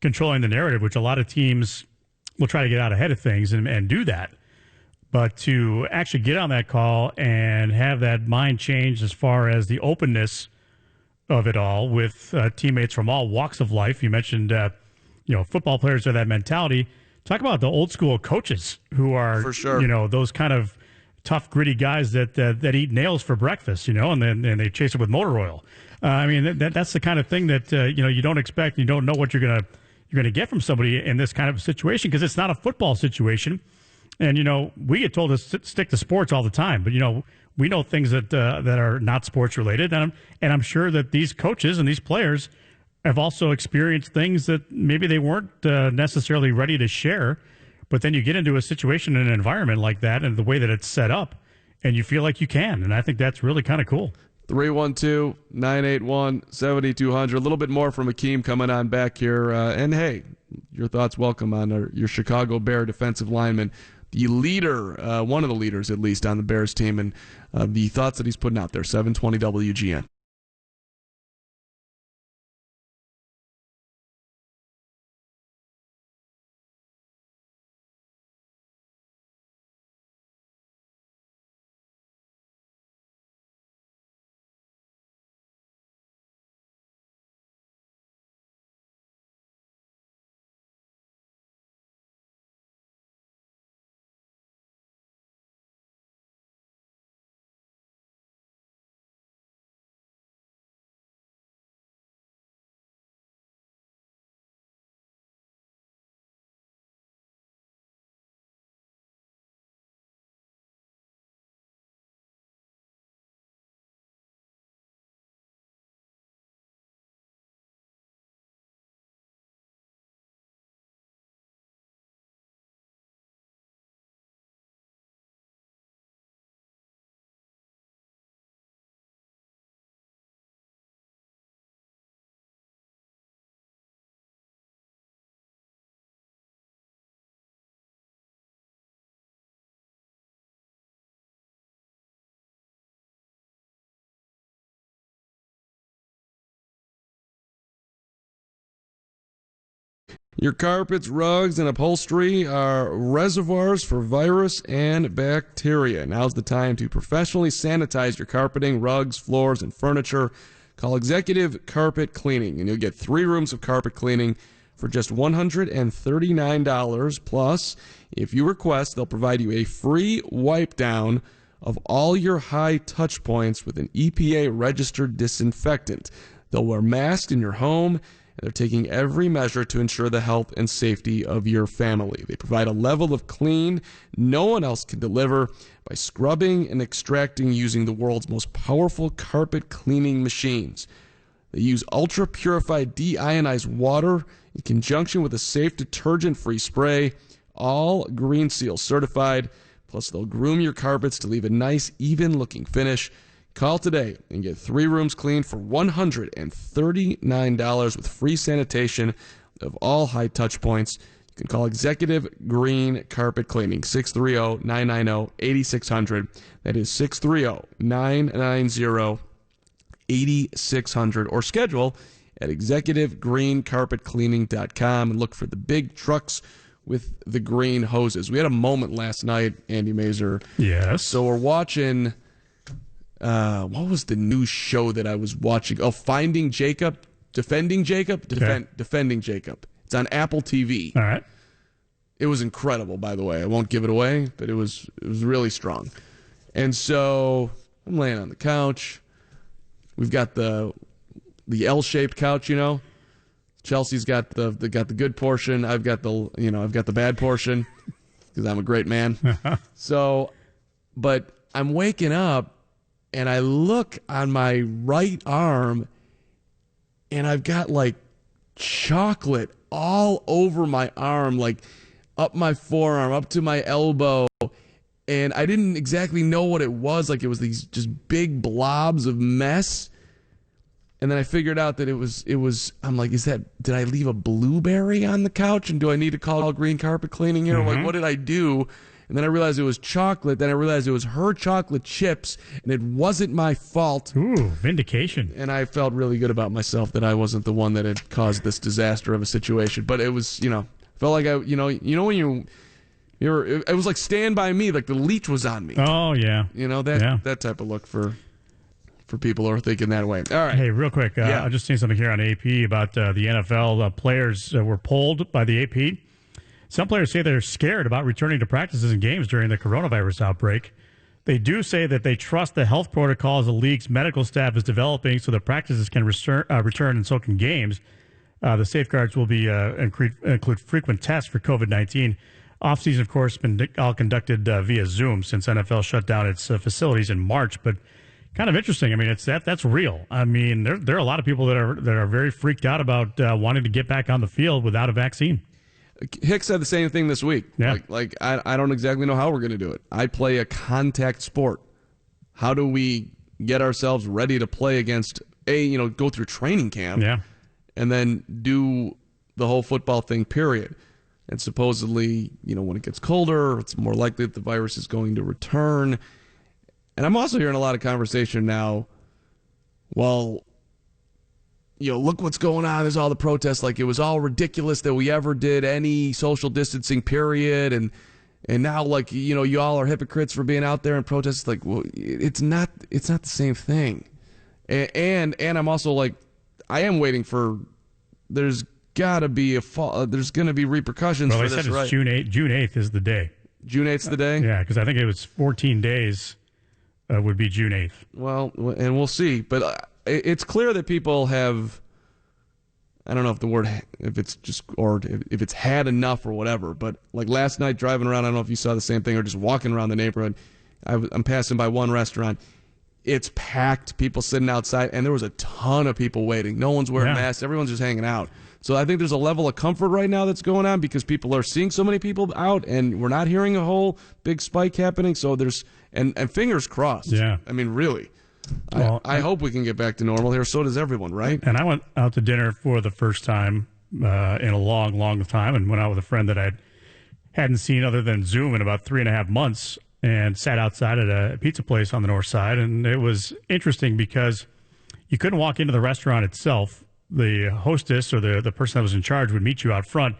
controlling the narrative, which a lot of teams will try to get out ahead of things and do that. But to actually get on that call and have that mind change as far as the openness of it all with teammates from all walks of life. You mentioned, football players are that mentality. Talk about the old school coaches who are, for sure, those kind of tough, gritty guys that eat nails for breakfast, and they chase it with motor oil. I mean, that's the kind of thing that you don't expect. You don't know what you're gonna get from somebody in this kind of situation, because it's not a football situation. And we get told to stick to sports all the time, but we know things that are not sports related, and I'm sure that these coaches and these players have also experienced things that maybe they weren't necessarily ready to share. But then you get into a situation in an environment like that, and the way that it's set up, and you feel like you can, and I think that's really kind of cool. 312-981-7200. A little bit more from Akeem coming on back here. And, hey, your thoughts welcome on your Chicago Bear defensive lineman, the leader, one of the leaders at least, on the Bears team, and the thoughts that he's putting out there. 720 WGN. Your carpets, rugs, and upholstery are reservoirs for virus and bacteria. Now's the time to professionally sanitize your carpeting, rugs, floors, and furniture. Call Executive Carpet Cleaning, and you'll get 3 rooms of carpet cleaning for just $139. Plus, if you request, they'll provide you a free wipe down of all your high touch points with an EPA-registered disinfectant. They'll wear masks in your home. They're taking every measure to ensure the health and safety of your family. They provide a level of clean no one else can deliver by scrubbing and extracting using the world's most powerful carpet cleaning machines. They use ultra-purified deionized water in conjunction with a safe detergent-free spray, all Green Seal certified. Plus, they'll groom your carpets to leave a nice, even-looking finish. Call today and get 3 rooms cleaned for $139 with free sanitation of all high touch points. You can call Executive Green Carpet Cleaning, 630-990-8600. That is 630-990-8600. Or schedule at executivegreencarpetcleaning.com and look for the big trucks with the green hoses. We had a moment last night, Andy Masur. Yes. So we're watching... what was the new show that I was watching? Oh, Finding Jacob? Defending Jacob? Defending Jacob. It's on Apple TV. All right. It was incredible, by the way. I won't give it away, but it was really strong. And so I'm laying on the couch. We've got the L-shaped couch, Chelsea's got the good portion. I've got the bad portion because I'm a great man. So, but I'm waking up. And I look on my right arm, and I've got, chocolate all over my arm, up my forearm, up to my elbow. And I didn't exactly know what it was. It was these just big blobs of mess. And then I figured out that it was. I'm like, did I leave a blueberry on the couch? And do I need to call Green Carpet Cleaning here? Mm-hmm. What did I do? And then I realized it was chocolate. Then I realized it was her chocolate chips, and it wasn't my fault. Ooh, vindication. And I felt really good about myself that I wasn't the one that had caused this disaster of a situation. But it was, felt like when it was like Stand By Me, like the leech was on me. Oh, yeah. That type of look for people who are thinking that way. All right. Hey, real quick, I just seen something here on AP about the NFL players were polled by the AP. Some players say they're scared about returning to practices and games during the coronavirus outbreak. They do say that they trust the health protocols the league's medical staff is developing so the practices can return and so can games. The safeguards will be include frequent tests for COVID-19. Offseason, of course, been all conducted via Zoom since NFL shut down its facilities in March. But kind of interesting. I mean, that's real. I mean, there are a lot of people that are very freaked out about wanting to get back on the field without a vaccine. Hicks said the same thing this week. Yeah. Like I don't exactly know how we're going to do it. I play a contact sport. How do we get ourselves ready to play against go through training camp, and then do the whole football thing, period. And supposedly, when it gets colder, it's more likely that the virus is going to return. And I'm also hearing a lot of conversation now. Well, look what's going on. There's all the protests. Like, it was all ridiculous that we ever did any social distancing, period. And now, like, you all are hypocrites for being out there and protest. Like, well, it's not the same thing. And I'm also like, I am waiting for. There's got to be there's going to be repercussions for this, said it's right? June 8th is the day. June 8th is the day? Yeah, because I think it was 14 days would be June 8th. Well, and we'll see. But it's clear that people have, I don't know if it's had enough or whatever. But like last night driving around, I don't know if you saw the same thing or just walking around the neighborhood. I'm passing by one restaurant. It's packed, people sitting outside, and there was a ton of people waiting. No one's wearing masks. Everyone's just hanging out. So I think there's a level of comfort right now that's going on because people are seeing so many people out, and we're not hearing a whole big spike happening. So there's and fingers crossed. Yeah. I mean, really. Well, I hope we can get back to normal here. So does everyone, right? And I went out to dinner for the first time in a long, long time, and went out with a friend that I hadn't seen other than Zoom in about 3.5 months. And sat outside at a pizza place on the north side. And it was interesting because you couldn't walk into the restaurant itself. The hostess or the person that was in charge would meet you out front.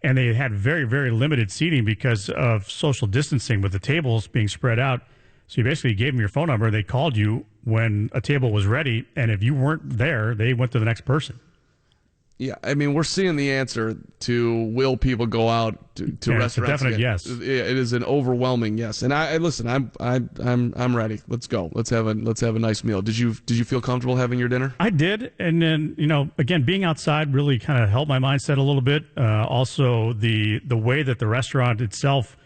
And they had very, very limited seating because of social distancing with the tables being spread out. So you basically gave them your phone number. They called you when a table was ready. And if you weren't there, they went to the next person. Yeah, I mean, we're seeing the answer to will people go out to restaurants? It's a definite yes. It is an overwhelming yes. And I'm ready. Let's go. Let's have a nice meal. Did you feel comfortable having your dinner? I did, and then again, being outside really kind of helped my mindset a little bit. Also, the way that the restaurant itself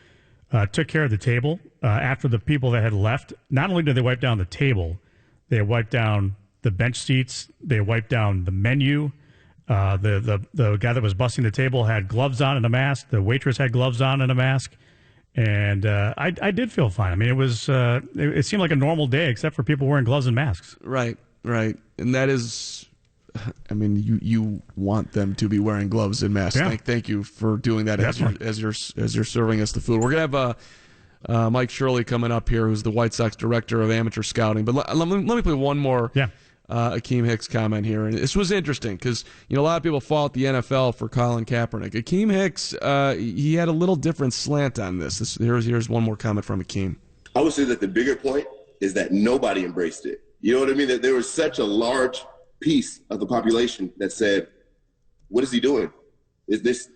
took care of the table after the people that had left. Not only did they wipe down the table, they wiped down the bench seats. They wiped down the menu. The guy that was busting the table had gloves on and a mask. The waitress had gloves on and a mask. And I did feel fine. I mean, it was it seemed like a normal day except for people wearing gloves and masks. Right. And that is, I mean, you want them to be wearing gloves and masks. Yeah. Thank you for doing that as you're serving us the food. We're gonna have Mike Shirley coming up here, who's the White Sox director of amateur scouting. But let me play one more. Yeah. Akeem Hicks comment here, and this was interesting because a lot of people fault the NFL for Colin Kaepernick. Akeem Hicks, he had a little different slant on this. Here's one more comment from Akeem. I would say that the bigger point is that nobody embraced it. You know what I mean? That there was such a large piece of the population that said, "What is he doing? Is this?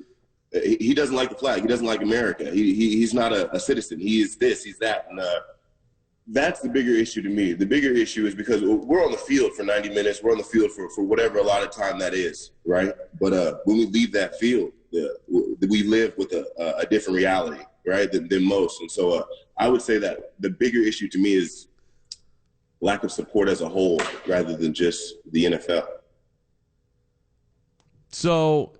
He doesn't like the flag. He doesn't like America. He's not a citizen. He is this. He's that." And that's the bigger issue to me. The bigger issue is because we're on the field for 90 minutes. We're on the field for whatever a lot of time that is, right? But when we leave that field, we live with a different reality, right, than most. And so I would say that the bigger issue to me is lack of support as a whole rather than just the NFL. So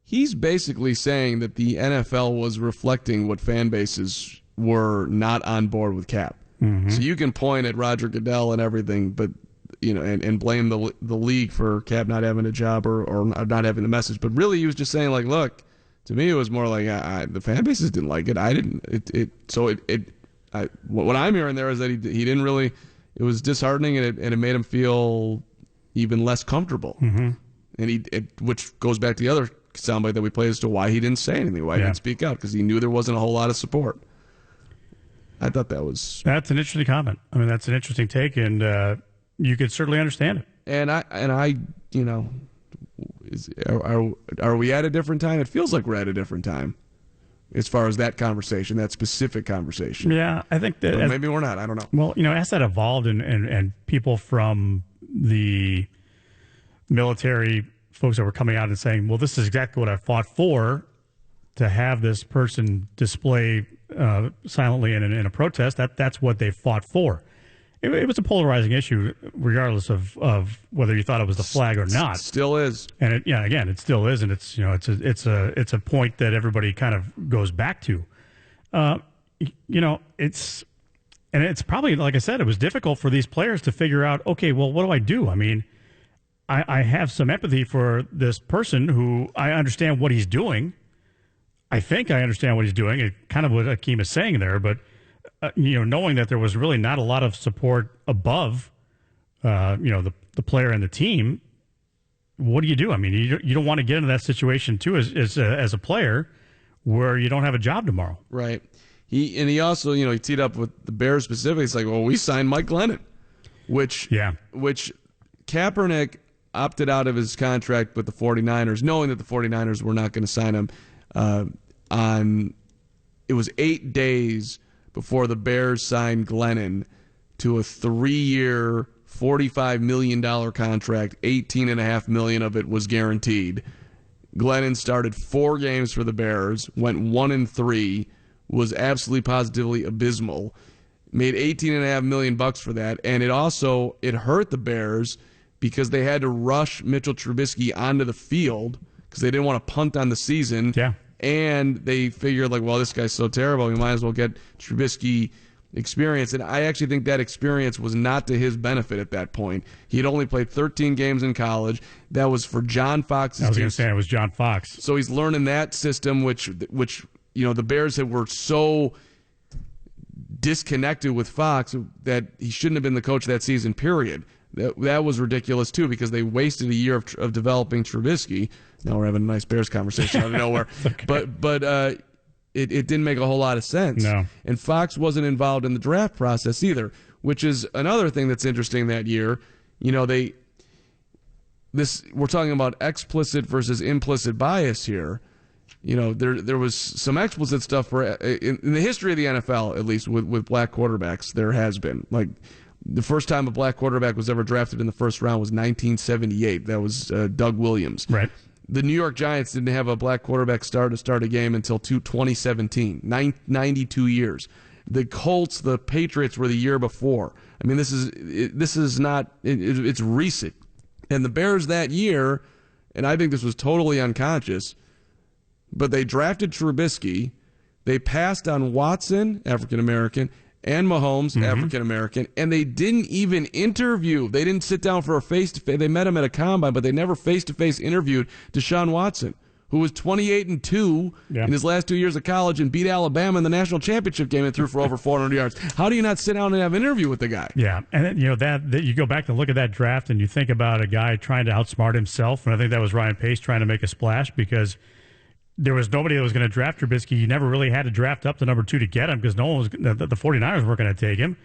he's basically saying that the NFL was reflecting what fan bases were not on board with Cap. Mm-hmm. So you can point at Roger Goodell and everything, but and blame the league for Cap not having a job or not having the message. But really, he was just saying, like, look, to me, it was more like the fan bases didn't like it. I didn't. What I'm hearing there is that he didn't really. It was disheartening, and it made him feel even less comfortable. Mm-hmm. And which goes back to the other soundbite that we played as to why he didn't say anything, why he didn't speak out, because he knew there wasn't a whole lot of support. I thought that's an interesting comment. I mean, that's an interesting take, and you could certainly understand it. And I, are we at a different time? It feels like we're at a different time. as far as that conversation, that specific conversation. Yeah, I think that maybe we're not. I don't know. Well, as that evolved and people from the military folks that were coming out and saying, well, this is exactly what I fought for, to have this person display silently in a protest, that's what they fought for. It was a polarizing issue, regardless of whether you thought it was the flag or not. Still is, and it still is, and it's it's a point that everybody kind of goes back to. It's probably, like I said, it was difficult for these players to figure out. Okay, well, what do I do? I mean, I have some empathy for this person who I understand what he's doing. I think I understand what he's doing. It kind of what Akeem is saying there, but. Knowing that there was really not a lot of support above, the player and the team, what do you do? I mean, you don't want to get into that situation too as a player where you don't have a job tomorrow. Right. He also, he teed up with the Bears specifically. It's like, well, we signed Mike Glennon, which Kaepernick opted out of his contract with the 49ers, knowing that the 49ers were not going to sign him it was 8 days before the Bears signed Glennon to a 3-year, $45 million contract. $18.5 million of it was guaranteed. Glennon started 4 games for the Bears, went 1-3, was absolutely positively abysmal, made $18.5 million for that, and it hurt the Bears because they had to rush Mitchell Trubisky onto the field because they didn't want to punt on the season. Yeah. And they figured, like, well, this guy's so terrible, we might as well get Trubisky experience. And I actually think that experience was not to his benefit at that point. He had only played 13 games in college. That was for John Fox's team. I was going to say it was John Fox. So he's learning that system, which the Bears were so disconnected with Fox that he shouldn't have been the coach of that season, period. That was ridiculous, too, because they wasted a year of developing Trubisky. Now we're having a nice Bears conversation out of nowhere. Okay. But it didn't make a whole lot of sense. No. And Fox wasn't involved in the draft process either, which is another thing that's interesting that year. We're talking about explicit versus implicit bias here. There was some explicit stuff in the history of the NFL, at least with black quarterbacks. There has been, like, the first time a black quarterback was ever drafted in the first round was 1978. That was Doug Williams. Right. The New York Giants didn't have a black quarterback start a game until 2017, 92 years. The Colts, the Patriots were the year before. I mean, this is not, it's recent. And the Bears that year, and I think this was totally unconscious, but they drafted Trubisky. They passed on Watson, African-American, and Mahomes, African-American, and they didn't even interview. They didn't sit down for a face-to-face. They met him at a combine, but they never face-to-face interviewed Deshaun Watson, who was 28-2 in his last 2 years of college and beat Alabama in the national championship game and threw for over 400 yards. How do you not sit down and have an interview with the guy? Yeah, and then, that you go back and look at that draft and you think about a guy trying to outsmart himself, and I think that was Ryan Pace trying to make a splash because there was nobody that was going to draft Trubisky. You never really had to draft up to number 2 to get him because no one was. The 49ers weren't going to take him,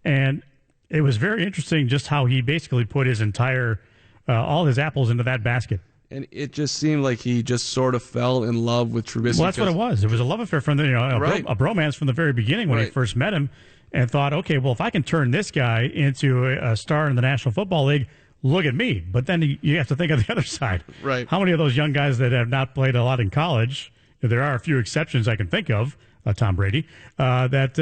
and it was very interesting just how he basically put his entire all his apples into that basket. And it just seemed like he just sort of fell in love with Trubisky. Well, that's what it was. It was a love affair from the a bromance from the very beginning when he first met him, and thought, okay, well, if I can turn this guy into a star in the National Football League. Look at me. But then you have to think of the other side. Right. How many of those young guys that have not played a lot in college, there are a few exceptions I can think of, Tom Brady, that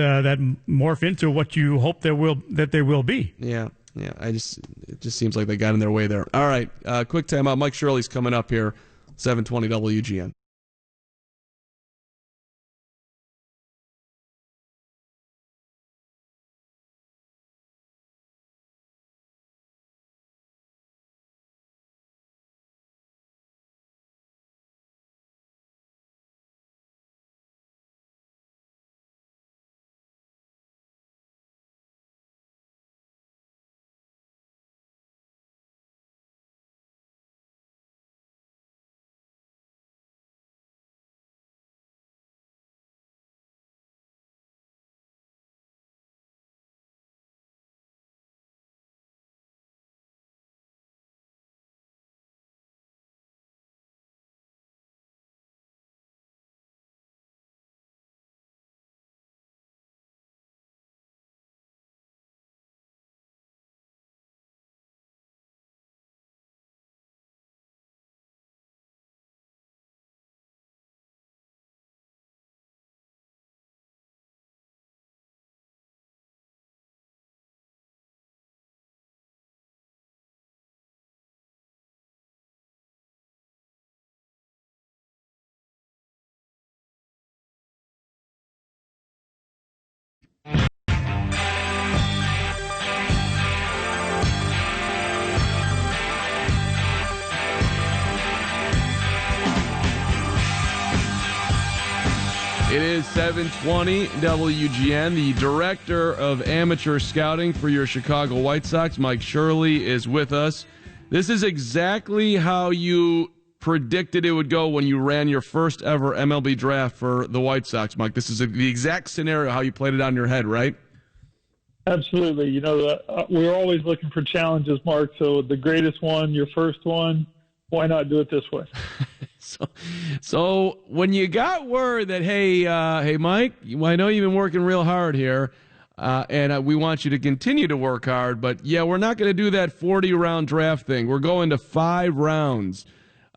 morph into what you hope they will be. Yeah. It just seems like they got in their way there. All right, quick timeout. Mike Shirley's coming up here, 720 WGN. It is 720 WGN. The director of amateur scouting for your Chicago White Sox, Mike Shirley, is with us. This is exactly how you predicted it would go when you ran your first ever MLB draft for the White Sox, Mike. This is the exact scenario, how you played it on your head, right? Absolutely. You know, we're always looking for challenges, Mark. So the greatest one, your first one, why not do it this way? So when you got word that, hey, Mike, I know you've been working real hard here, and we want you to continue to work hard, but yeah, we're not going to do that 40-round draft thing. We're going to 5 rounds.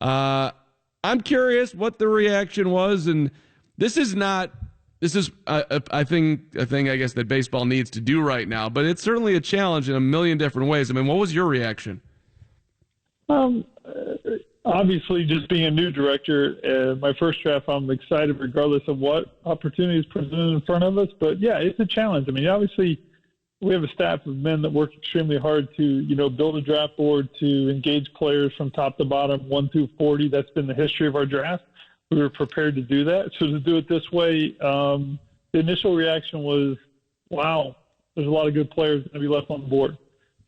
I'm curious what the reaction was, and this is I think I guess that baseball needs to do right now, but it's certainly a challenge in a million different ways. I mean, what was your reaction? Obviously, just being a new director, my first draft, I'm excited regardless of what opportunities presented in front of us. But yeah, it's a challenge. I mean, obviously, we have a staff of men that work extremely hard to, build a draft board, to engage players from top to bottom, 1 through 40. That's been the history of our draft. We were prepared to do that. So to do it this way, the initial reaction was, wow, there's a lot of good players going to be left on the board.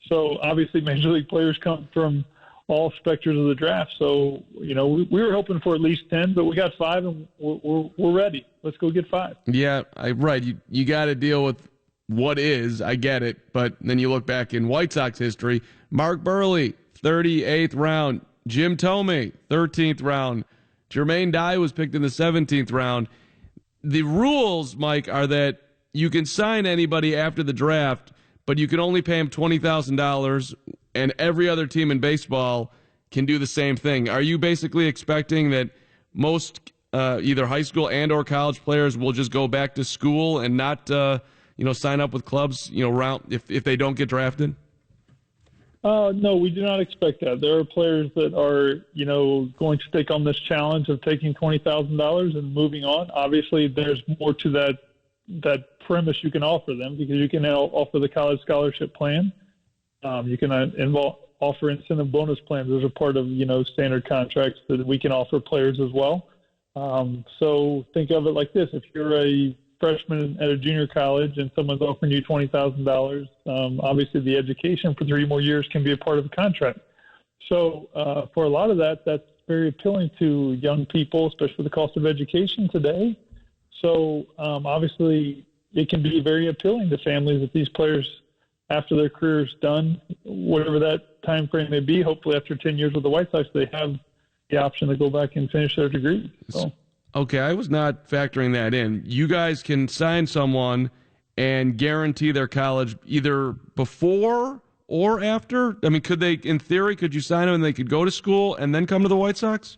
So obviously Major League players come from all specters of the draft. So, we were hoping for at least 10, but we got 5 and we're ready. Let's go get 5. Yeah, right. You got to deal with what is. I get it. But then you look back in White Sox history, Mark Burley, 38th round, Jim Thome, 13th round, Jermaine Dye was picked in the 17th round. The rules, Mike, are that you can sign anybody after the draft, but you can only pay him $20,000, and every other team in baseball can do the same thing. Are you basically expecting that most either high school and or college players will just go back to school and not sign up with clubs if they don't get drafted? No, we do not expect that. There are players that are, going to take on this challenge of taking $20,000 and moving on. Obviously, there's more to that premise you can offer them, because you can offer the college scholarship plan. You can offer incentive bonus plans as a part of, standard contracts that we can offer players as well. So think of it like this. If you're a freshman at a junior college and someone's offering you $20,000, obviously the education for 3 more years can be a part of the contract. So for a lot of that, that's very appealing to young people, especially the cost of education today. So obviously it can be very appealing to families that these players, after their career is done, whatever that time frame may be, hopefully after 10 years with the White Sox, they have the option to go back and finish their degree. So. Okay, I was not factoring that in. You guys can sign someone and guarantee their college either before or after? I mean, could you sign them and they could go to school and then come to the White Sox?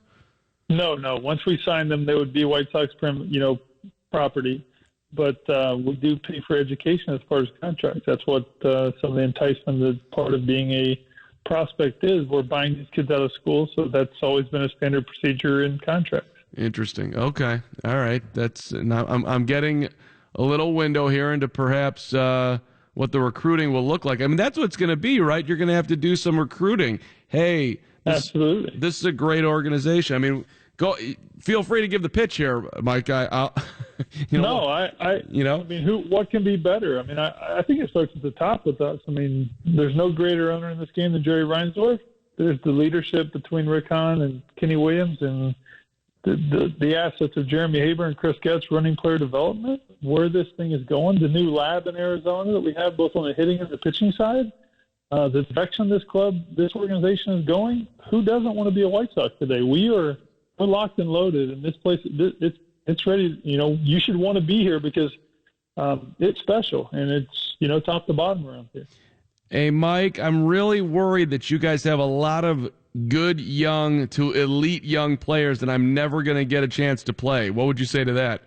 No. Once we sign them, they would be White Sox property. But we do pay for education as part of contracts. That's what some of the enticement is part of being a prospect is. We're buying these kids out of school, so that's always been a standard procedure in contracts. Interesting. Okay. All right. I'm getting a little window here into perhaps what the recruiting will look like. I mean, that's what it's going to be, right? You're going to have to do some recruiting. Hey, absolutely. This is a great organization. I mean, feel free to give the pitch here, Mike. I mean, what can be better? I mean, I think it starts at the top with us. I mean, there's no greater owner in this game than Jerry Reinsdorf. There's the leadership between Rick Hahn and Kenny Williams, and the assets of Jeremy Haber and Chris Getz running player development, where this thing is going, the new lab in Arizona that we have both on the hitting and the pitching side, the direction this organization is going. Who doesn't want to be a White Sox today? We're locked and loaded, and this place, it's ready. You should want to be here because it's special, and it's top to bottom around here. Hey, Mike, I'm really worried that you guys have a lot of good young to elite young players that I'm never going to get a chance to play. What would you say to that?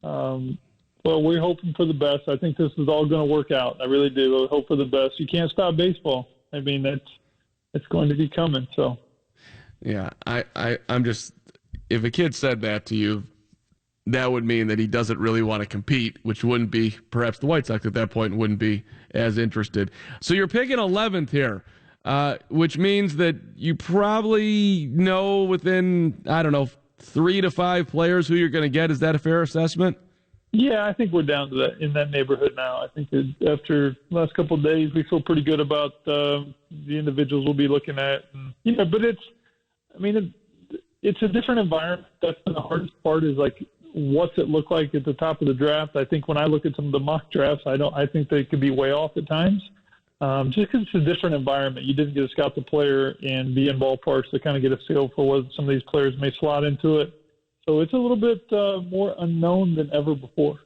Well, we're hoping for the best. I think this is all going to work out. I really do. I hope for the best. You can't stop baseball. I mean, it's going to be coming. So, yeah, I'm just, if a kid said that to you, that would mean that he doesn't really want to compete, which wouldn't be, perhaps the White Sox at that point wouldn't be as interested. So you're picking 11th here, which means that you probably know within, 3 to 5 players who you're going to get. Is that a fair assessment? Yeah, I think we're down to that in that neighborhood now. I think that after the last couple of days, we feel pretty good about the individuals we'll be looking at. And, but it's a different environment. That's been the hardest part is like, what's it look like at the top of the draft? I think when I look at some of the mock drafts, I think they could be way off at times. Just because it's a different environment. You didn't get to scout the player and be in ballparks to kind of get a feel for what some of these players may slot into it. So it's a little bit more unknown than ever before.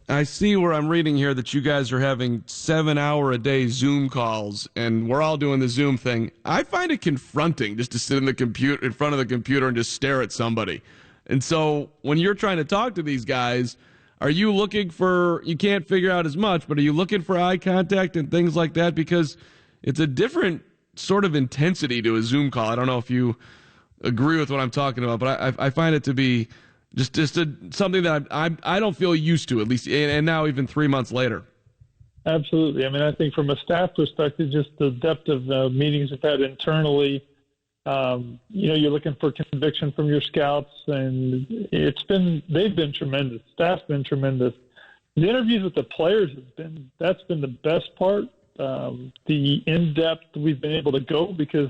I see where I'm reading here that you guys are having 7-hour-a-day Zoom calls, and we're all doing the Zoom thing. I find it confronting just to sit in front of the computer and just stare at somebody. And so when you're trying to talk to these guys, are you looking for, you can't figure out as much, but are you looking for eye contact and things like that? Because it's a different sort of intensity to a Zoom call. I don't know if you agree with what I'm talking about, but I find it to be just something that I don't feel used to, at least, and now even 3 months later. Absolutely. I mean, I think from a staff perspective, just the depth of meetings we've had internally, you're looking for conviction from your scouts, and they've been tremendous. Staff's been tremendous. The interviews with the players that's been the best part. The in-depth we've been able to go because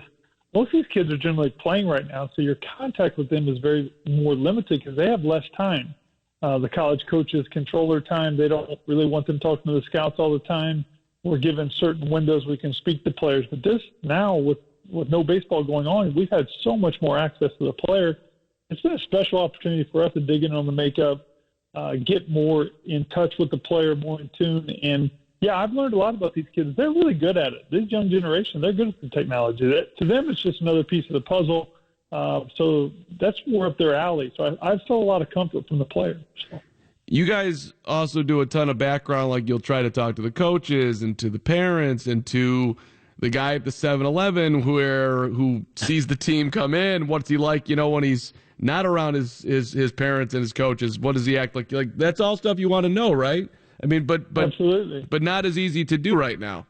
most of these kids are generally playing right now, so your contact with them is very more limited because they have less time. The college coaches control their time. They don't really want them talking to the scouts all the time. We're given certain windows we can speak to players. But this now, with no baseball going on, we've had so much more access to the player. It's been a special opportunity for us to dig in on the makeup, get more in touch with the player, more in tune. And, yeah, I've learned a lot about these kids. They're really good at it. This young generation, they're good at the technology. To them, it's just another piece of the puzzle. So that's more up their alley. So I felt a lot of comfort from the player. So. You guys also do a ton of background, like you'll try to talk to the coaches and to the parents and to the guy at the 7-Eleven who sees the team come in. What's he like, when he's not around his parents and his coaches? What does he act like? Like, that's all stuff you want to know, right? I mean, but absolutely, but not as easy to do right now.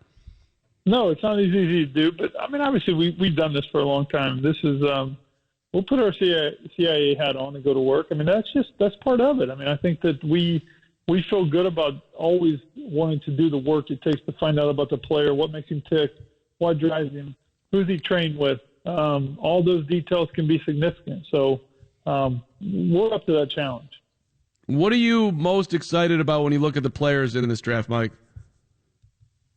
No, it's not as easy to do. But I mean, obviously, we've done this for a long time. This is we'll put our CIA hat on and go to work. I mean, that's part of it. I mean, I think that we feel good about always wanting to do the work it takes to find out about the player, what makes him tick, what drives him, who's he trained with. All those details can be significant. So we're up to that challenge. What are you most excited about when you look at the players in this draft, Mike?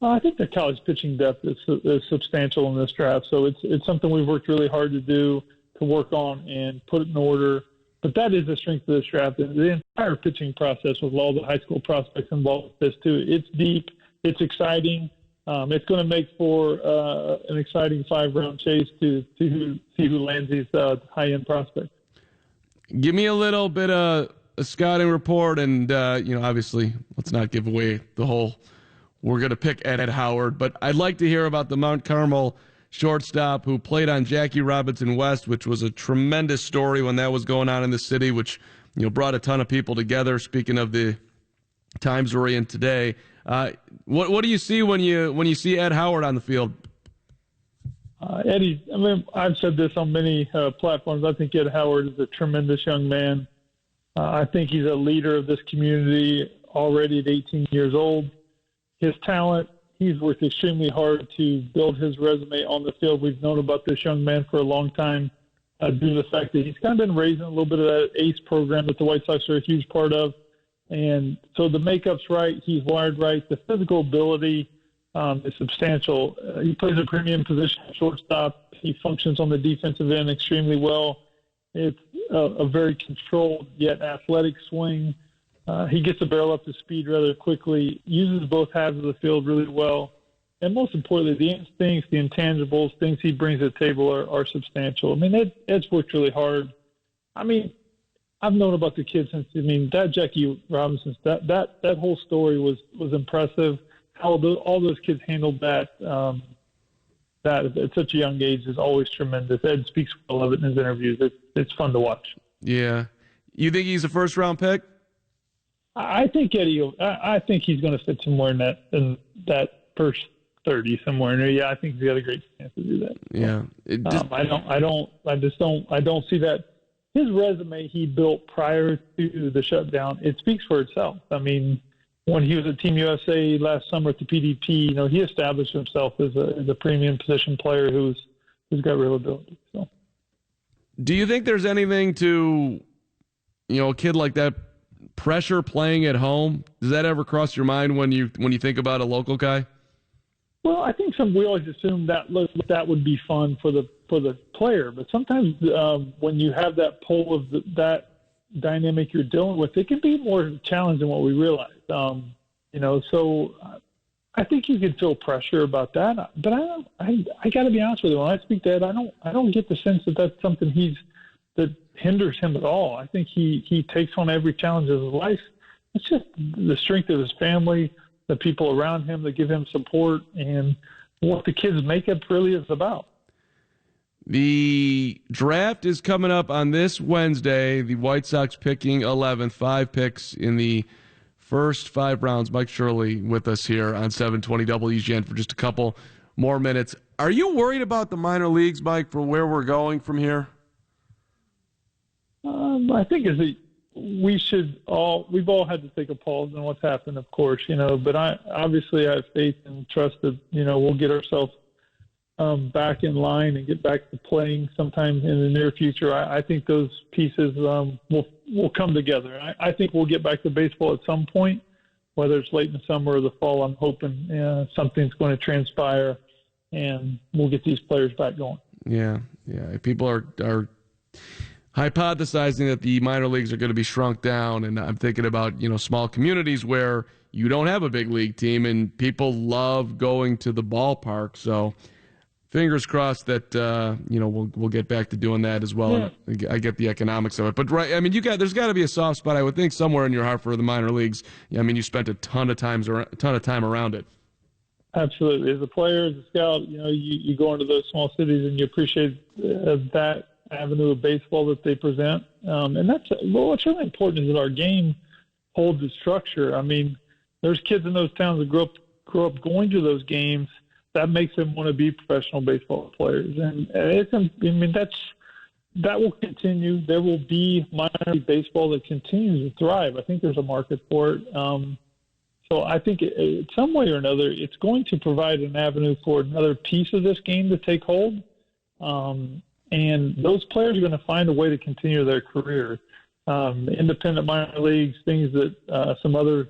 I think the college pitching depth is substantial in this draft. So it's something we've worked really hard to do, to work on and put it in order. But that is the strength of this draft. The entire pitching process with all the high school prospects involved with this, too. It's deep. It's exciting. It's going to make for an exciting 5-round chase to see who lands these high-end prospects. Give me a little bit of a scouting report, and obviously, let's not give away the whole. We're going to pick Ed Howard, but I'd like to hear about the Mount Carmel shortstop who played on Jackie Robinson West, which was a tremendous story when that was going on in the city, which brought a ton of people together. Speaking of the times we're in today, what do you see when you see Ed Howard on the field? Eddie, I mean, I've said this on many platforms. I think Ed Howard is a tremendous young man. I think he's a leader of this community already at 18 years old. His talent, he's worked extremely hard to build his resume on the field. We've known about this young man for a long time due to the fact that he's kind of been raised in a little bit of that ACE program that the White Sox are a huge part of. And so the makeup's right. He's wired right. The physical ability is substantial. He plays a premium position at shortstop. He functions on the defensive end extremely well. It's a very controlled yet athletic swing. He gets the barrel up to speed rather quickly, uses both halves of the field really well. And most importantly, the instincts, the intangibles, things he brings to the table are substantial. I mean, Ed's worked really hard. I mean, I've known about the kid since, that Jackie Robinson, that whole story was impressive. How all those kids handled that at such a young age is always tremendous. Ed speaks well of it in his interviews. It's fun to watch. Yeah. You think he's a first-round pick? I think I think he's going to fit somewhere in that first 30 somewhere in there. Yeah, I think he's got a great chance to do that. Yeah. I don't see that. his resume he built prior to the shutdown, it speaks for itself. I mean, when he was at Team USA last summer at the PDP, he established himself as a premium position player who's got real ability. So, do you think there's anything to, a kid like that pressure playing at home? Does that ever cross your mind when you think about a local guy? Well, I think we always assume that that would be fun for the player, but sometimes when you have that pull of that dynamic you're dealing with, it can be more challenging than what we realize. So I think you could feel pressure about that, but I got to be honest with you. When I speak to Ed, I don't get the sense that that's something that hinders him at all. I think he takes on every challenge of his life. It's just the strength of his family, the people around him that give him support, and what the kids' makeup really is about. The draft is coming up on this Wednesday. The White Sox picking 11th, 5 picks in the first 5 rounds. Mike Shirley with us here on 720 WGN for just a couple more minutes. Are you worried about the minor leagues, Mike, for where we're going from here? I think we've all had to take a pause on what's happened, of course, but I have faith and trust that, we'll get ourselves back in line and get back to playing sometime in the near future. I think those pieces will come together. I think we'll get back to baseball at some point, whether it's late in the summer or the fall. I'm hoping something's going to transpire and we'll get these players back going. Yeah. People are hypothesizing that the minor leagues are going to be shrunk down, and I'm thinking about small communities where you don't have a big league team and people love going to the ballpark. So fingers crossed that we'll get back to doing that as well. Yeah. I get the economics of it, but right, I mean, there's got to be a soft spot, I would think, somewhere in your heart for the minor leagues. I mean, you spent a ton of time around it. Absolutely, as a player, as a scout, you go into those small cities and you appreciate that avenue of baseball that they present, and what's really important is that our game holds its structure. I mean, there's kids in those towns that grew up going to those games. That makes them want to be professional baseball players, and that will continue. There will be minor league baseball that continues to thrive. I think there's a market for it. So I think some way or another, it's going to provide an avenue for another piece of this game to take hold. And those players are going to find a way to continue their career. Independent minor leagues, things that some other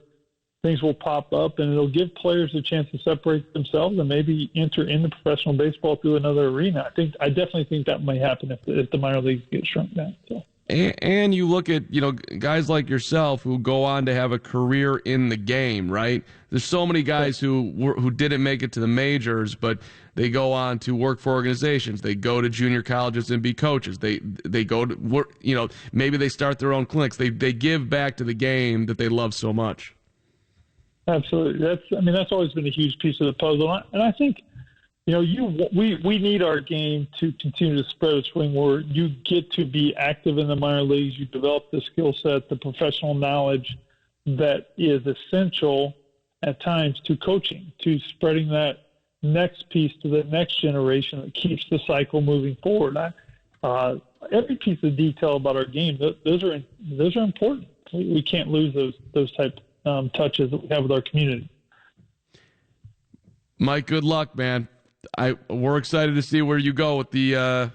things will pop up, and it'll give players a chance to separate themselves and maybe enter into professional baseball through another arena. I definitely think that may happen if the minor leagues get shrunk down. So. And you look at, guys like yourself who go on to have a career in the game, right? There's so many guys who didn't make it to the majors, but they go on to work for organizations. They go to junior colleges and be coaches. They go to work, maybe they start their own clinics. They give back to the game that they love so much. Absolutely. That's always been a huge piece of the puzzle. And I think, we need our game to continue to spread its wing where you get to be active in the minor leagues. You develop the skill set, the professional knowledge that is essential at times to coaching, to spreading that next piece to the next generation that keeps the cycle moving forward. Every piece of detail about our game, those are important. We can't lose those type touches that we have with our community. Mike, good luck, man. We're excited to see where you go with the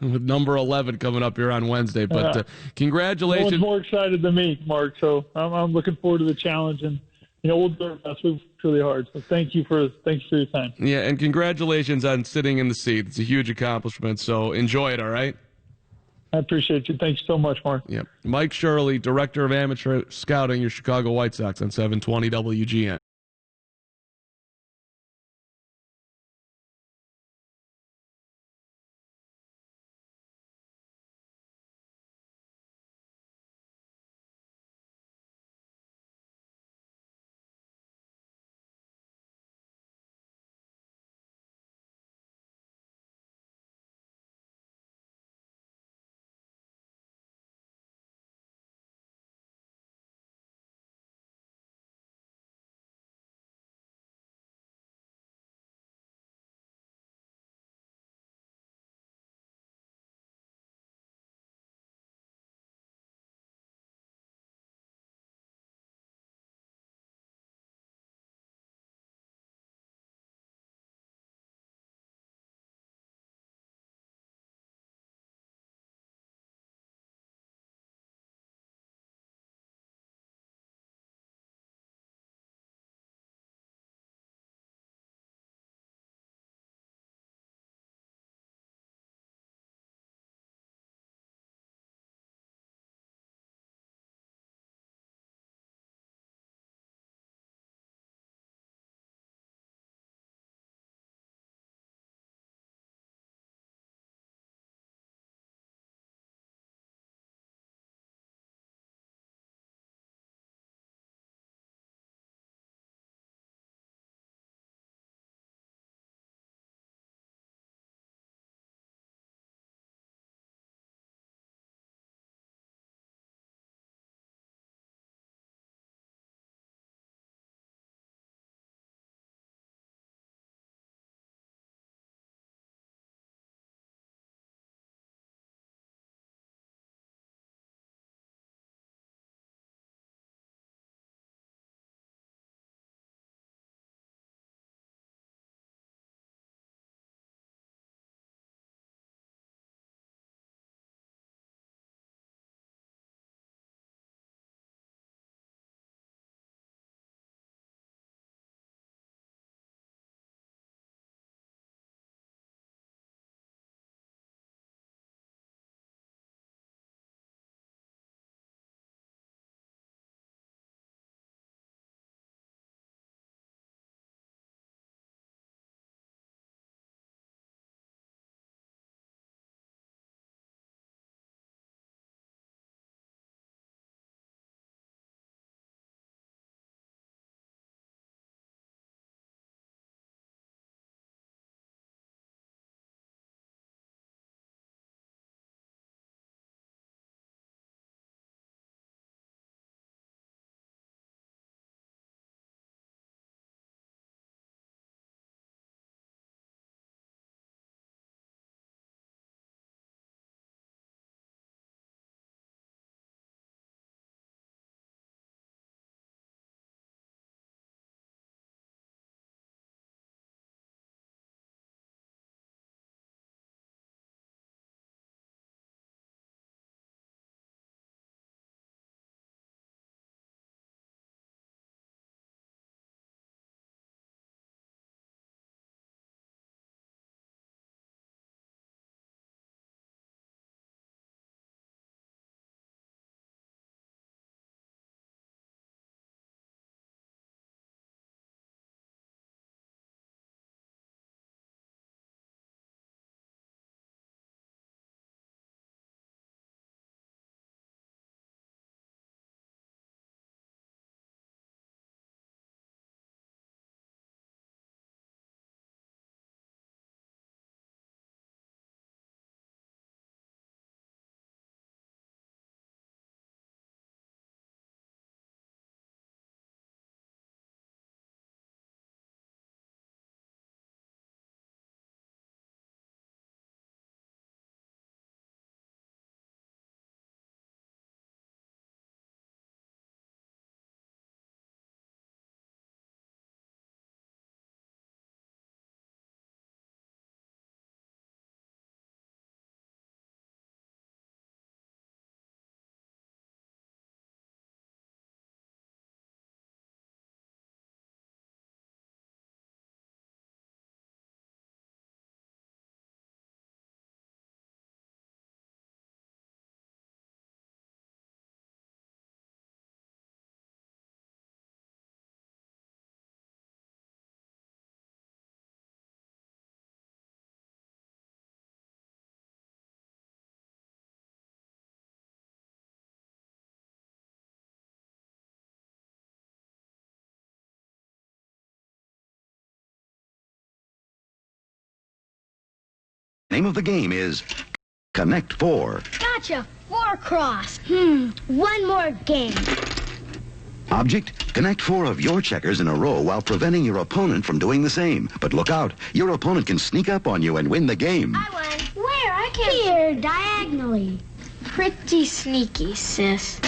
with number 11 coming up here on Wednesday. But congratulations. No one's more excited than me, Mark. So I'm looking forward to the challenge, and we'll do our best. We've worked really hard. So thank you for your time. Yeah, and congratulations on sitting in the seat. It's a huge accomplishment. So enjoy it. All right. I appreciate you. Thanks so much, Mark. Yep. Mike Shirley, Director of Amateur Scouting, your Chicago White Sox on 720 WGN. Name of the game is Connect 4. Gotcha. 4 cross. One more game. Object, connect 4 of your checkers in a row while preventing your opponent from doing the same. But look out, your opponent can sneak up on you and win the game. I won. Where? I can't. Here, diagonally. Pretty sneaky, sis.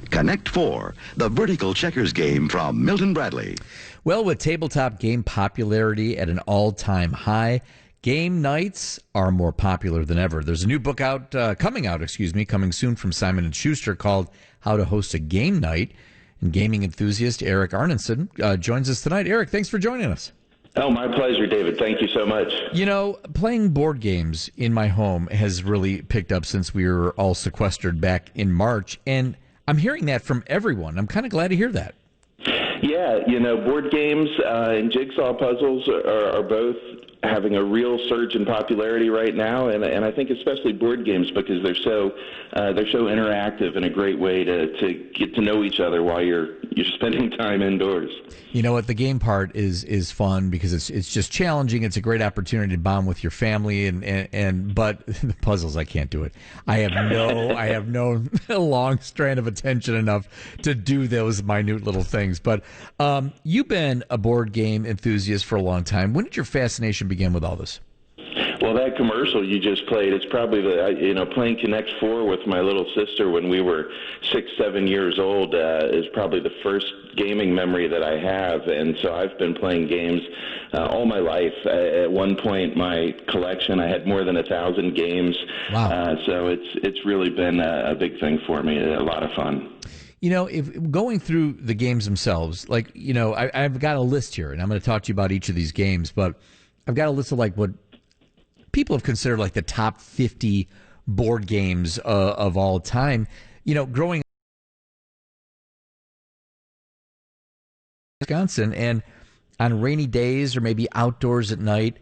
Connect 4, the vertical checkers game from Milton Bradley. Well, with tabletop game popularity at an all-time high, game nights are more popular than ever. There's a new book coming soon from Simon & Schuster called How to Host a Game Night. And gaming enthusiast Eric Arneson joins us tonight. Eric, thanks for joining us. Oh, my pleasure, David. Thank you so much. You know, playing board games in my home has really picked up since we were all sequestered back in March, and I'm hearing that from everyone. I'm kind of glad to hear that. Yeah, board games and jigsaw puzzles are both having a real surge in popularity right now, and I think especially board games because they're so interactive and a great way to get to know each other while you're spending time indoors. You know what? The game part is fun because it's just challenging. It's a great opportunity to bond with your family, and but the puzzles, I can't do it. I have no long strand of attention enough to do those minute little things. But you've been a board game enthusiast for a long time. When did your fascination begin with all this? Well, that commercial you just played, it's probably playing Connect 4 with my little sister when we were 6, 7 years old is probably the first gaming memory that I have. And so I've been playing games all my life. At one point, my collection, I had more than 1,000 games. Wow. So it's really been a big thing for me, a lot of fun. You know, if going through the games themselves, like, I've got a list here, and I'm going to talk to you about each of these games, but I've got a list of like what people have considered like the top 50 board games of all time. Growing up in Wisconsin, and on rainy days or maybe outdoors at night,